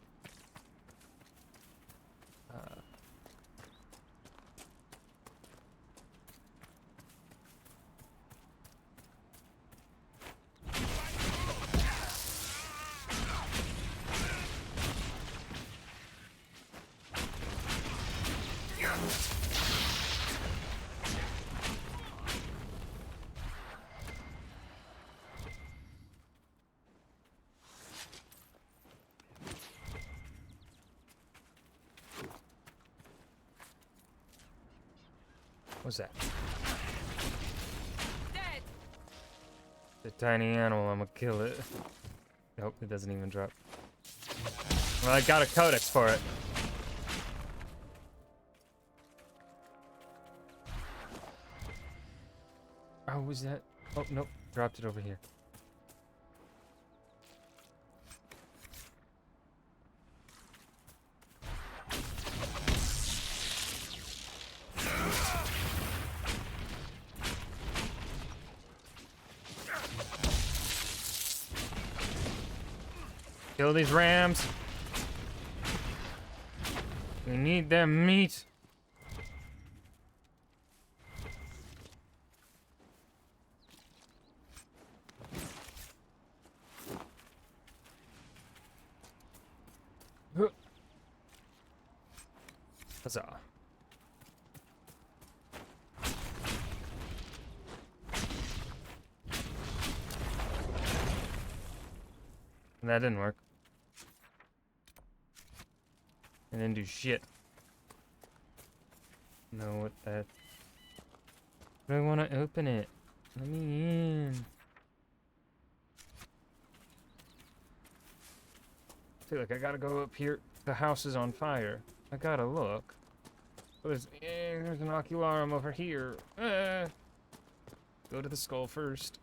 [SPEAKER 1] What's that?
[SPEAKER 13] Dead.
[SPEAKER 1] The tiny animal, I'm gonna kill it. Nope, it doesn't even drop. Well, I got a codex for it. Oh, was that? Oh, nope, dropped it over here. Kill these rams. We need their meat. Huzzah. That didn't work. I didn't do shit. Know what that... But I want to open it. Let me in. I feel like I gotta go up here. The house is on fire. I gotta look. Oh, there's an ocularum over here. Go to the skull first.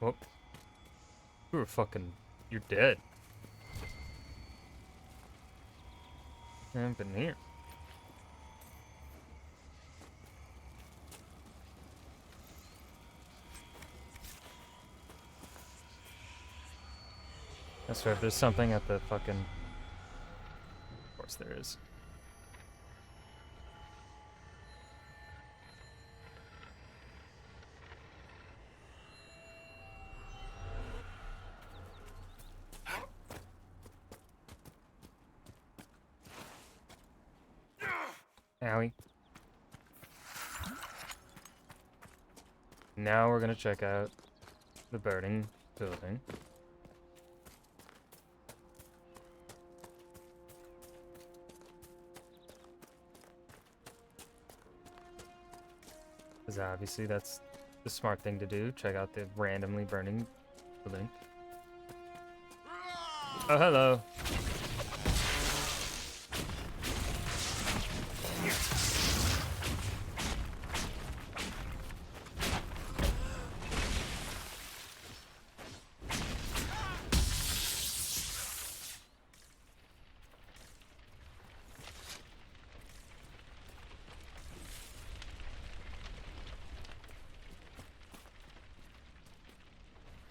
[SPEAKER 1] Whoop. You were fucking... You're dead. What happened here? swear if there's something at the fucking... Of course there is. Owie. Now we're gonna check out the burning building. Because obviously that's the smart thing to do. Check out the randomly burning building. Oh, hello.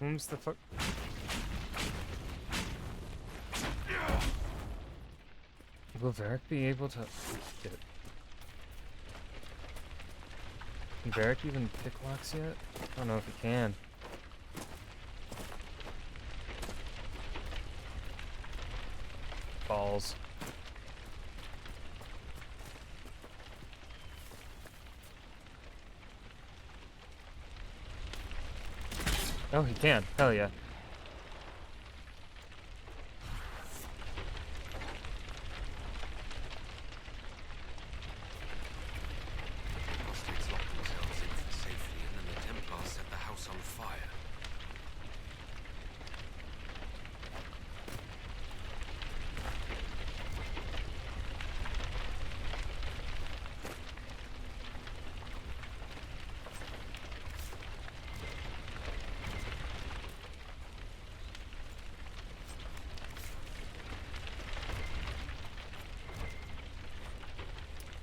[SPEAKER 1] Whom's the fuck? Will Varric be able to get it? Can Varric even pick locks yet? I don't know if he can. Balls. Oh, he can. Hell yeah.
[SPEAKER 6] Hostages locked themselves in safely, and then the Templars set the house on fire.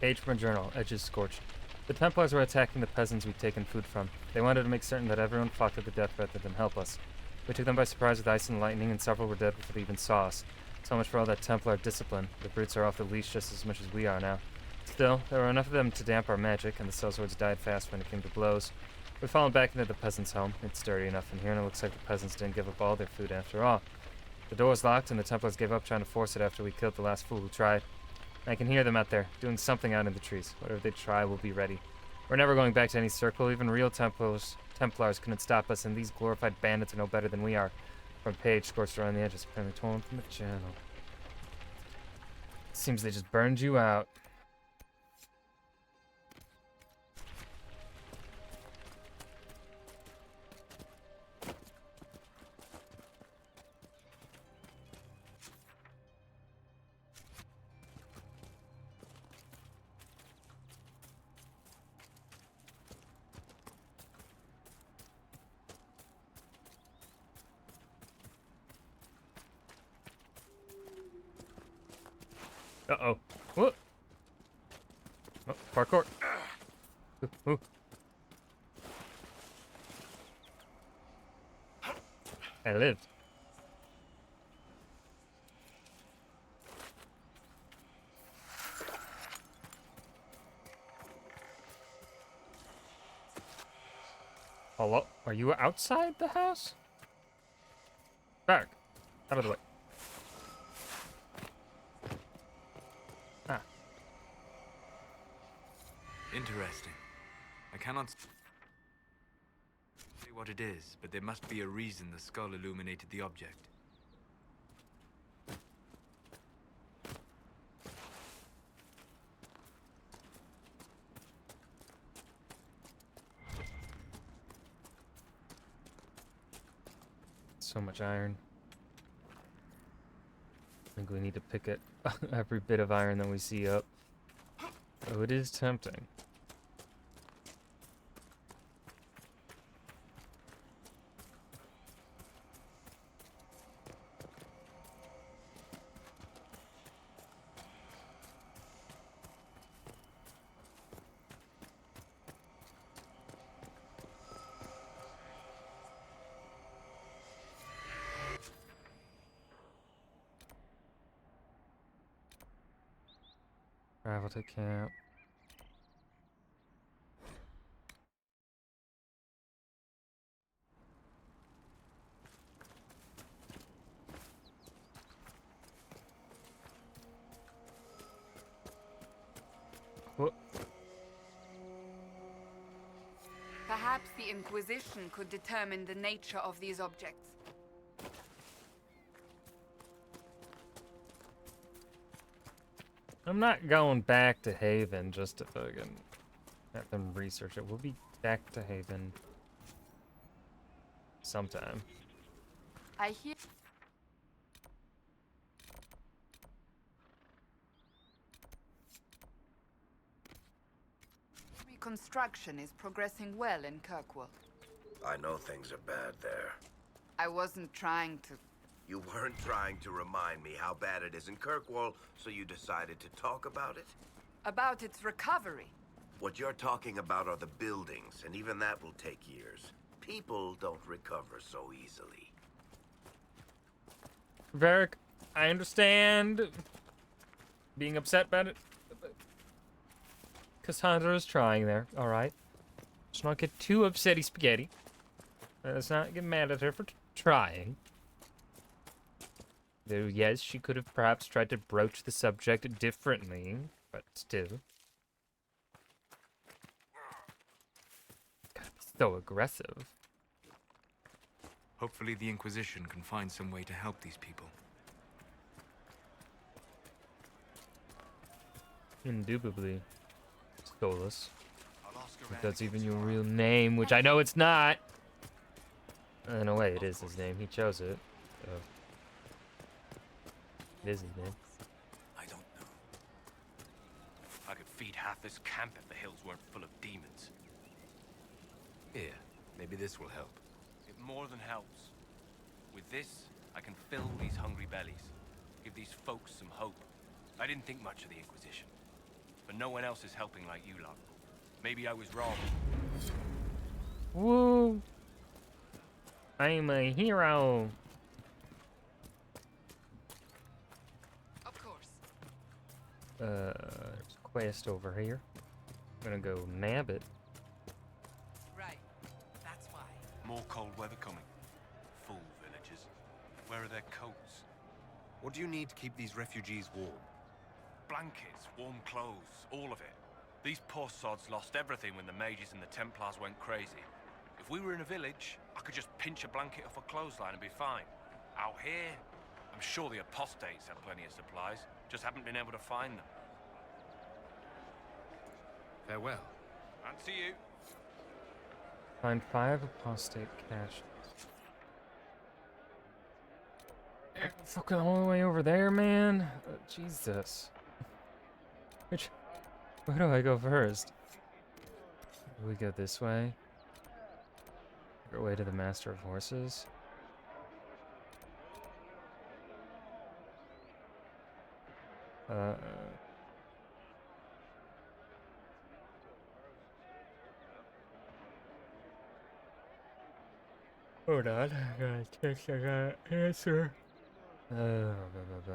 [SPEAKER 1] Page from a journal, edges scorched. The Templars were attacking the peasants we'd taken food from. They wanted to make certain that everyone fought to the death rather than help us. We took them by surprise with ice and lightning, and several were dead before they even saw us. So much for all that Templar discipline. The brutes are off the leash just as much as we are now. Still, there were enough of them to damp our magic, and the sellswords died fast when it came to blows. We fallen back into the peasants' home. It's sturdy enough in here, and it looks like the peasants didn't give up all their food after all. The door was locked, and the Templars gave up trying to force it after we killed the last fool who tried. I can hear them out there, doing something out in the trees. Whatever they try, we'll be ready. We're never going back to any circle. Even real Templars couldn't stop us, and these glorified bandits are no better than we are. From page, scorched around the edges, apparently torn from the channel. Seems they just burned you out. Uh-oh. What? Oh, parkour. Ooh. I lived. Hello? Are you outside the house? Back. Out of the way.
[SPEAKER 6] Interesting. I cannot say what it is, but there must be a reason the skull illuminated the object.
[SPEAKER 1] So much iron. I think we need to pick it every bit of iron that we see up. Oh, it is tempting. Travel to camp. What?
[SPEAKER 7] Perhaps the Inquisition could determine the nature of these objects.
[SPEAKER 1] I'm not going back to Haven just to fucking have them research it. We'll be back to Haven sometime.
[SPEAKER 7] I hear... Reconstruction is progressing well in Kirkwall.
[SPEAKER 16] I know things are bad there.
[SPEAKER 7] I wasn't trying to...
[SPEAKER 16] You weren't trying to remind me how bad it is in Kirkwall, so you decided to talk about it?
[SPEAKER 7] About its recovery.
[SPEAKER 16] What you're talking about are the buildings, and even that will take years. People don't recover so easily.
[SPEAKER 1] Varric, I understand being upset about it. Cassandra is trying there, alright? Let's not get too upsetty spaghetti. Let's not get mad at her for trying. Though, yes, she could have perhaps tried to broach the subject differently, but still. Gotta be so aggressive.
[SPEAKER 18] Hopefully the Inquisition can find some way to help these people.
[SPEAKER 1] Indubitably. Stolas. If that's even your real name, which I know it's not. In a way, it is his name. He chose it. So. It is his name.
[SPEAKER 6] I don't know. I could feed half this camp if the hills weren't full of demons.
[SPEAKER 18] Here, maybe this will help.
[SPEAKER 6] It more than helps. With this, I can fill these hungry bellies. Give these folks some hope. I didn't think much of the Inquisition. But no one else is helping like you lot. Maybe I was wrong.
[SPEAKER 1] Woo! I'm a hero.
[SPEAKER 7] Of course.
[SPEAKER 1] There's a quest over here. I'm gonna go nab it.
[SPEAKER 11] Right. That's why.
[SPEAKER 6] More cold weather coming. Fool villagers. Where are their coats?
[SPEAKER 20] What do you need to keep these refugees warm?
[SPEAKER 6] Blankets, warm clothes, all of it. These poor sods lost everything when the mages and the Templars went crazy. If we were in a village, I could just pinch a blanket off a clothesline and be fine. Out here, I'm sure the apostates have plenty of supplies, just haven't been able to find them.
[SPEAKER 20] Farewell.
[SPEAKER 6] And to you.
[SPEAKER 1] Find 5 apostate caches. Fucking all the way over there, man. Jesus. Where do I go first? Do we go this way? Our way to the Master of Horses? Hold on, I gotta text, I gotta answer. Blah, blah, blah.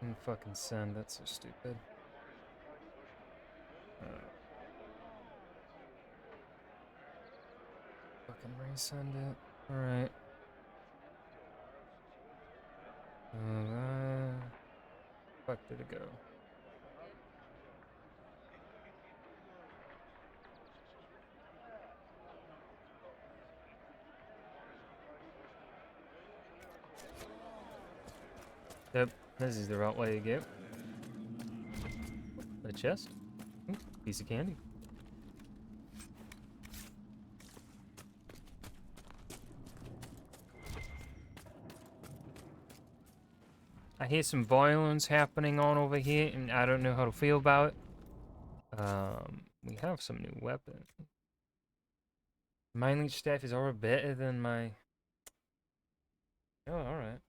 [SPEAKER 1] And fucking send, that's so stupid. Fucking resend it. Alright. Fuck did it go? Yep, this is the right way to go. A chest. Ooh, piece of candy. I hear some violence happening on over here, and I don't know how to feel about it. We have some new weapons. Mind leech staff is already better than my... Oh, alright.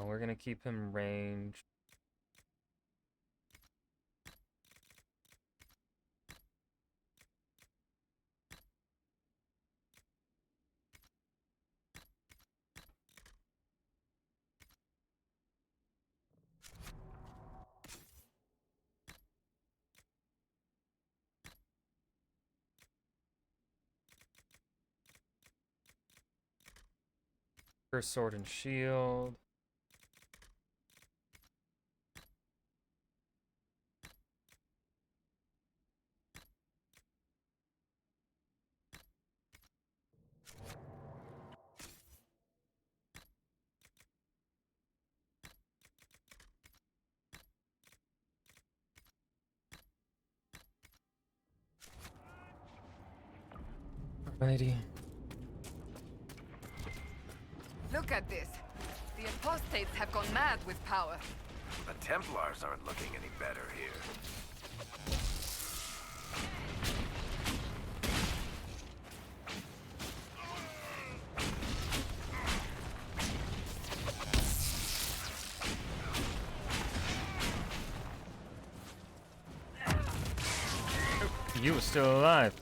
[SPEAKER 1] We're gonna keep him ranged. First sword and shield. Alrighty.
[SPEAKER 7] Look at this. The apostates have gone mad with power.
[SPEAKER 16] The Templars aren't looking any better here.
[SPEAKER 1] You were still alive.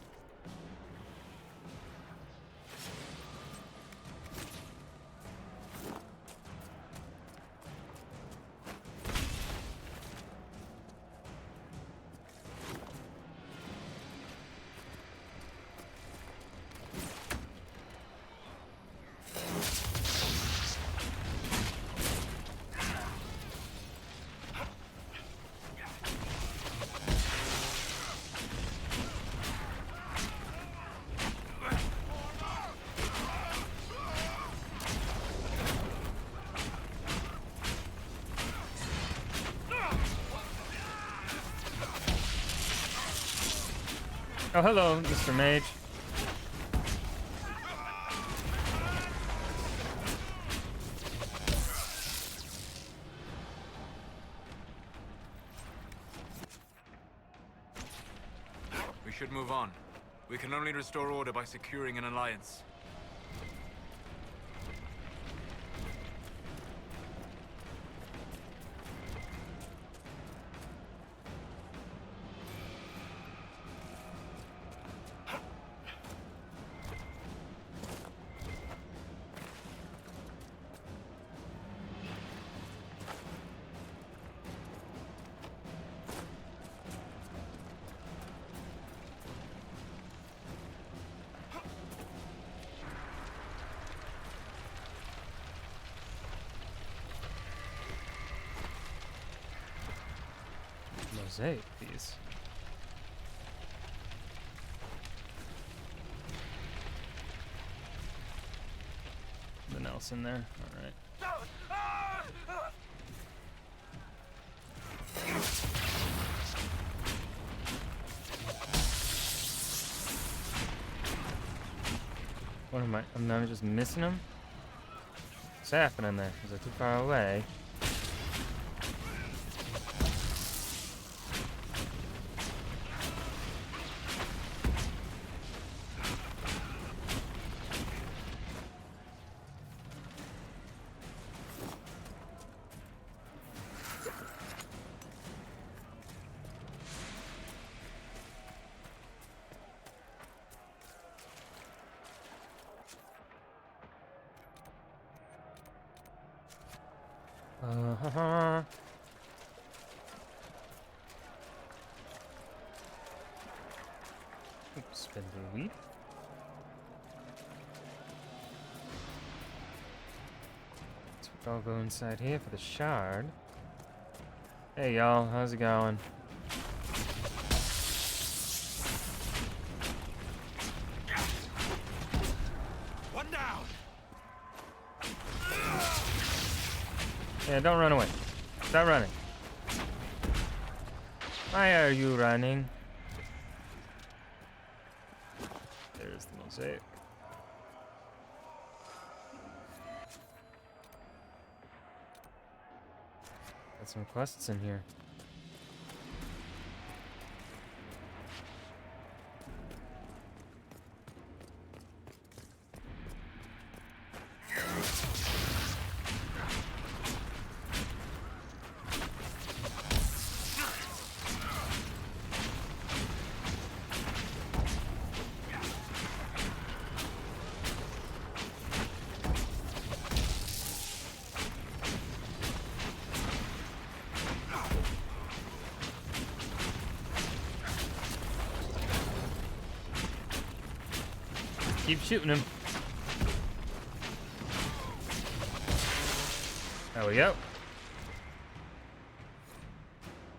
[SPEAKER 1] Oh, hello, Mr. Mage.
[SPEAKER 18] We should move on. We can only restore order by securing an alliance.
[SPEAKER 1] Mosaic piece. Nothing else in there? Alright. What am I? I'm just missing them? What's happening there? Is it too far away? Uh-huh. Oops, spin the wheat. So I'll go inside here for the shard. Hey y'all, how's it going?
[SPEAKER 12] One down.
[SPEAKER 1] Yeah, don't run away. Stop running. Why are you running? There's the mosaic. Got some quests in here. Keep shooting him. There we go.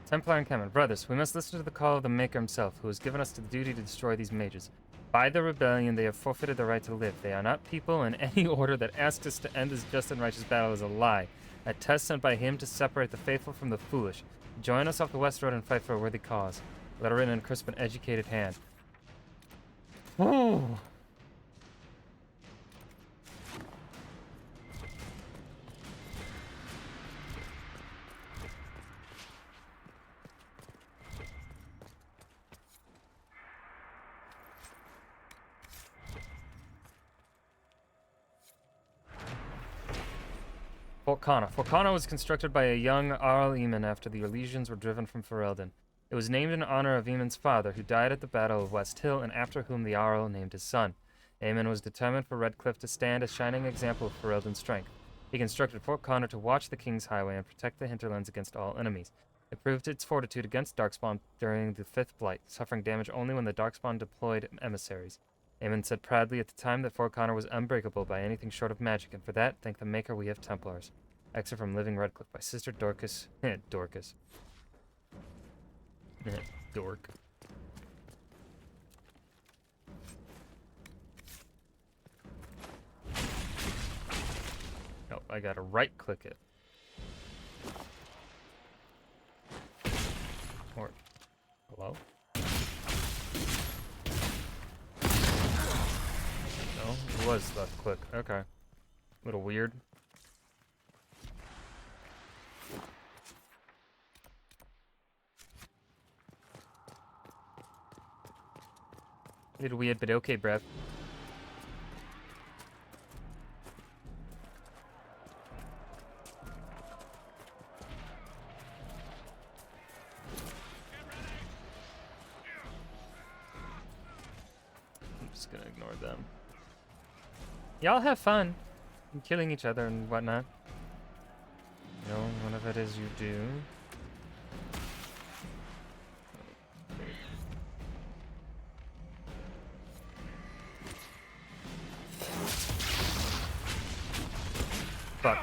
[SPEAKER 1] Templar encampment. Brothers, we must listen to the call of the Maker himself, who has given us the duty to destroy these mages. By the rebellion, they have forfeited the right to live. They are not people, and any order that asks us to end this just and righteous battle is a lie. A test sent by him to separate the faithful from the foolish. Join us off the West Road and fight for a worthy cause. Letter written in crisp and educated hand. Ooh. Fort Connor. Fort Connor was constructed by a young Arl Eamon after the legions were driven from Ferelden. It was named in honor of Eamon's father, who died at the Battle of West Hill, and after whom the Arl named his son. Aemon was determined for Redcliffe to stand a shining example of Ferelden's strength. He constructed Fort Connor to watch the King's Highway and protect the hinterlands against all enemies. It proved its fortitude against Darkspawn during the Fifth Blight, suffering damage only when the Darkspawn deployed emissaries. Aemon said proudly at the time that Fort Connor was unbreakable by anything short of magic, and for that, thank the Maker we have Templars. Excerpt from Living Redcliffe by Sister Dorcas. Dorcas. Dork. Oh, I gotta right-click it. Or, hello? No, it was left click. Okay. A little weird. A little weird, but okay, bruv. I'm just gonna ignore them. Y'all have fun. Killing each other and whatnot. You know, whatever it is you do. Fuck.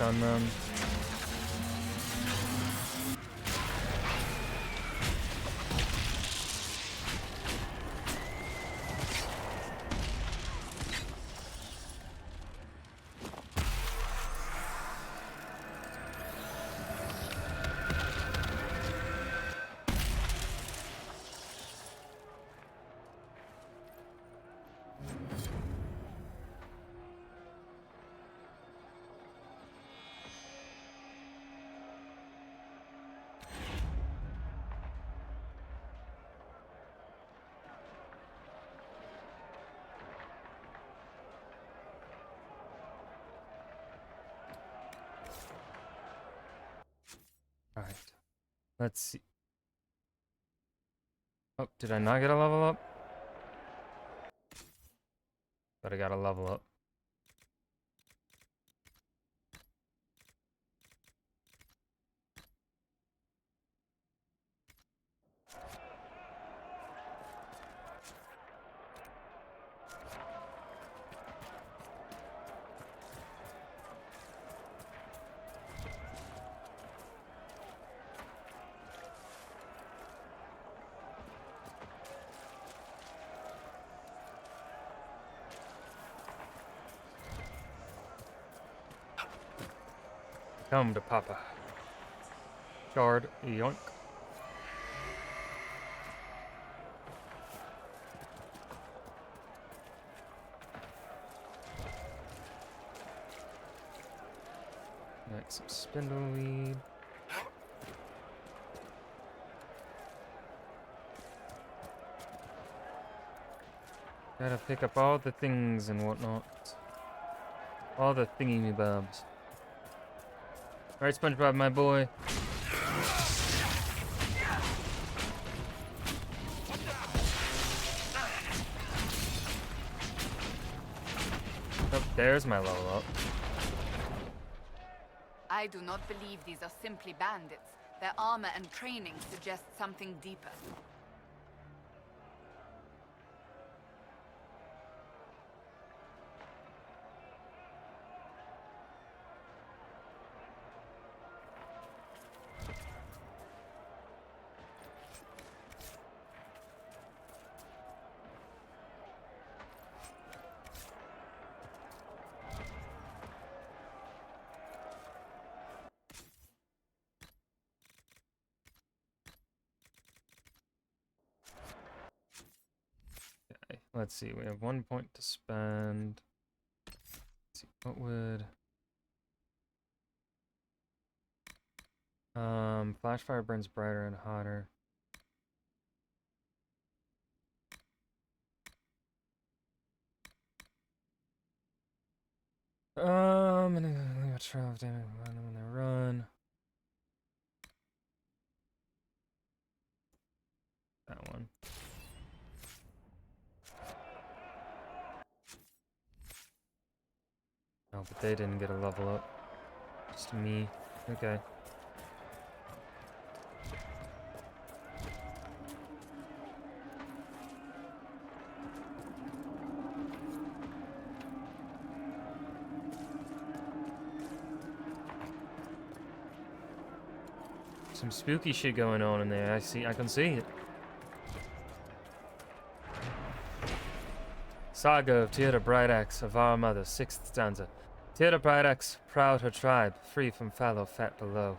[SPEAKER 1] Stun them. Alright. Let's see. Oh, did I not get a level up? But I got a level up. Come to Papa. Shard, yoink. Next, some spindleweed. Gotta pick up all the things and whatnot. All the thingy-me-bobs. Alright, SpongeBob, my boy. Oh, there's my level up.
[SPEAKER 7] I do not believe these are simply bandits. Their armor and training suggest something deeper.
[SPEAKER 1] Okay, let's see. We have 1 point to spend. Let's see, what would... Flashfire burns brighter and hotter. And then travel damage when they run. That one. Oh, but they didn't get a level up. Just me. Okay. Some spooky shit going on in there. I can see it. Saga of Tira Brightaxe of our mother, 6th stanza. Tira Brightaxe, proud her tribe, free from fallow fat below.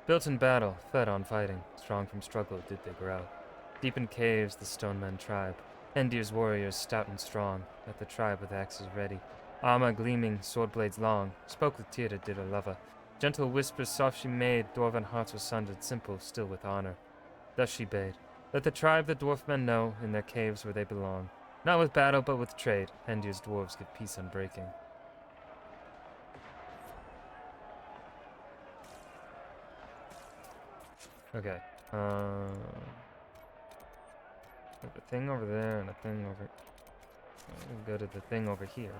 [SPEAKER 1] Built in battle, fed on fighting, strong from struggle did they grow. Deep in caves the stone men tribe, Endir's warriors stout and strong, at the tribe with axes ready. Armor gleaming, sword blades long, spoke with Tira did her lover. Gentle whispers soft she made, dwarven hearts were sundered, simple, still with honor. Thus she bade, let the tribe the dwarf men know, in their caves where they belong. Not with battle, but with trade, Endir's dwarves give peace unbreaking. Okay, a thing over there and a thing over... We'll go to the thing over here.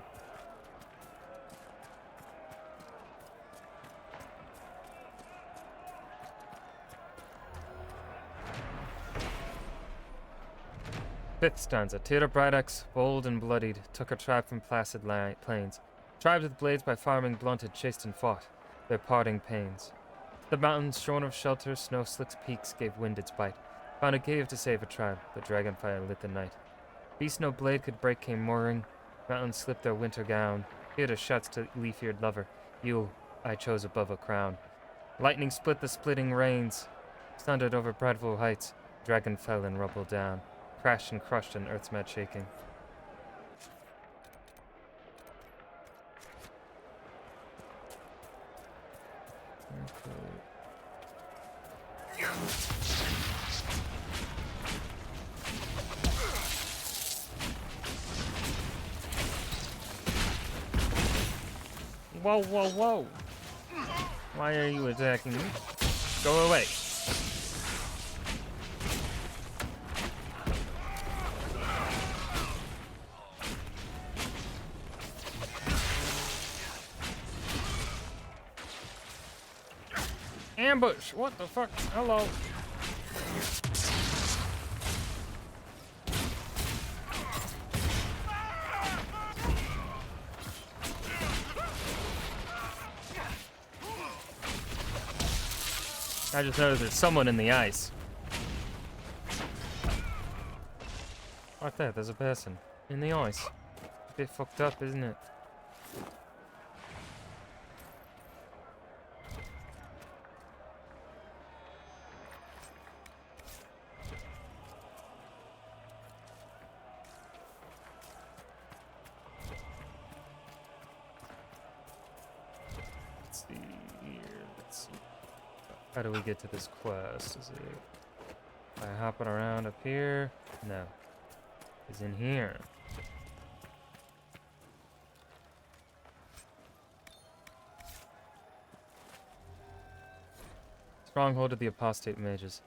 [SPEAKER 1] Fifth stanza. Tira Brightaxe, bold and bloodied, took her tribe from placid plains. Tribes with blades by farming blunted, chased and fought, their parting pains. The mountains, shorn of shelter, snow-slicked peaks gave wind its bite. Found a cave to save a tribe, but dragonfire lit the night. Beast no blade could break came mooring, mountains slipped their winter gown. Tira shouts to leaf-eared lover, you I chose above a crown. Lightning split the splitting rains, thundered over Bradful heights, dragon fell and rubble down. Crashed and crushed in earth's mad shaking. Whoa, whoa, whoa! Why are you attacking me? Go away. Ambush! What the fuck? Hello. I just noticed there's someone in the ice. Right there, there's a person in the ice. A bit fucked up, isn't it? Let's see here. Let's see. How do we get to this quest? Is it by hopping around up here? No. It's in here. Stronghold of the apostate mages.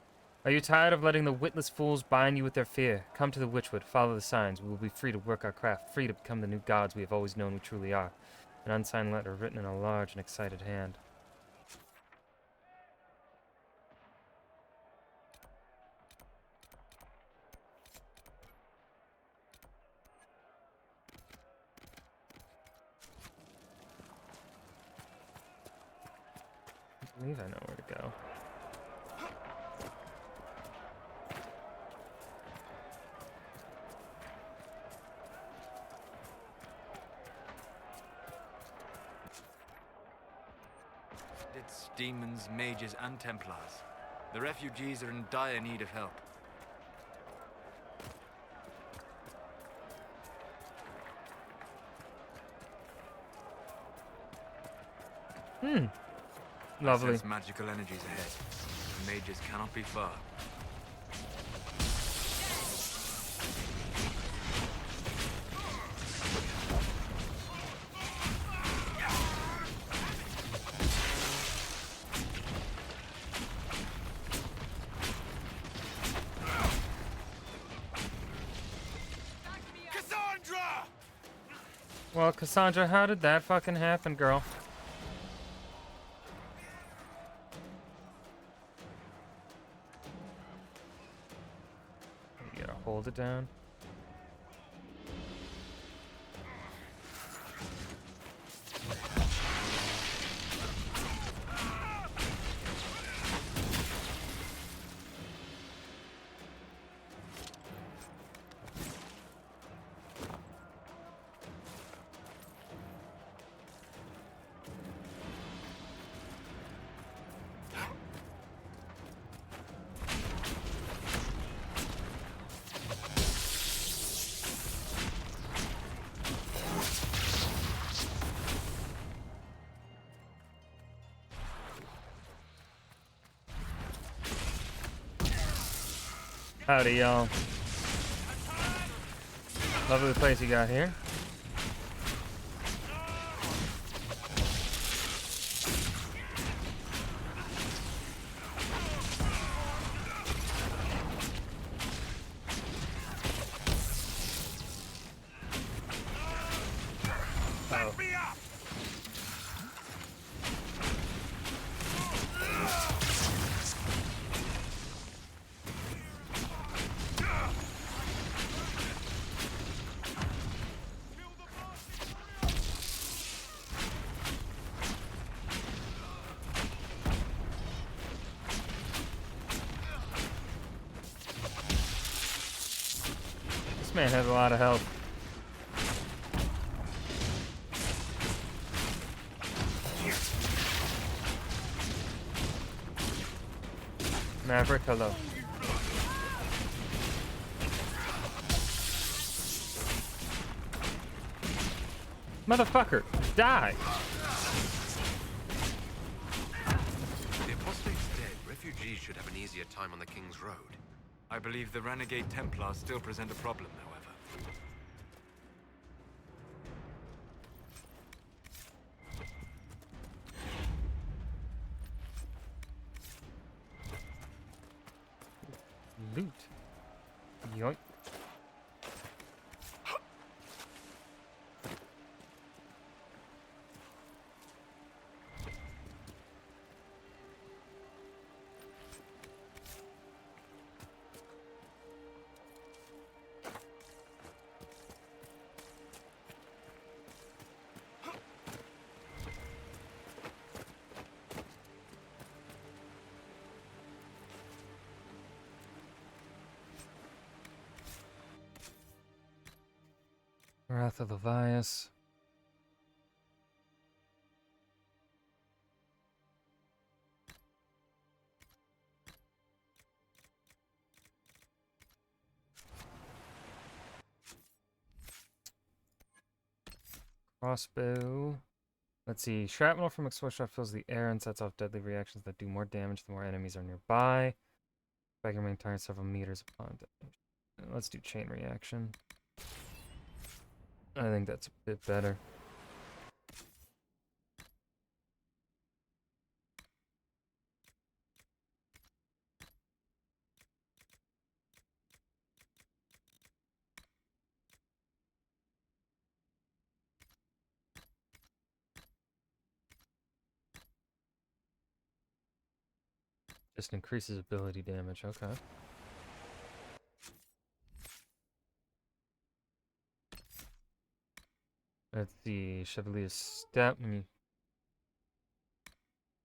[SPEAKER 1] Are you tired of letting the witless fools bind you with their fear? Come to the Witchwood, follow the signs. We will be free to work our craft, free to become the new gods we have always known we truly are. An unsigned letter written in a large and excited hand. I believe I know where to go.
[SPEAKER 18] It's demons, mages, and Templars. The refugees are in dire need of help.
[SPEAKER 1] Lovely.
[SPEAKER 18] Sense magical energies ahead. The mages cannot be far.
[SPEAKER 1] Well, Cassandra, how did that fucking happen, girl? You gotta hold it down. Howdy, y'all. Lovely place you got here. This man has a lot of health. Maverick, hello. Motherfucker, die!
[SPEAKER 20] easier time on the King's Road.
[SPEAKER 18] I believe the renegade Templars still present a problem, however.
[SPEAKER 1] Loot. Yoink. Wrath of Levias. Crossbow. Let's see. Shrapnel from explosive shot fills the air and sets off deadly reactions that do more damage the more enemies are nearby. I can remain target several meters upon damage. Let's do chain reaction. I think that's a bit better. Just increases ability damage, okay. Let's see, Chevalier's Step.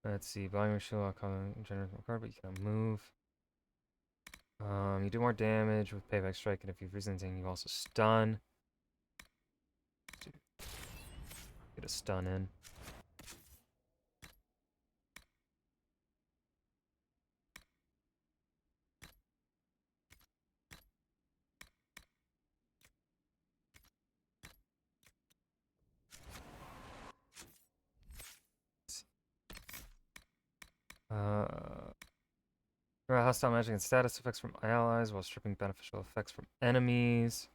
[SPEAKER 1] Let's see, volume shield, I'll call it generate card, but you can't move. You do more damage with payback strike, and if you've risen anything, you also stun. Get a stun in. Hostile magic and status effects from allies while stripping beneficial effects from enemies.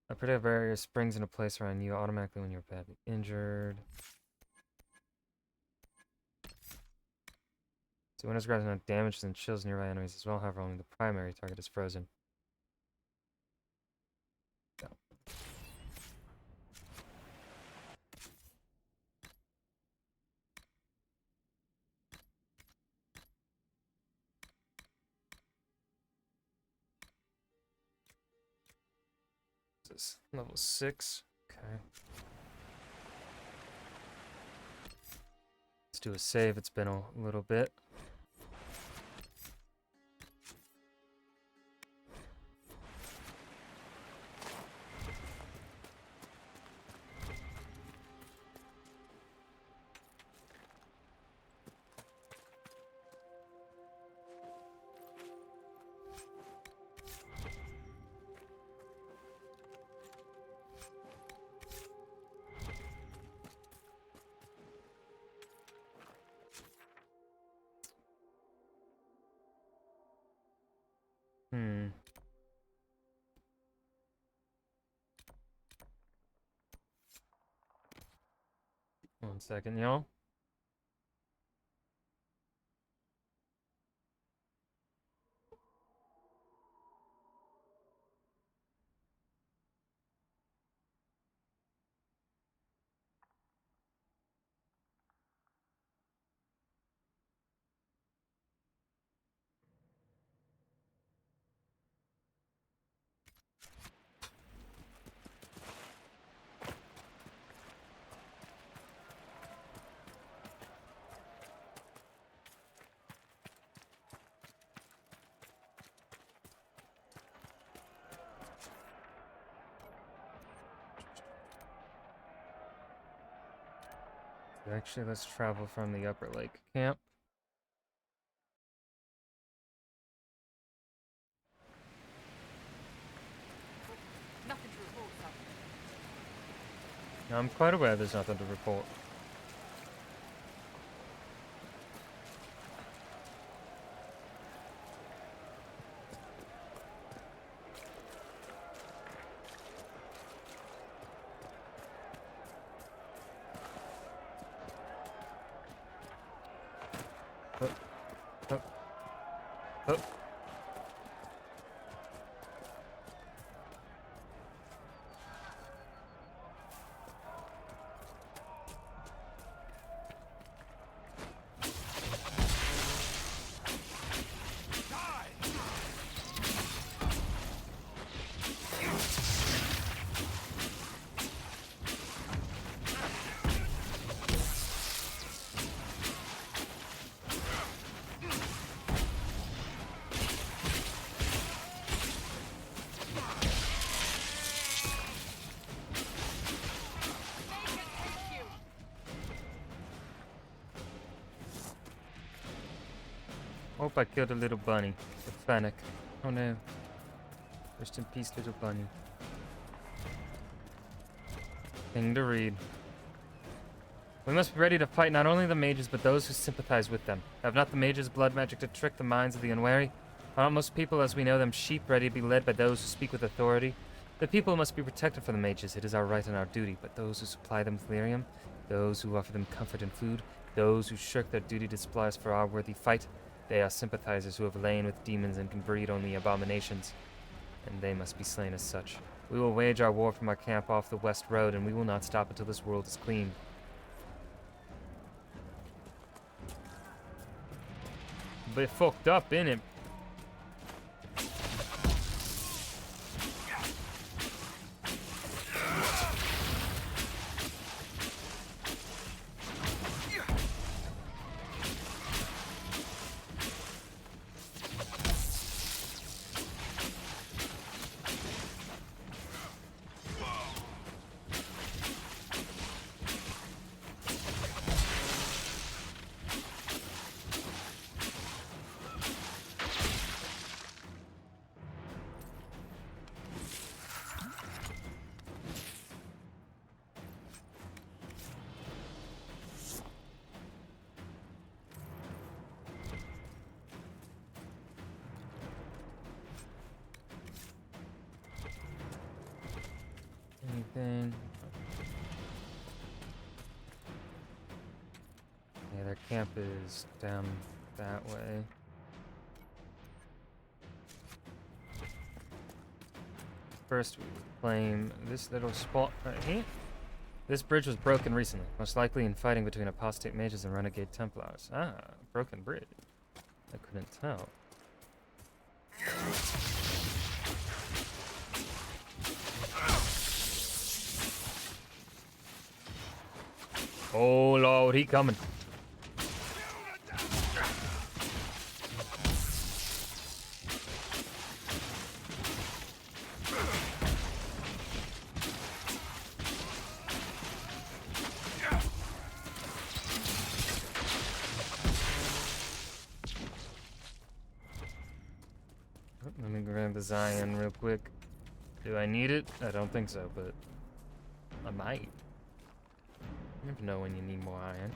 [SPEAKER 1] A predictive barrier springs into place around you automatically when you're badly injured. So when it's grabbing damages and chills nearby enemies as well, however only the primary target is frozen. No. This is level 6. Okay. Let's do a save. It's been a little bit. One second, y'all. Actually, let's travel from the Upper Lake camp.
[SPEAKER 3] Nothing to report, sir.
[SPEAKER 1] I'm quite aware there's nothing to report. Oh. Oh. Oh. Hope I killed a little bunny. Pathetic. Oh no. Rest in peace, little bunny. Thing to read. We must be ready to fight not only the mages, but those who sympathize with them. Have not the mages blood magic to trick the minds of the unwary? Are not most people, as we know them, sheep ready to be led by those who speak with authority? The people must be protected from the mages. It is our right and our duty. But those who supply them with lyrium, those who offer them comfort and food, those who shirk their duty to supply us for our worthy fight, they are sympathizers who have lain with demons and can breed only abominations. And they must be slain as such. We will wage our war from our camp off the west road, and we will not stop until this world is cleaned. Bit fucked up, innit? Anything? Yeah, their camp is down that way. First, we claim this little spot right here. This bridge was broken recently, most likely in fighting between apostate mages and renegade Templars. Ah, broken bridge. I couldn't tell. Oh Lord, he coming. Let me grab the Zion real quick. Do I need it? I don't think so, but I might. You never know when you need more iron.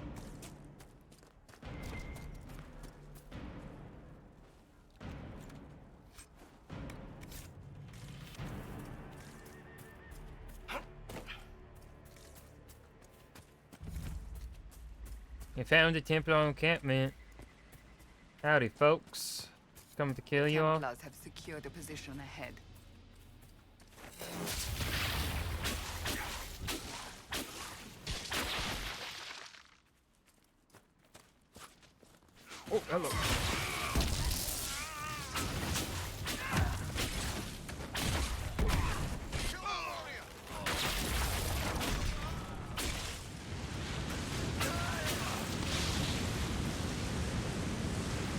[SPEAKER 1] You found the Templar encampment. Howdy, folks. Coming to kill you all.
[SPEAKER 7] Templars have secured a position ahead.
[SPEAKER 1] Oh, hello.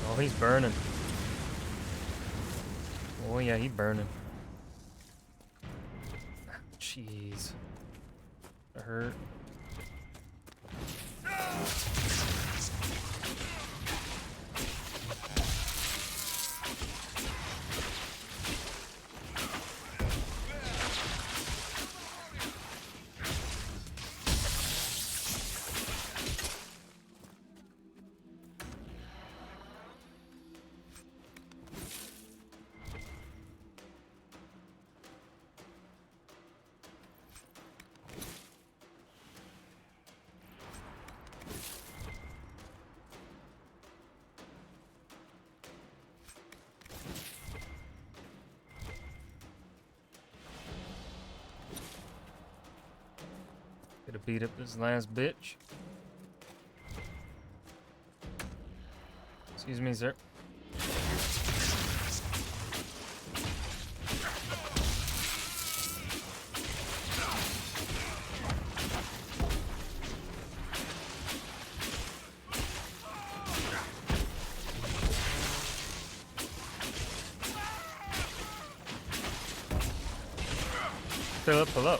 [SPEAKER 1] Oh, he's burning. Oh yeah, he's burning. Jeez. That hurt. Gotta beat up this last bitch. Excuse me, sir. Philip, hello.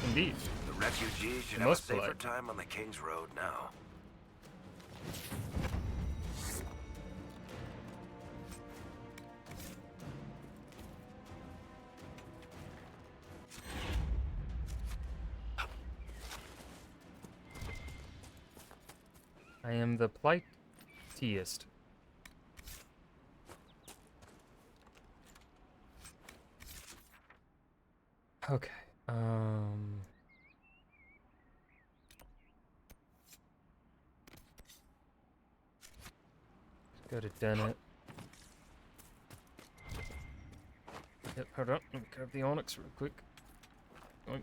[SPEAKER 1] Indeed.
[SPEAKER 16] The refugees should have a
[SPEAKER 1] Most
[SPEAKER 16] safer
[SPEAKER 1] polite.
[SPEAKER 16] time on the King's Road now.
[SPEAKER 1] I am the politest. Okay. Let's go to Dennett. Yep, hold on. Let me grab the onyx real quick. Oink.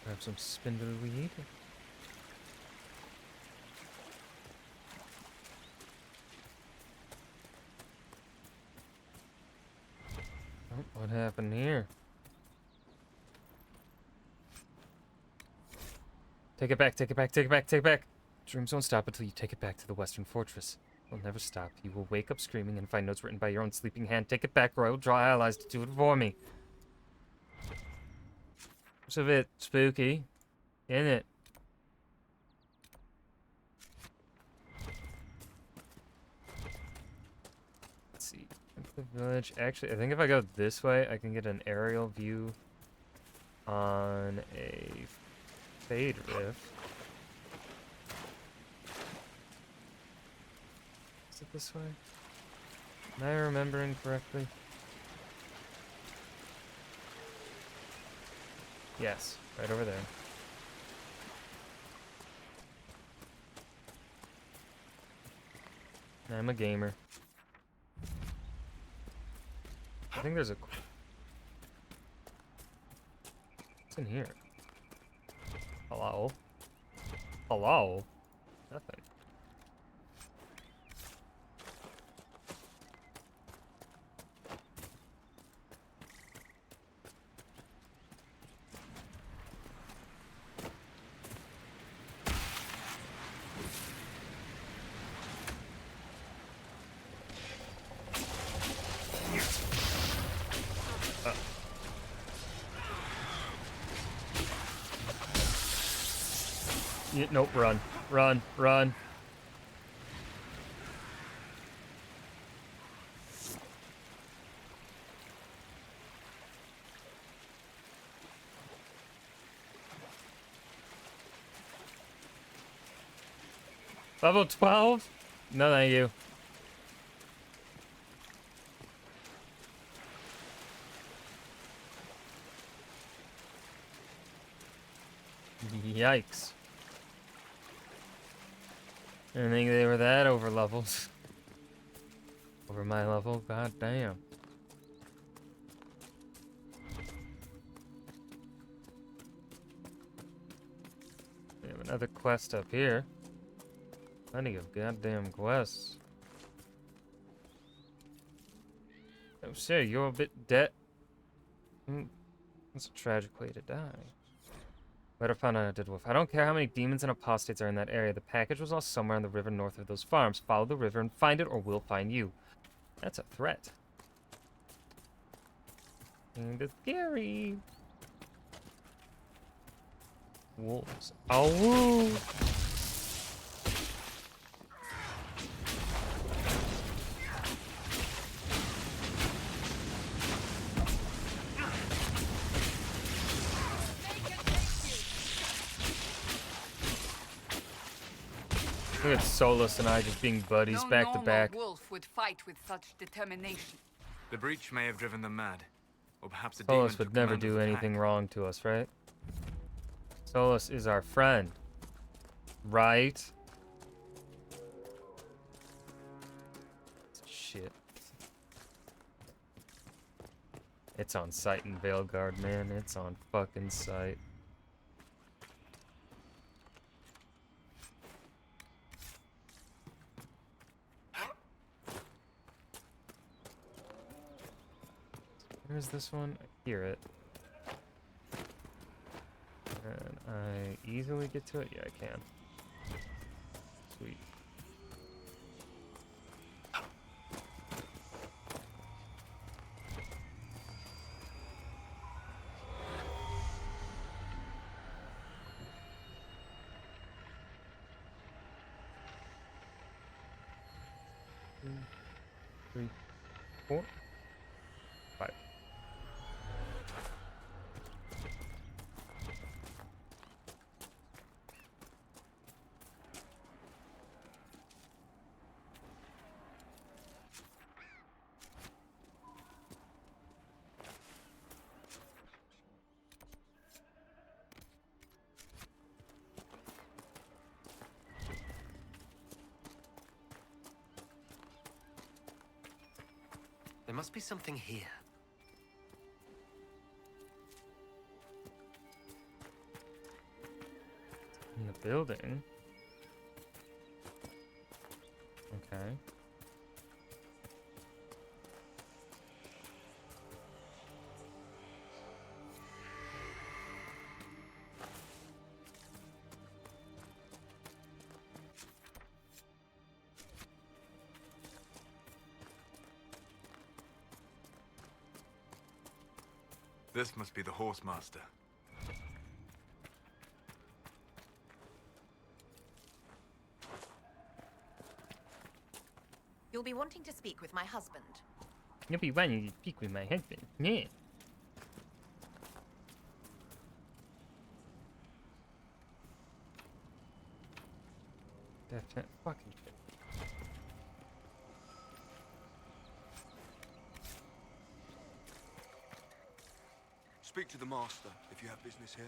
[SPEAKER 1] Grab some spindleweed. Oh, what happened here? Take it back, take it back, take it back, take it back! Dreams won't stop until you take it back to the Western Fortress. Will never stop. You will wake up screaming and find notes written by your own sleeping hand. Take it back, or I will draw allies to do it for me. It's a bit spooky, isn't it? Let's see. The village. Actually, I think if I go this way, I can get an aerial view on a fade rift. Is it this way? Am I remembering correctly? Yes, right over there. I'm a gamer. I think there's a... What's in here? Hello? Hello? Nothing. Nope, run. Run, run. Level 12? No, thank you. Yikes. I didn't think they were that over levels. Over my level, god damn. We have another quest up here. Plenty of goddamn quests. Oh, sir, you're a bit dead. That's a tragic way to die. Letter found on a dead wolf. I don't care how many demons and apostates are in that area. The package was lost somewhere on the river north of those farms. Follow the river and find it, or we'll find you. That's a threat. And it's scary. Wolves. Oh, woo! Look at Solus and I just being buddies
[SPEAKER 7] No
[SPEAKER 1] back to
[SPEAKER 7] normal
[SPEAKER 1] back.
[SPEAKER 7] wolf would fight with such determination.
[SPEAKER 18] The breach may have driven them mad. Or perhaps a demon
[SPEAKER 1] Solus
[SPEAKER 18] took
[SPEAKER 1] would never
[SPEAKER 18] command of
[SPEAKER 1] do
[SPEAKER 18] the
[SPEAKER 1] anything
[SPEAKER 18] pack.
[SPEAKER 1] wrong to us, right? Solus is our friend. Right? Shit. It's on site in Veilguard, man. It's on fucking site. Where's this one? I hear it. Can I easily get to it? Yeah, I can. Sweet. Two, 3, 4, 5.
[SPEAKER 6] There must be something here.
[SPEAKER 1] In the building. Okay.
[SPEAKER 18] This must be the Horsemaster.
[SPEAKER 21] You'll be wanting to speak with my husband.
[SPEAKER 1] You'll be wanting to speak with my husband. Yeah. Definite fucking shit.
[SPEAKER 10] Speak to the master if you have business here.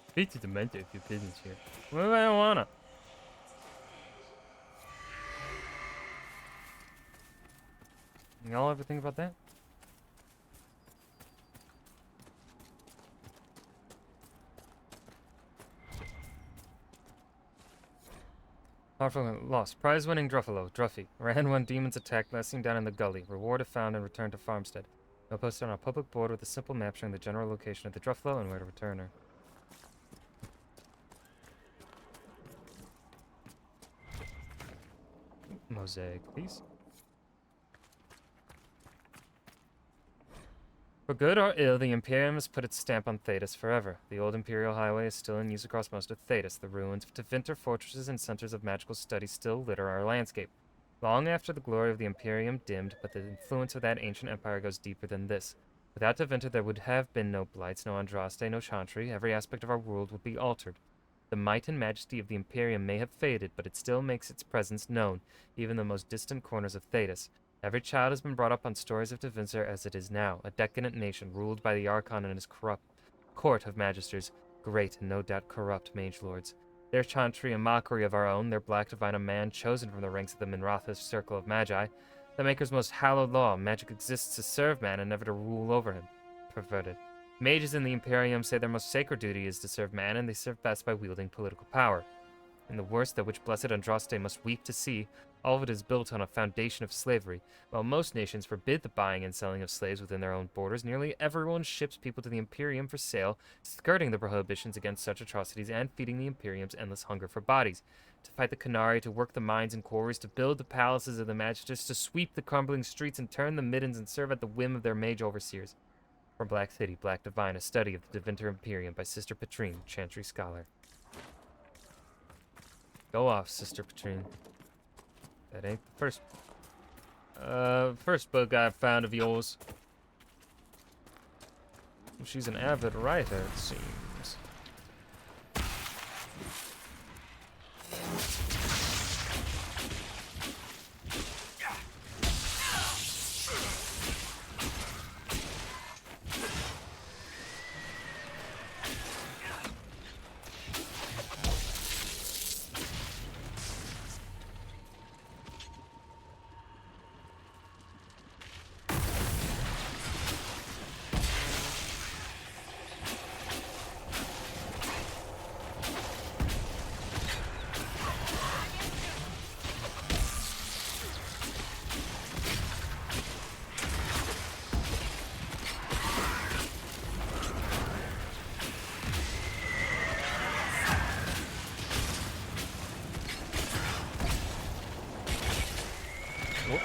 [SPEAKER 1] Speak to the mentor if your business here. What do I wanna? Y'all ever think about that? Powerful lost. Prize-winning Druffalo. Druffy. Ran one demon's attack, lasting down in the gully. Reward if found and returned to Farmstead. I'll post it on a public board with a simple map showing the general location of the Druffalo and where to return her. Mosaic, please. For good or ill, the Imperium has put its stamp on Thedas forever. The old Imperial Highway is still in use across most of Thedas. The ruins of Tevinter fortresses and centers of magical study still litter our landscape. Long after the glory of the Imperium dimmed, but the influence of that ancient empire goes deeper than this. Without Tevinter, there would have been no Blights, no Andraste, no Chantry. Every aspect of our world would be altered. The might and majesty of the Imperium may have faded, but it still makes its presence known, even in the most distant corners of Thedas. Every child has been brought up on stories of Tevinter as it is now, a decadent nation ruled by the Archon and his corrupt court of magisters, great and no doubt corrupt mage lords. Their Chantry a mockery of our own, their black divine a man chosen from the ranks of the Minratha's circle of magi. The Maker's most hallowed law, magic exists to serve man and never to rule over him. Perverted. Mages in the Imperium say their most sacred duty is to serve man, and they serve best by wielding political power. And the worst that which blessed Andraste must weep to see, all of it is built on a foundation of slavery. While most nations forbid the buying and selling of slaves within their own borders, nearly everyone ships people to the Imperium for sale, skirting the prohibitions against such atrocities and feeding the Imperium's endless hunger for bodies. To fight the Canari, to work the mines and quarries, to build the palaces of the magisters, to sweep the crumbling streets and turn the middens and serve at the whim of their mage overseers. From Black City, Black Divine, a study of the Tevinter Imperium by Sister Petrine, Chantry Scholar. Go off, Sister Petrine. That ain't the first book I've found of yours. She's an avid writer, it seems. Whoop.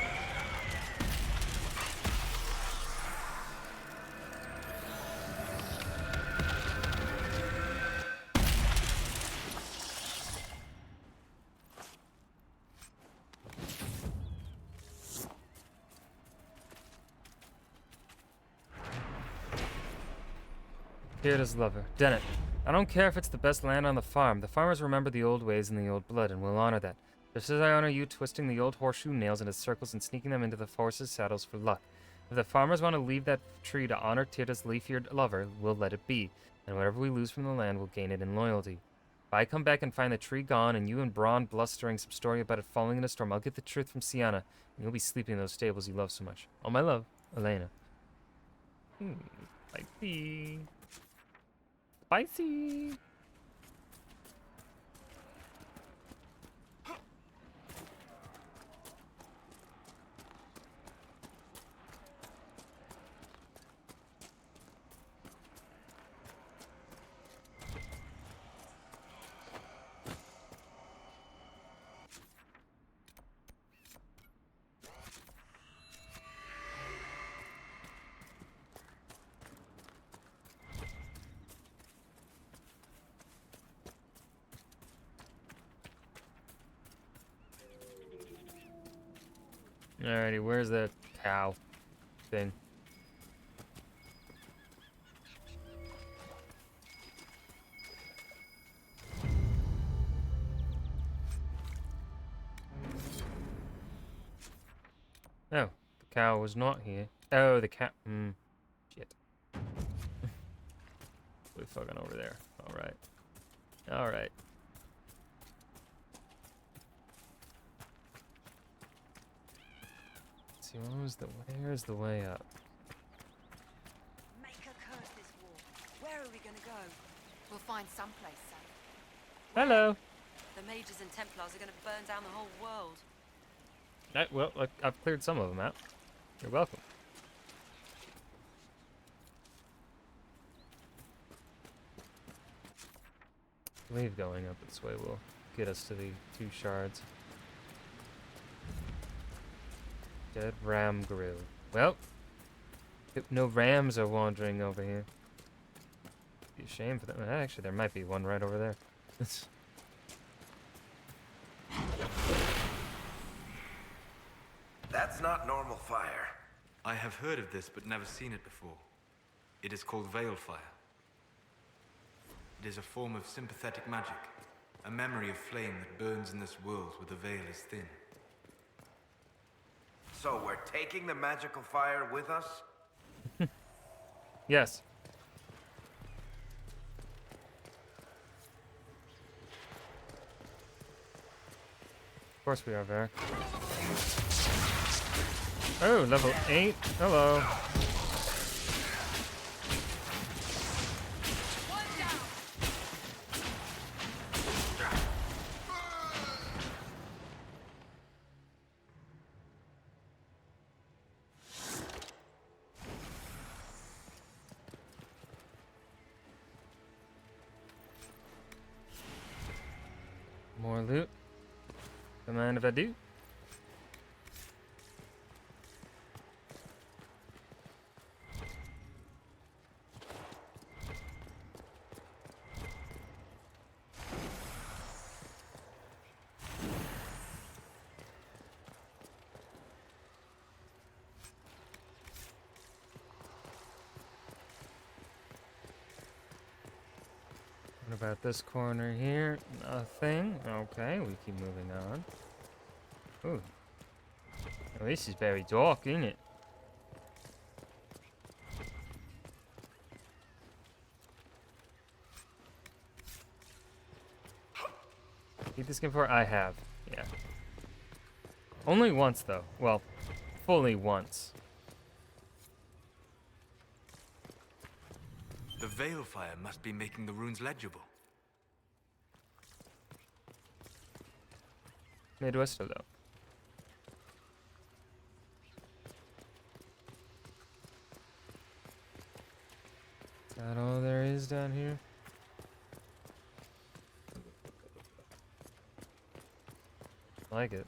[SPEAKER 1] Beard's lover, Dennett. I don't care if it's the best land on the farm. The farmers remember the old ways and the old blood, and will honor that. Just as I honor you twisting the old horseshoe nails into circles and sneaking them into the horses' saddles for luck. If the farmers want to leave that tree to honor Tirda's leaf-eared lover, we'll let it be, and whatever we lose from the land, we'll gain it in loyalty. If I come back and find the tree gone, and you and Braun blustering some story about it falling in a storm, I'll get the truth from Sienna, and you'll be sleeping in those stables you love so much. All my love, Elena. Spicy. Spicy. Alrighty, where's that cow thing? Oh, the cow was not here. Oh, the cat. Shit. We're fucking over there. Alright. Alright. See, where's the way up?
[SPEAKER 21] Make her curse this war. Where are we gonna go? We'll find someplace safe.
[SPEAKER 1] Hello.
[SPEAKER 21] The mages and Templars are gonna burn down the whole world.
[SPEAKER 1] Well, I've cleared some of them out. You're welcome. I believe going up this way will get us to the 2 shards. Dead ram grill. Well, no rams are wandering over here. Be a shame for them. Actually, there might be one right over there.
[SPEAKER 16] That's not normal fire.
[SPEAKER 18] I have heard of this, but never seen it before. It is called Veil Fire. It is a form of sympathetic magic, a memory of flame that burns in this world where the veil is thin.
[SPEAKER 16] So we're taking the magical fire with us?
[SPEAKER 1] Yes. Of course we are, Varric. Oh, level 8. Hello. More loot. Don't mind if I do. What about this corner here? Nothing. Okay, we keep moving on. Ooh. Oh, this is very dark, isn't it? Beat this game before? I have. Yeah. Only once, though. Well, fully once.
[SPEAKER 18] The Veil Fire must be making the runes legible.
[SPEAKER 1] Midwest, though. Is that all there is down here? Like it.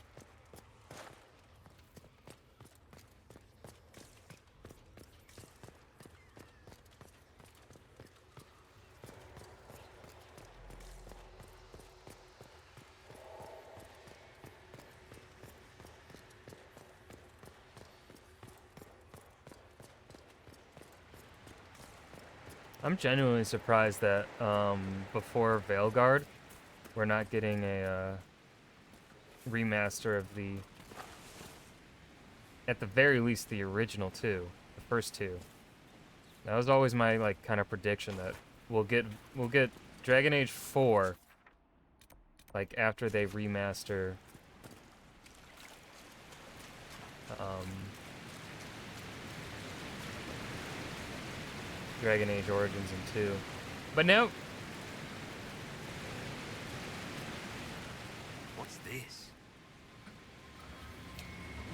[SPEAKER 1] I'm genuinely surprised that before Veilguard, we're not getting a remaster of the, at the very least, the original two, the first two. That was always my like kind of prediction that we'll get Dragon Age 4 like after they remaster Dragon Age Origins and 2. But now
[SPEAKER 6] What's this?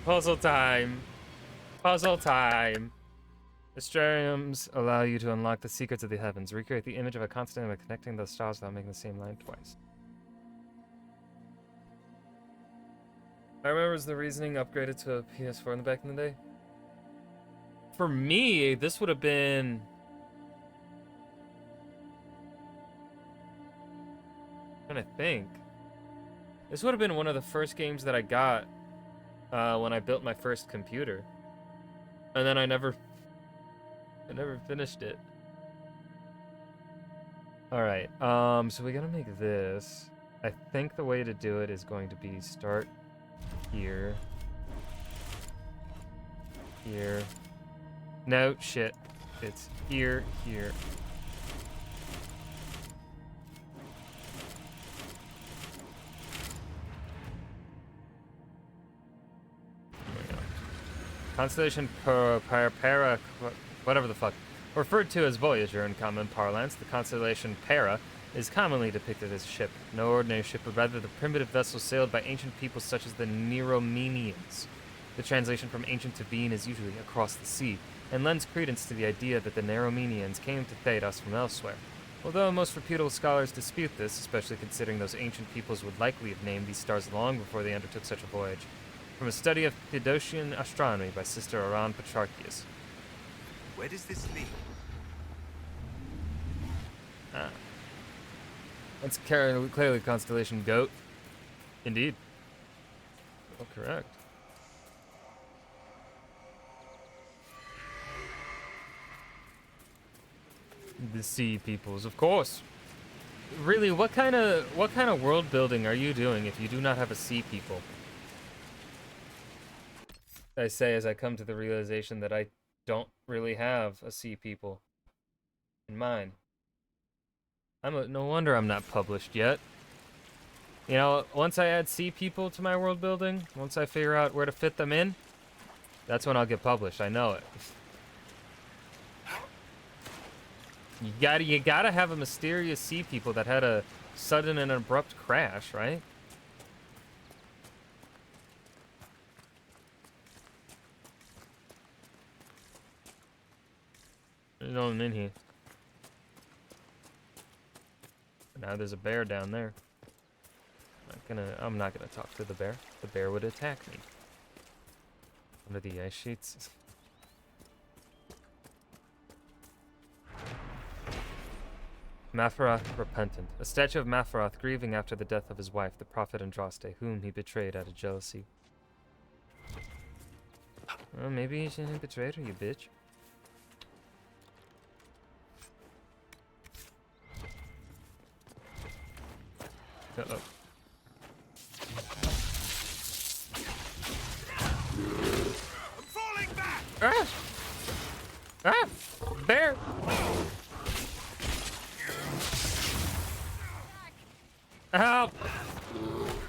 [SPEAKER 1] puzzle time. Puzzle time. Astrariums allow you to unlock the secrets of the heavens. Recreate the image of a constant by connecting those stars without making the same line twice. I remember was the reasoning upgraded to a PS4 in the back in the day. For me, this would have been... I'm trying to think. This would have been one of the first games that I got when I built my first computer. And then I never finished it. Alright, so we gotta make this. I think the way to do it is going to be start here. Here. No, shit. It's here, here. Constellation Para, whatever the fuck. Referred to as Voyager in common parlance, the constellation Para is commonly depicted as a ship. No ordinary ship, but rather the primitive vessel sailed by ancient peoples such as the Neromenians. The translation from ancient to being is usually across the sea, and lends credence to the idea that the Neromenians came to Thedas from elsewhere. Although most reputable scholars dispute this, especially considering those ancient peoples would likely have named these stars long before they undertook such a voyage. From a study of Theodosian astronomy by Sister Aran Petrarchius.
[SPEAKER 6] Where does this lead?
[SPEAKER 1] That's clearly Constellation Goat. Indeed. Oh, correct. The sea peoples, of course. Really, what kind of world building are you doing if you do not have a sea people? I say as I come to the realization that I don't really have a sea people in mind. No wonder I'm not published yet. You know, once I add sea people to my world building, once I figure out where to fit them in, that's when I'll get published. I know it. You gotta have a mysterious sea people that had a sudden and abrupt crash, right? There's no one in here. Now there's a bear down there. I'm not gonna talk to the bear. The bear would attack me. Under the ice sheets. Mapharoth repentant. A statue of Mapharoth grieving after the death of his wife, the prophet Andraste, whom he betrayed out of jealousy. Well, maybe you shouldn't have betrayed her, you bitch. Uh-oh.
[SPEAKER 5] I'm falling back!
[SPEAKER 1] Ah! Ah! Bear! Help!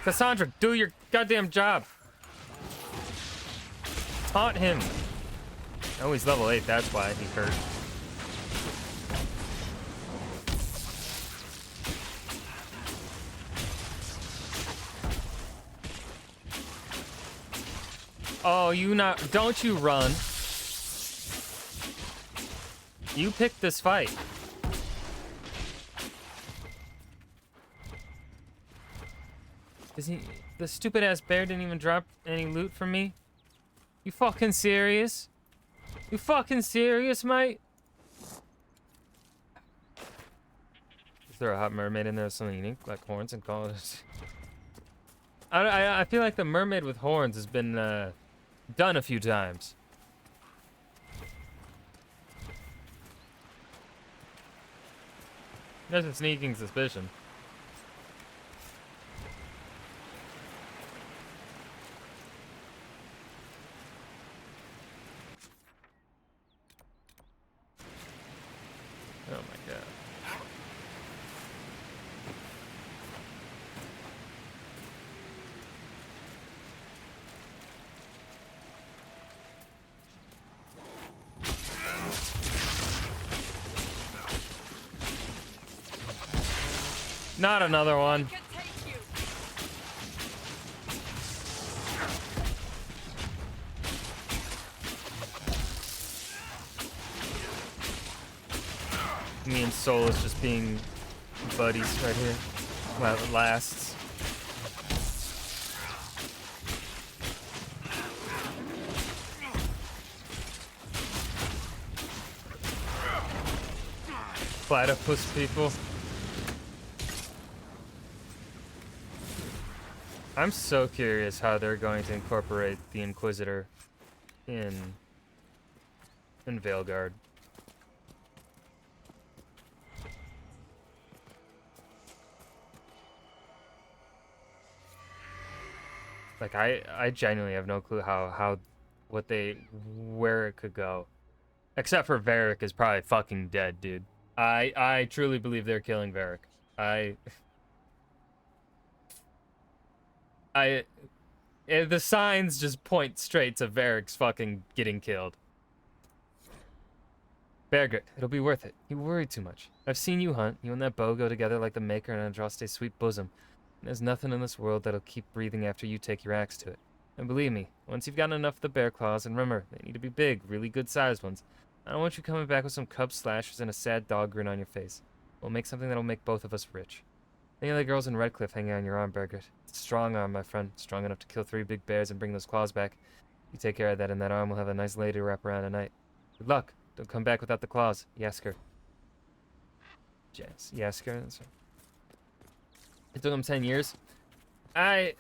[SPEAKER 1] Cassandra, do your goddamn job! Taunt him! Oh, he's level 8, that's why he hurt. Oh, don't you run. You picked this fight. The stupid ass bear didn't even drop any loot from me? You fucking serious? You fucking serious, mate? Is there a hot mermaid in there with something unique, like horns and collars? I feel like the mermaid with horns has been done a few times. That's a sneaking suspicion. Oh my god. Not another one. Me and Solus just being buddies right here. While it lasts. Platypus people. I'm so curious how they're going to incorporate the Inquisitor in Veilguard. Like I genuinely have no clue where it could go. Except for Varric is probably fucking dead, dude. I truly believe they're killing Varric. The signs just point straight to Varric's fucking getting killed. Bergert, it'll be worth it. You worry too much. I've seen you hunt. You and that bow go together like the Maker and Andraste's sweet bosom. And there's nothing in this world that'll keep breathing after you take your axe to it. And believe me, once you've gotten enough of the bear claws, and remember, they need to be big, really good-sized ones, I don't want you coming back with some cub slashers and a sad dog grin on your face. We'll make something that'll make both of us rich. Think of the girls in Redcliffe hanging on your arm, Bergert. It's a strong arm, my friend. Strong enough to kill 3 big bears and bring those claws back. You take care of that, and that arm will have a nice lady to wrap around at night. Good luck. Don't come back without the claws. Yasker. Yes, Yasker. That's right. It took him 10 years. It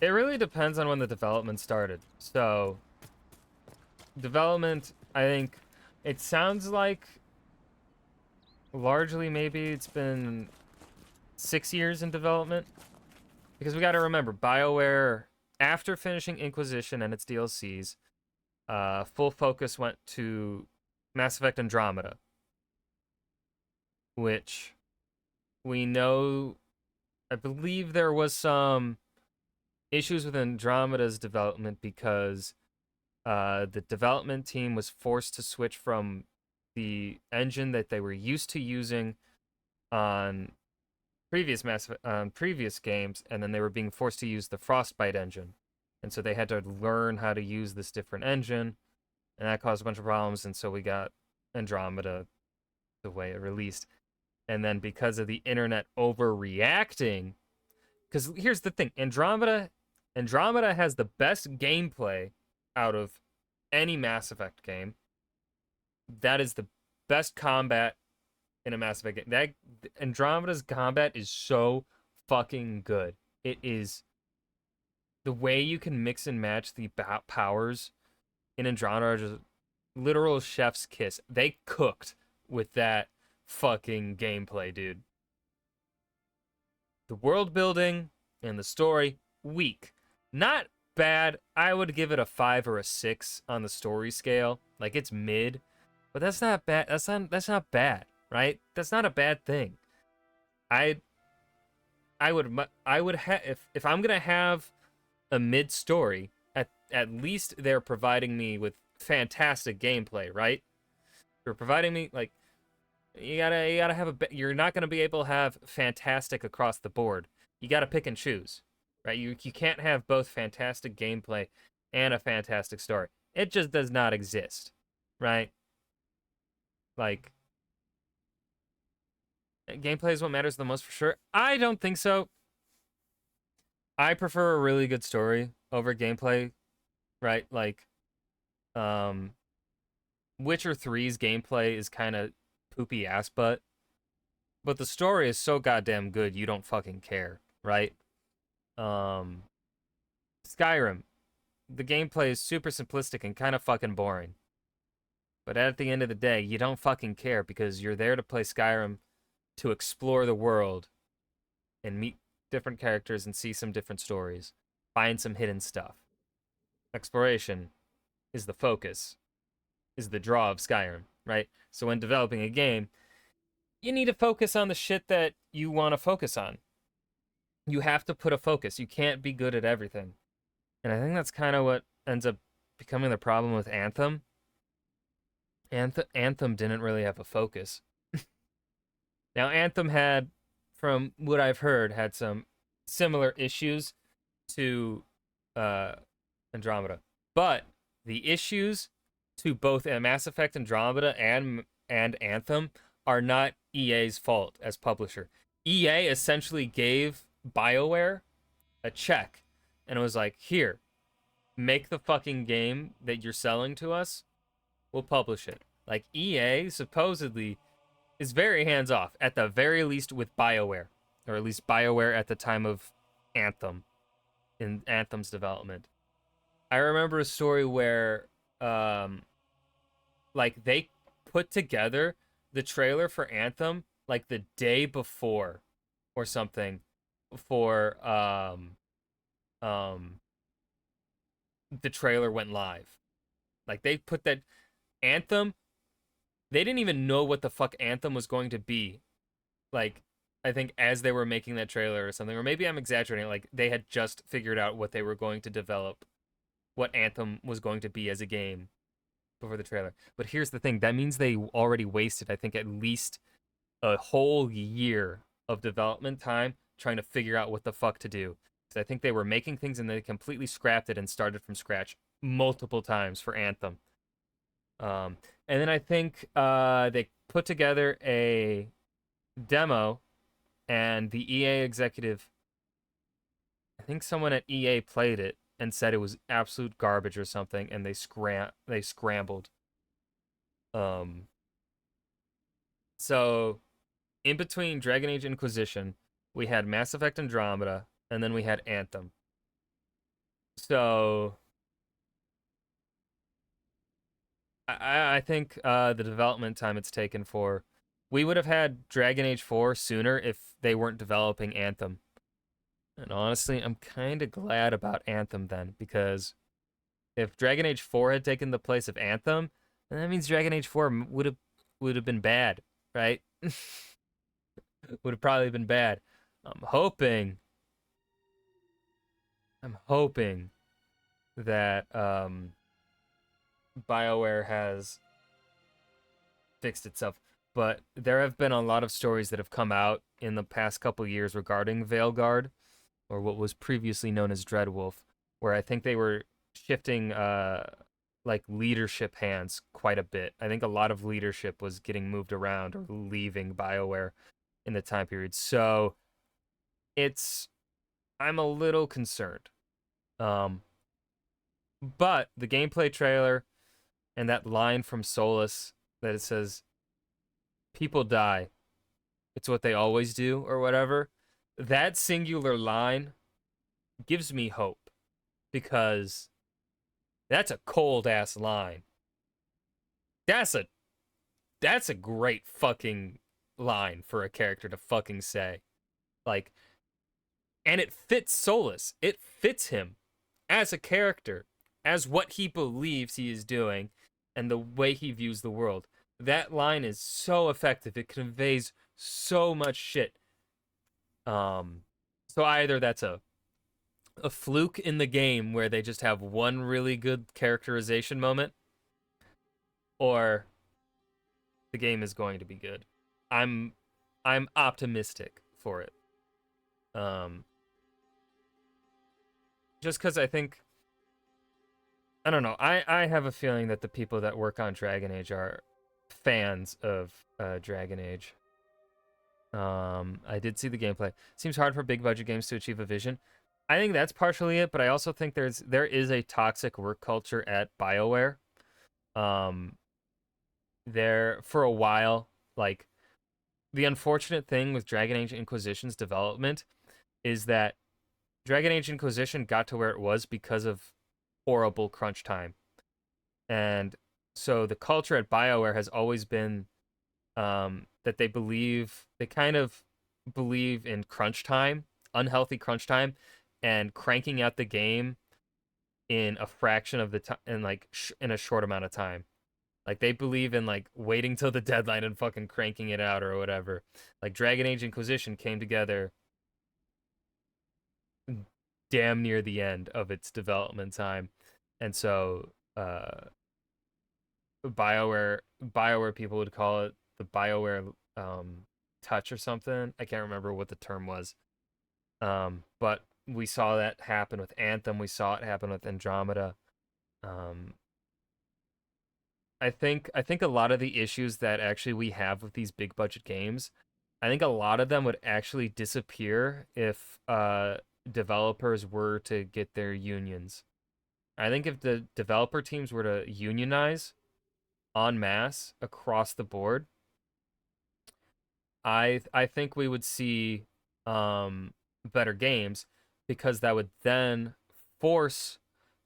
[SPEAKER 1] really depends on when the development started. So, development, I think, it sounds like largely maybe it's been 6 years in development. Because we got to remember, BioWare, after finishing Inquisition and its DLCs, full focus went to Mass Effect Andromeda, which we know, I believe there was some issues with Andromeda's development because the development team was forced to switch from the engine that they were used to using on previous games, and then they were being forced to use the Frostbite engine. And so they had to learn how to use this different engine, and that caused a bunch of problems, and so we got Andromeda the way it released. And then because of the internet overreacting, because here's the thing, Andromeda has the best gameplay out of any Mass Effect game. That is the best combat in a Mass Effect game. That Andromeda's combat is so fucking good. It is the way you can mix and match the powers in Andromeda are just literal chef's kiss. They cooked with that fucking gameplay, dude. The world building and the story, weak. Not bad. I would give it a 5 or a 6 on the story scale. Like, it's mid, but that's not bad. That's not bad, right? That's not a bad thing. I would have, if I'm gonna have a mid story, at least they're providing me with fantastic gameplay, right? You're providing me, like, you gotta have you're not gonna be able to have fantastic across the board. You gotta pick and choose, right? You can't have both fantastic gameplay and a fantastic story. It just does not exist, right? Like, gameplay is what matters the most for sure. I don't think so. I prefer a really good story over gameplay, right? Like, Witcher 3's gameplay is kind of poopy ass butt, but the story is so goddamn good you don't fucking care, right? Skyrim, the gameplay is super simplistic and kind of fucking boring, But at the end of the day, you don't fucking care because you're there to play Skyrim to explore the world and meet different characters and see some different stories, find some hidden stuff. Exploration is the focus, is the draw of Skyrim, right? So when developing a game, you need to focus on the shit that you want to focus on. You have to put a focus. You can't be good at everything. And I think that's kind of what ends up becoming the problem with Anthem. Anthem didn't really have a focus. Now, Anthem had, from what I've heard, had some similar issues to Andromeda. But the issues to both Mass Effect Andromeda and Anthem are not EA's fault as publisher. EA essentially gave BioWare a check and it was like, here, make the fucking game that you're selling to us. We'll publish it. Like, EA supposedly is very hands-off, at the very least with BioWare. Or at least BioWare at the time of Anthem, in Anthem's development. I remember a story where, like, they put together the trailer for Anthem, like, the day before, or something, for, the trailer went live. Like, they put that Anthem, they didn't even know what the fuck Anthem was going to be. Like, I think as they were making that trailer or something, or maybe I'm exaggerating, like, they had just figured out what they were going to develop, what Anthem was going to be as a game before the trailer. But here's the thing, that means they already wasted, I think, at least a whole year of development time trying to figure out what the fuck to do. So I think they were making things and they completely scrapped it and started from scratch multiple times for Anthem. And then I think they put together a demo, and the EA executive, I think someone at EA played it and said it was absolute garbage or something, and they scrambled. So in between Dragon Age Inquisition, we had Mass Effect Andromeda, and then we had Anthem. So I think the development time it's taken for, we would have had Dragon Age 4 sooner if they weren't developing Anthem. And honestly, I'm kind of glad about Anthem then, because if Dragon Age 4 had taken the place of Anthem, then that means Dragon Age 4 would have been bad, right? Would have probably been bad. I'm hoping that BioWare has fixed itself. But there have been a lot of stories that have come out in the past couple years regarding Veilguard, or what was previously known as Dreadwolf, where I think they were shifting like leadership hands quite a bit. I think a lot of leadership was getting moved around or leaving BioWare in the time period. So I'm a little concerned. But the gameplay trailer and that line from Solus that it says, "People die. It's what they always do," or whatever. That singular line gives me hope, because that's a cold ass line. That's a great fucking line for a character to fucking say. Like, and it fits Solus. It fits him as a character, as what he believes he is doing, and the way he views the world. That line is so effective. It conveys so much shit. So either that's a fluke in the game where they just have one really good characterization moment, or the game is going to be good. I'm optimistic for it. Just because I think, I don't know, I have a feeling that the people that work on Dragon Age are fans of Dragon Age. I did see the gameplay. Seems hard for big budget games to achieve a vision. I think that's partially it, but I also think there is a toxic work culture at BioWare. There for a while, like, the unfortunate thing with Dragon Age Inquisition's development is that Dragon Age Inquisition got to where it was because of horrible crunch time. And So the culture at BioWare has always been that they kind of believe in crunch time, unhealthy crunch time, and cranking out the game in a fraction of the time, in like in a short amount of time. Like they believe in like waiting till the deadline and fucking cranking it out or whatever. Like Dragon Age Inquisition came together damn near the end of its development time, and so BioWare people would call it the BioWare touch or something. I can't remember what the term was. But we saw that happen with Anthem. We saw it happen with Andromeda. Um, I think a lot of the issues that actually we have with these big budget games, I think a lot of them would actually disappear if developers were to get their unions. I think if the developer teams were to unionize en masse across the board, I think we would see better games, because that would then force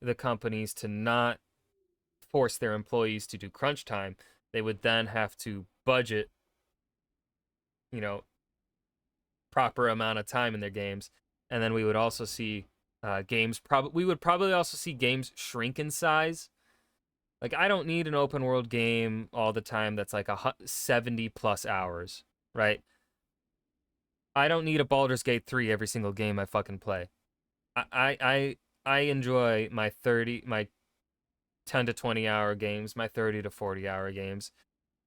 [SPEAKER 1] the companies to not force their employees to do crunch time. They would then have to budget, you know, proper amount of time in their games, and then we would also see we would probably also see games shrink in size. Like I don't need an open world game all the time that's like 70 plus hours, right? I don't need a Baldur's Gate 3 every single game I fucking play. I enjoy my 10 to 20 hour games, my 30 to 40 hour games.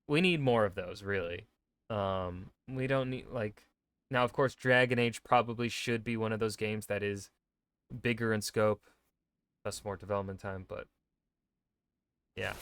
[SPEAKER 1] We need more of those, really. We don't need like now of course Dragon Age probably should be one of those games that is bigger in scope, thus more development time, but yeah.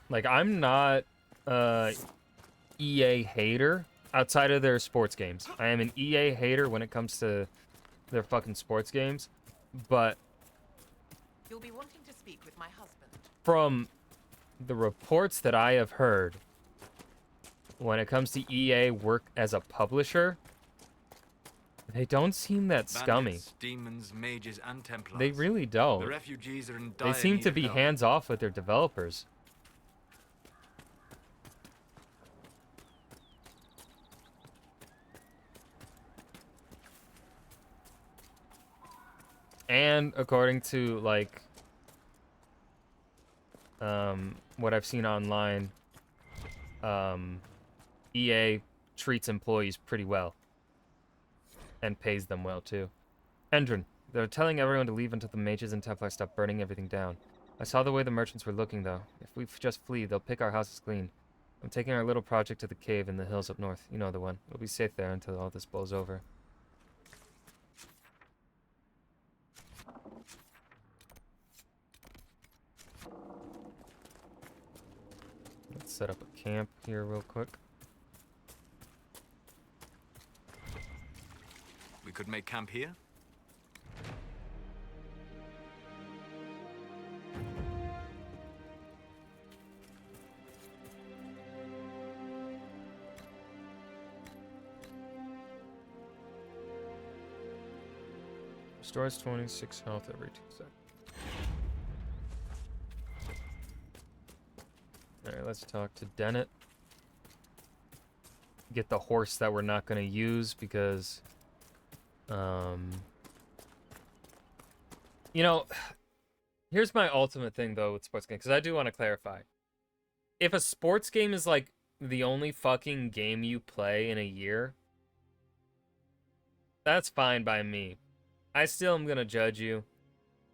[SPEAKER 1] Like I'm not EA hater outside of their sports games. I am an EA hater when it comes to their fucking sports games, but
[SPEAKER 11] You'll be wanting to speak with my husband.
[SPEAKER 1] from the reports that I have heard, when it comes to EA work as a publisher, they don't seem that scummy.
[SPEAKER 18] Bandits, demons, mages, and Templars.
[SPEAKER 1] They really don't.
[SPEAKER 18] The refugees are in
[SPEAKER 1] They
[SPEAKER 18] dire
[SPEAKER 1] seem
[SPEAKER 18] need
[SPEAKER 1] to
[SPEAKER 18] of
[SPEAKER 1] be
[SPEAKER 18] help.
[SPEAKER 1] hands off with their developers. And according to like what I've seen online, EA treats employees pretty well and pays them well too. Endrin, they're telling everyone to leave until the mages and Templars stop burning everything down. I saw the way the merchants were looking though. If we just flee, they'll pick our houses clean. I'm taking our little project to the cave in the hills up north. You know the one. We'll be safe there until all this blows over. Let's set up a camp here real quick.
[SPEAKER 18] We could make camp here.
[SPEAKER 1] Restores 26 health every 2 seconds. Alright, let's talk to Dennett. Get the horse that we're not going to use because... You know, here's my ultimate thing, though, with sports games, because I do want to clarify. If a sports game is, like, the only fucking game you play in a year, that's fine by me. I still am going to judge you.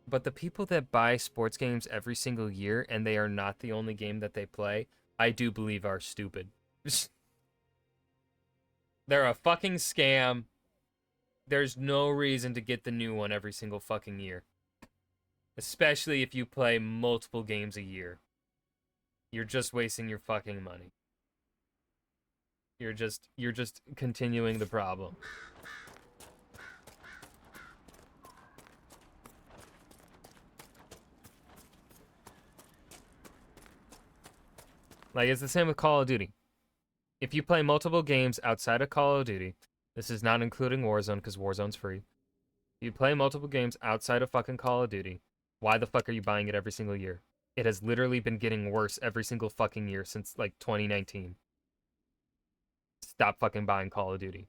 [SPEAKER 1] But the people that buy sports games every single year and they are not the only game that they play, I do believe are stupid. They're a fucking scam. There's no reason to get the new one every single fucking year. Especially if you play multiple games a year. You're just wasting your fucking money. You're just continuing the problem. Like, it's the same with Call of Duty. If you play multiple games outside of Call of Duty, this is not including Warzone because Warzone's free. If you play multiple games outside of fucking Call of Duty, why the fuck are you buying it every single year? It has literally been getting worse every single fucking year since, like, 2019. Stop fucking buying Call of Duty.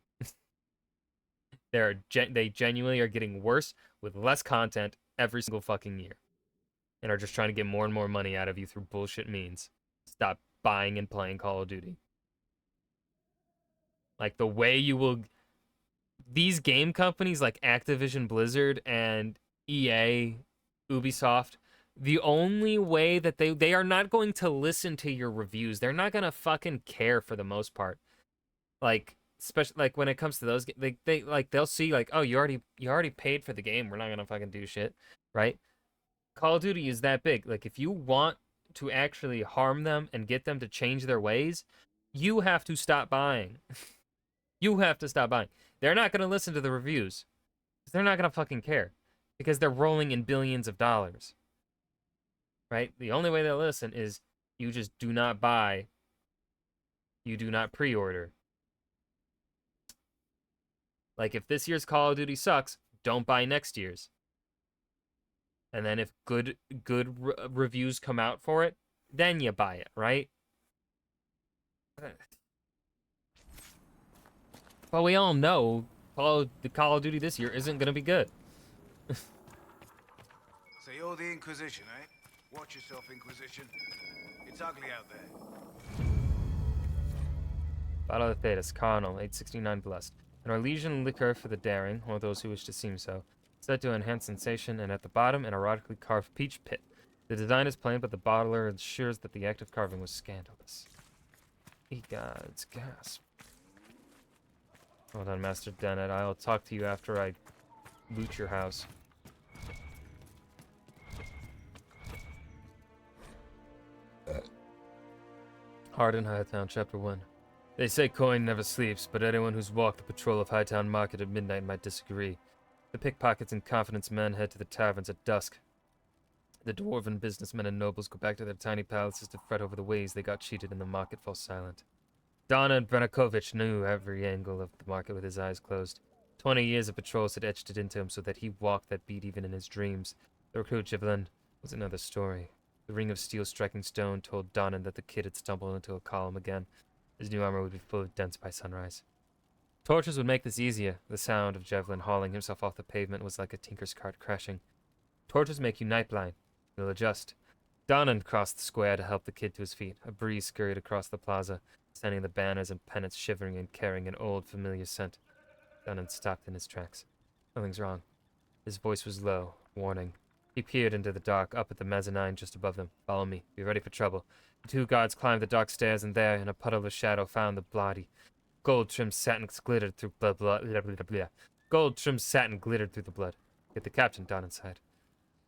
[SPEAKER 1] They genuinely are getting worse with less content every single fucking year. And are just trying to get more and more money out of you through bullshit means. Stop buying and playing Call of Duty. Like, the way you will... These game companies like Activision Blizzard and EA, Ubisoft, the only way that they are not going to listen to your reviews. They're not going to fucking care for the most part. Like, especially like when it comes to those, they'll see like, oh, you already paid for the game. We're not going to fucking do shit, right? Call of Duty is that big. Like, if you want to actually harm them and get them to change their ways, you have to stop buying. You have to stop buying. They're not going to listen to the reviews. They're not going to fucking care. Because they're rolling in billions of dollars. Right? The only way they'll listen is you just do not buy. You do not pre-order. Like, if this year's Call of Duty sucks, don't buy next year's. And then if good reviews come out for it, then you buy it, right? But we all know the Call of Duty this year isn't going to be good.
[SPEAKER 9] So you're the Inquisition, eh? Watch yourself, Inquisition. It's ugly out there.
[SPEAKER 1] Battle of the Thetis, Carnal, 869 Blessed. An Orlesian liquor for the daring, or those who wish to seem so. Said to enhance sensation, and at the bottom, an erotically carved peach pit. The design is plain, but the bottler ensures that the act of carving was scandalous. Ye gods, gasp. Hold on, Master Dennett. I'll talk to you after I loot your house. Hardin Hightown, Chapter 1. They say coin never sleeps, but anyone who's walked the patrol of Hightown Market at midnight might disagree. The pickpockets and confidence men head to the taverns at dusk. The dwarven businessmen and nobles go back to their tiny palaces to fret over the ways they got cheated and the market falls silent. Donna and Branakovich knew every angle of the market with his eyes closed. 20 years of patrols had etched it into him so that he walked that beat even in his dreams. The recruit Javelin was another story. The ring of steel striking stone told Donnan that the kid had stumbled into a column again. His new armor would be full of dents by sunrise. Torches would make this easier. The sound of Javelin hauling himself off the pavement was like a tinker's cart crashing. Torches make you night blind. They'll adjust. Donnan crossed the square to help the kid to his feet. A breeze scurried across the plaza, sending the banners and pennants shivering and carrying an old, familiar scent. Donnan stopped in his tracks. Something's wrong. His voice was low, warning. He peered into the dark, up at the mezzanine just above them. Follow me. Be ready for trouble. The two guards climbed the dark stairs, and there, in a puddle of shadow, found the body. Gold-trimmed satin glittered through Gold-trimmed satin glittered through the blood. Get the captain, Donnan sighed.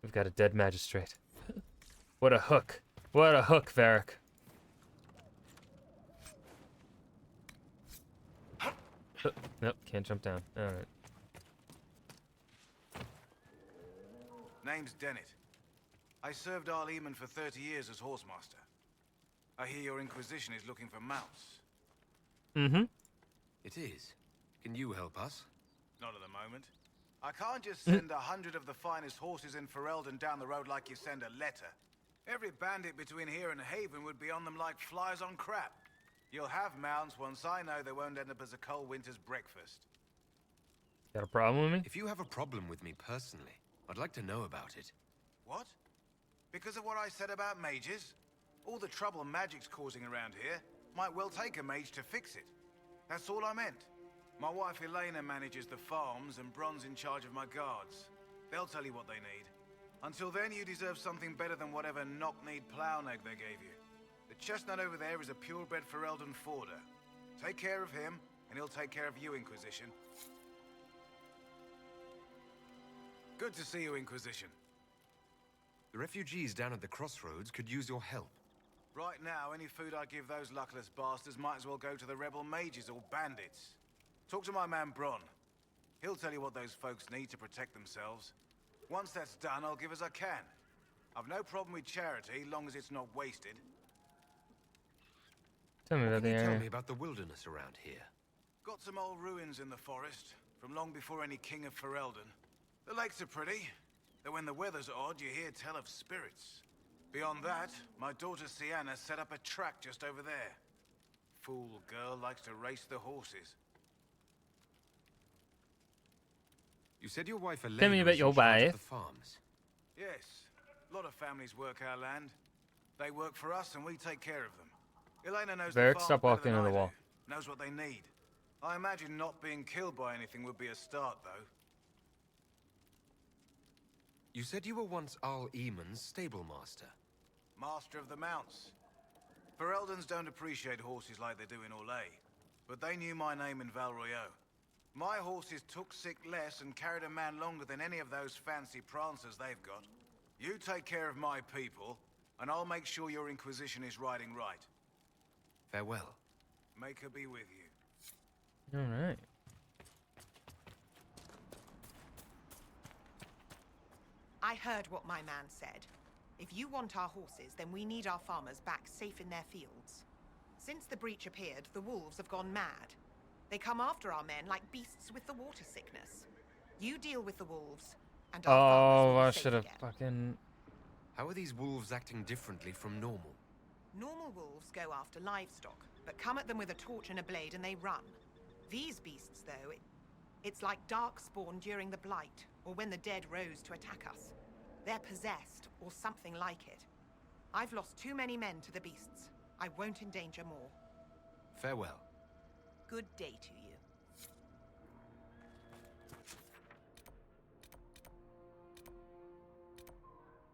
[SPEAKER 1] We've got a dead magistrate. What a hook. What a hook, Varric. Nope, can't jump down. Alright.
[SPEAKER 9] Name's Dennett. I served Arleman for 30 years as horsemaster. I hear your Inquisition is looking for mounts.
[SPEAKER 1] Mm-hmm.
[SPEAKER 20] It is. Can you help us?
[SPEAKER 9] Not at the moment. I can't just send 100 of the finest horses in Ferelden down the road like you send a letter. Every bandit between here and Haven would be on them like flies on crap. You'll have mounts once I know they won't end up as a cold winter's breakfast.
[SPEAKER 1] Got a problem with me?
[SPEAKER 20] If you have a problem with me personally, I'd like to know about it.
[SPEAKER 9] What? Because of what I said about mages? All the trouble magic's causing around here might well take a mage to fix it. That's all I meant. My wife Elena manages the farms and Bron's in charge of my guards. They'll tell you what they need. Until then, you deserve something better than whatever knock-kneed plow-neg they gave you. The chestnut over there is a purebred Ferelden forder. Take care of him, and he'll take care of you, Inquisition. Good to see you, Inquisition.
[SPEAKER 20] The refugees down at the crossroads could use your help.
[SPEAKER 9] Right now, any food I give those luckless bastards might as well go to the rebel mages or bandits. Talk to my man Bron. He'll tell you what those folks need to protect themselves. Once that's done, I'll give as I can. I've no problem with charity, long as it's not wasted.
[SPEAKER 1] Tell me about the
[SPEAKER 20] Tell
[SPEAKER 1] area.
[SPEAKER 20] me about the wilderness around here.
[SPEAKER 9] Got some old ruins in the forest, from long before any king of Ferelden. The lakes are pretty, though when the weather's odd, you hear tell of spirits. Beyond that, my daughter Sienna set up a track just over there. Fool girl likes to race the horses.
[SPEAKER 20] You said your wife Elena
[SPEAKER 1] Tell me about
[SPEAKER 20] is
[SPEAKER 1] your
[SPEAKER 20] in charge of
[SPEAKER 1] wife.
[SPEAKER 20] the farms.
[SPEAKER 9] Yes, a lot of families work our land. They work for us and we take care of them. Elena knows
[SPEAKER 1] Varric,
[SPEAKER 9] the farms
[SPEAKER 1] stop
[SPEAKER 9] better
[SPEAKER 1] walking
[SPEAKER 9] than
[SPEAKER 1] into
[SPEAKER 9] I
[SPEAKER 1] the wall.
[SPEAKER 9] do. Knows what they need. I imagine not being killed by anything would be a start, though.
[SPEAKER 20] You said you were once Al Eamon's stable master.
[SPEAKER 9] Master of the mounts. Fereldans don't appreciate horses like they do in Orlais, but they knew my name in Val Royeaux. My horses took sick less and carried a man longer than any of those fancy prancers they've got. You take care of my people, and I'll make sure your Inquisition is riding right.
[SPEAKER 20] Farewell.
[SPEAKER 9] Make her be with you.
[SPEAKER 1] Alright.
[SPEAKER 19] I heard what my man said. If you want our horses, then we need our farmers back safe in their fields. Since the breach appeared, the wolves have gone mad. They come after our men like beasts with the water sickness. You deal with the wolves, and our farmers will
[SPEAKER 1] Oh,
[SPEAKER 19] be
[SPEAKER 1] I
[SPEAKER 19] safe
[SPEAKER 1] should have
[SPEAKER 19] again.
[SPEAKER 1] fucking.
[SPEAKER 20] How are these wolves acting differently from normal?
[SPEAKER 19] Normal wolves go after livestock, but come at them with a torch and a blade and they run. These beasts, though, it's like darkspawn during the Blight, or when the dead rose to attack us. They're possessed, or something like it. I've lost too many men to the beasts. I won't endanger more.
[SPEAKER 20] Farewell.
[SPEAKER 19] Good day to you.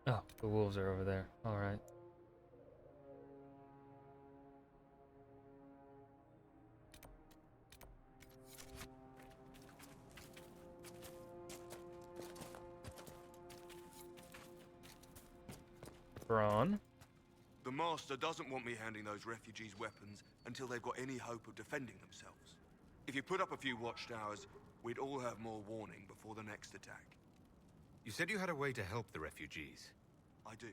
[SPEAKER 1] Oh, the wolves are over there. Alright. Braun.
[SPEAKER 8] The Master doesn't want me handing those refugees weapons until they've got any hope of defending themselves. If you put up a few watchtowers, we'd all have more warning before the next attack.
[SPEAKER 20] You said you had a way to help the refugees.
[SPEAKER 8] I do.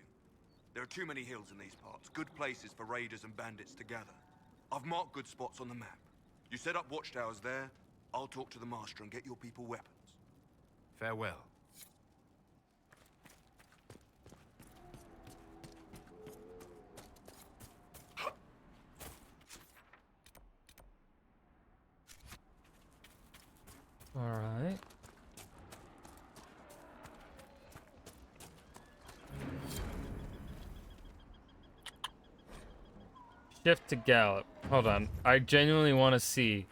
[SPEAKER 8] There are too many hills in these parts, good places for raiders and bandits to gather. I've marked good spots on the map. You set up watchtowers there, I'll talk to the Master and get your people weapons.
[SPEAKER 20] Farewell.
[SPEAKER 1] Alright. Shift to gallop. Hold on. I genuinely want to see.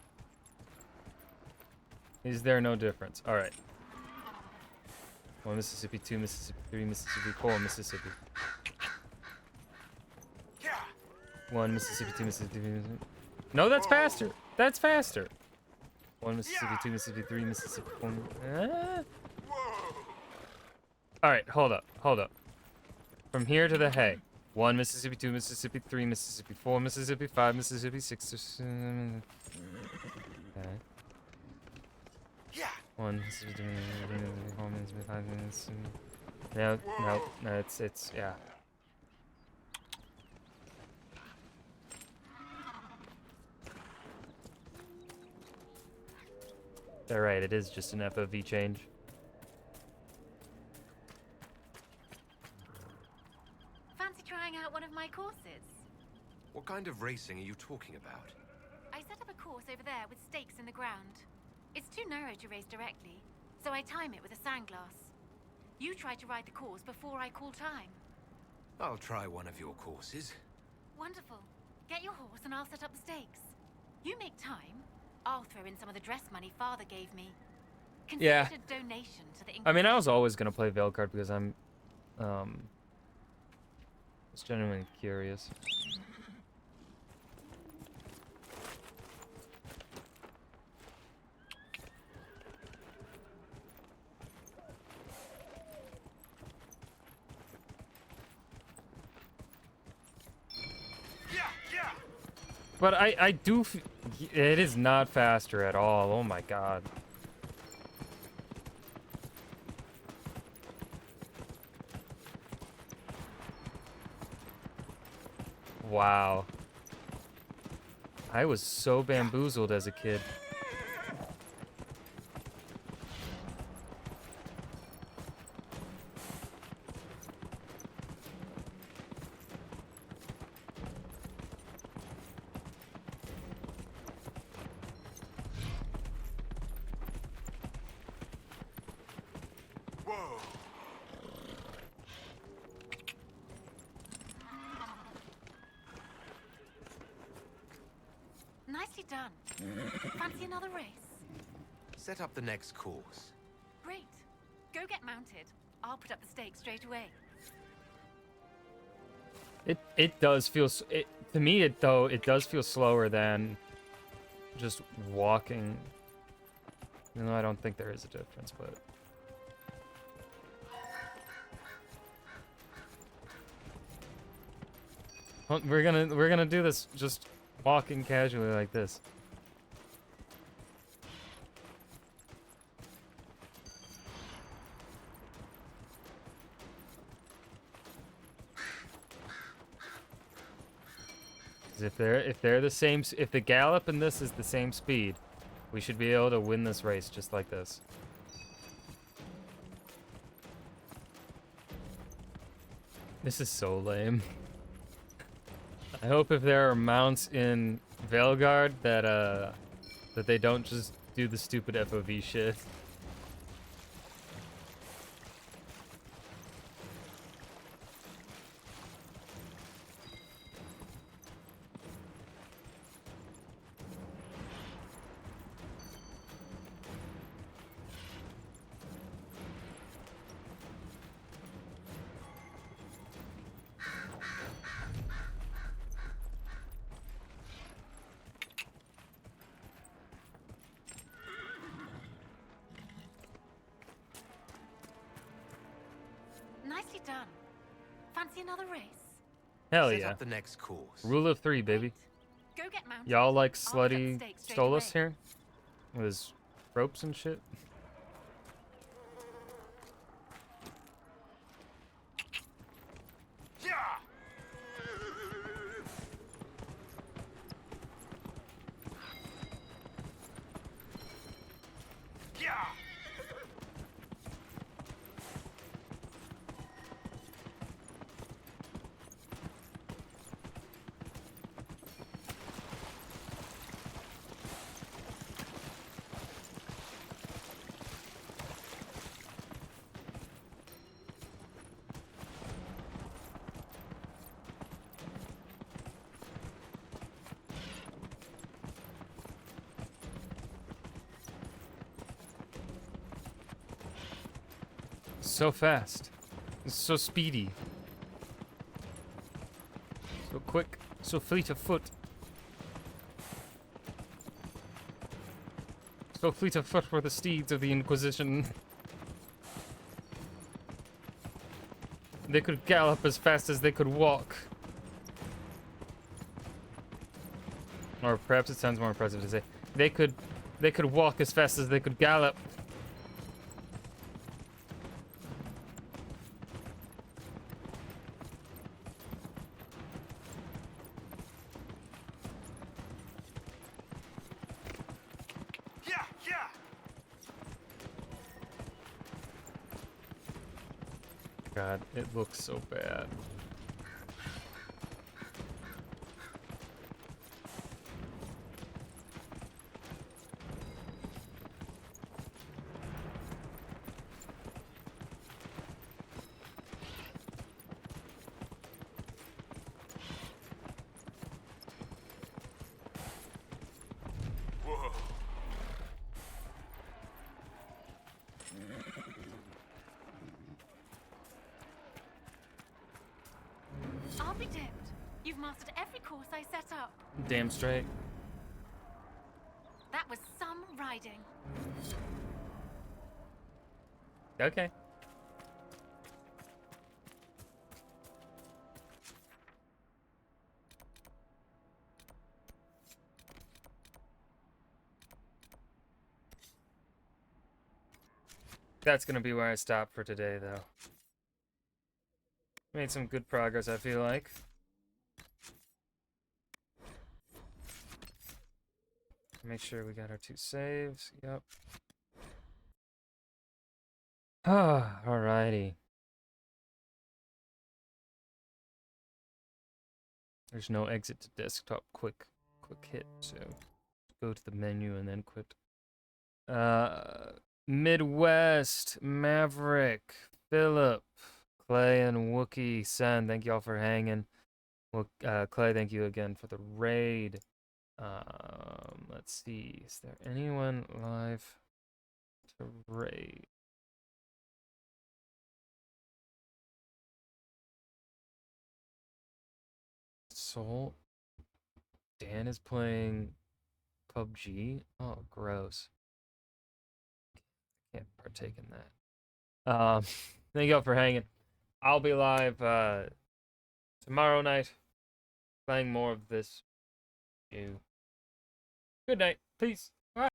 [SPEAKER 1] Is there no difference? Alright. 1 Mississippi, 2 Mississippi, 3 Mississippi, 4 Mississippi. 1 Mississippi, 2 Mississippi, 3 Mississippi. No, that's faster. That's faster. 1 Mississippi, 2 Mississippi, 3 Mississippi, 4. Alright, hold up. Hold up. From here to the hay. 1 Mississippi, 2 Mississippi, 3 Mississippi, 4 Mississippi, 5 Mississippi, 6 7. Okay. 1 Mississippi, 2 Mississippi, 3 Mississippi, 4 Mississippi, 5 Mississippi. No, it's, yeah. They're right, it is just an FOV change.
[SPEAKER 22] Fancy trying out one of my courses?
[SPEAKER 20] What kind of racing are you talking about?
[SPEAKER 22] I set up a course over there with stakes in the ground. It's too narrow to race directly, so I time it with a sandglass. You try to ride the course before I call time.
[SPEAKER 20] I'll try one of your courses.
[SPEAKER 22] Wonderful. Get your horse and I'll set up the stakes. You make time, I'll throw in some of the dress money Father gave me. Consider
[SPEAKER 1] Yeah.
[SPEAKER 22] it a donation to the
[SPEAKER 1] I mean, I was always gonna play Veilguard because I'm, just genuinely curious. But I do. It is not faster at all. Oh my god. Wow. I was so bamboozled as a kid.
[SPEAKER 8] Whoa.
[SPEAKER 22] Nicely done. Fancy another race?
[SPEAKER 20] Set up the next course.
[SPEAKER 22] Great. Go get mounted. I'll put up the stakes straight away.
[SPEAKER 1] It does feel to me it does feel slower than just walking. Even though I don't think there is a difference, but we're gonna do this just walking casually like this. If they're the same, if the gallop in this is the same speed, we should be able to win this race just like this. This is so lame. I hope if there are mounts in Veilguard that they don't just do the stupid FOV shit.
[SPEAKER 22] Nicely done. Fancy another race?
[SPEAKER 1] Hell
[SPEAKER 20] Set
[SPEAKER 1] yeah.
[SPEAKER 20] up the next course.
[SPEAKER 1] Rule of 3, baby.
[SPEAKER 22] Go get mounted.
[SPEAKER 1] Y'all like
[SPEAKER 22] I'll put up the
[SPEAKER 1] slutty
[SPEAKER 22] stakes straight
[SPEAKER 1] Stolas
[SPEAKER 22] away.
[SPEAKER 1] here? With his ropes and shit? So fast. So speedy. So quick. So fleet of foot. So fleet of foot were the steeds of the Inquisition. They could gallop as fast as they could walk. Or perhaps it sounds more impressive to say they could walk as fast as they could gallop. God, it looks so bad.
[SPEAKER 8] Whoa.
[SPEAKER 22] I'll be damned. You've mastered every course I set up.
[SPEAKER 1] Damn straight.
[SPEAKER 22] That was some riding.
[SPEAKER 1] Okay. that's gonna be where I stop for today, though. Made some good progress, I feel like. Make sure we got our 2 saves. Yep. Ah, alrighty. There's no exit to desktop. Quick hit. So go to the menu and then quit. Midwest, Maverick, Philip, Clay, and Wookie, San, thank y'all for hanging. Clay, thank you again for the raid. Let's see, is there anyone live to raid? Soul, Dan is playing PUBG. Oh, gross. Can't partake in that. Thank y'all for hanging. I'll be live tomorrow night, playing more of this. Good night. Peace.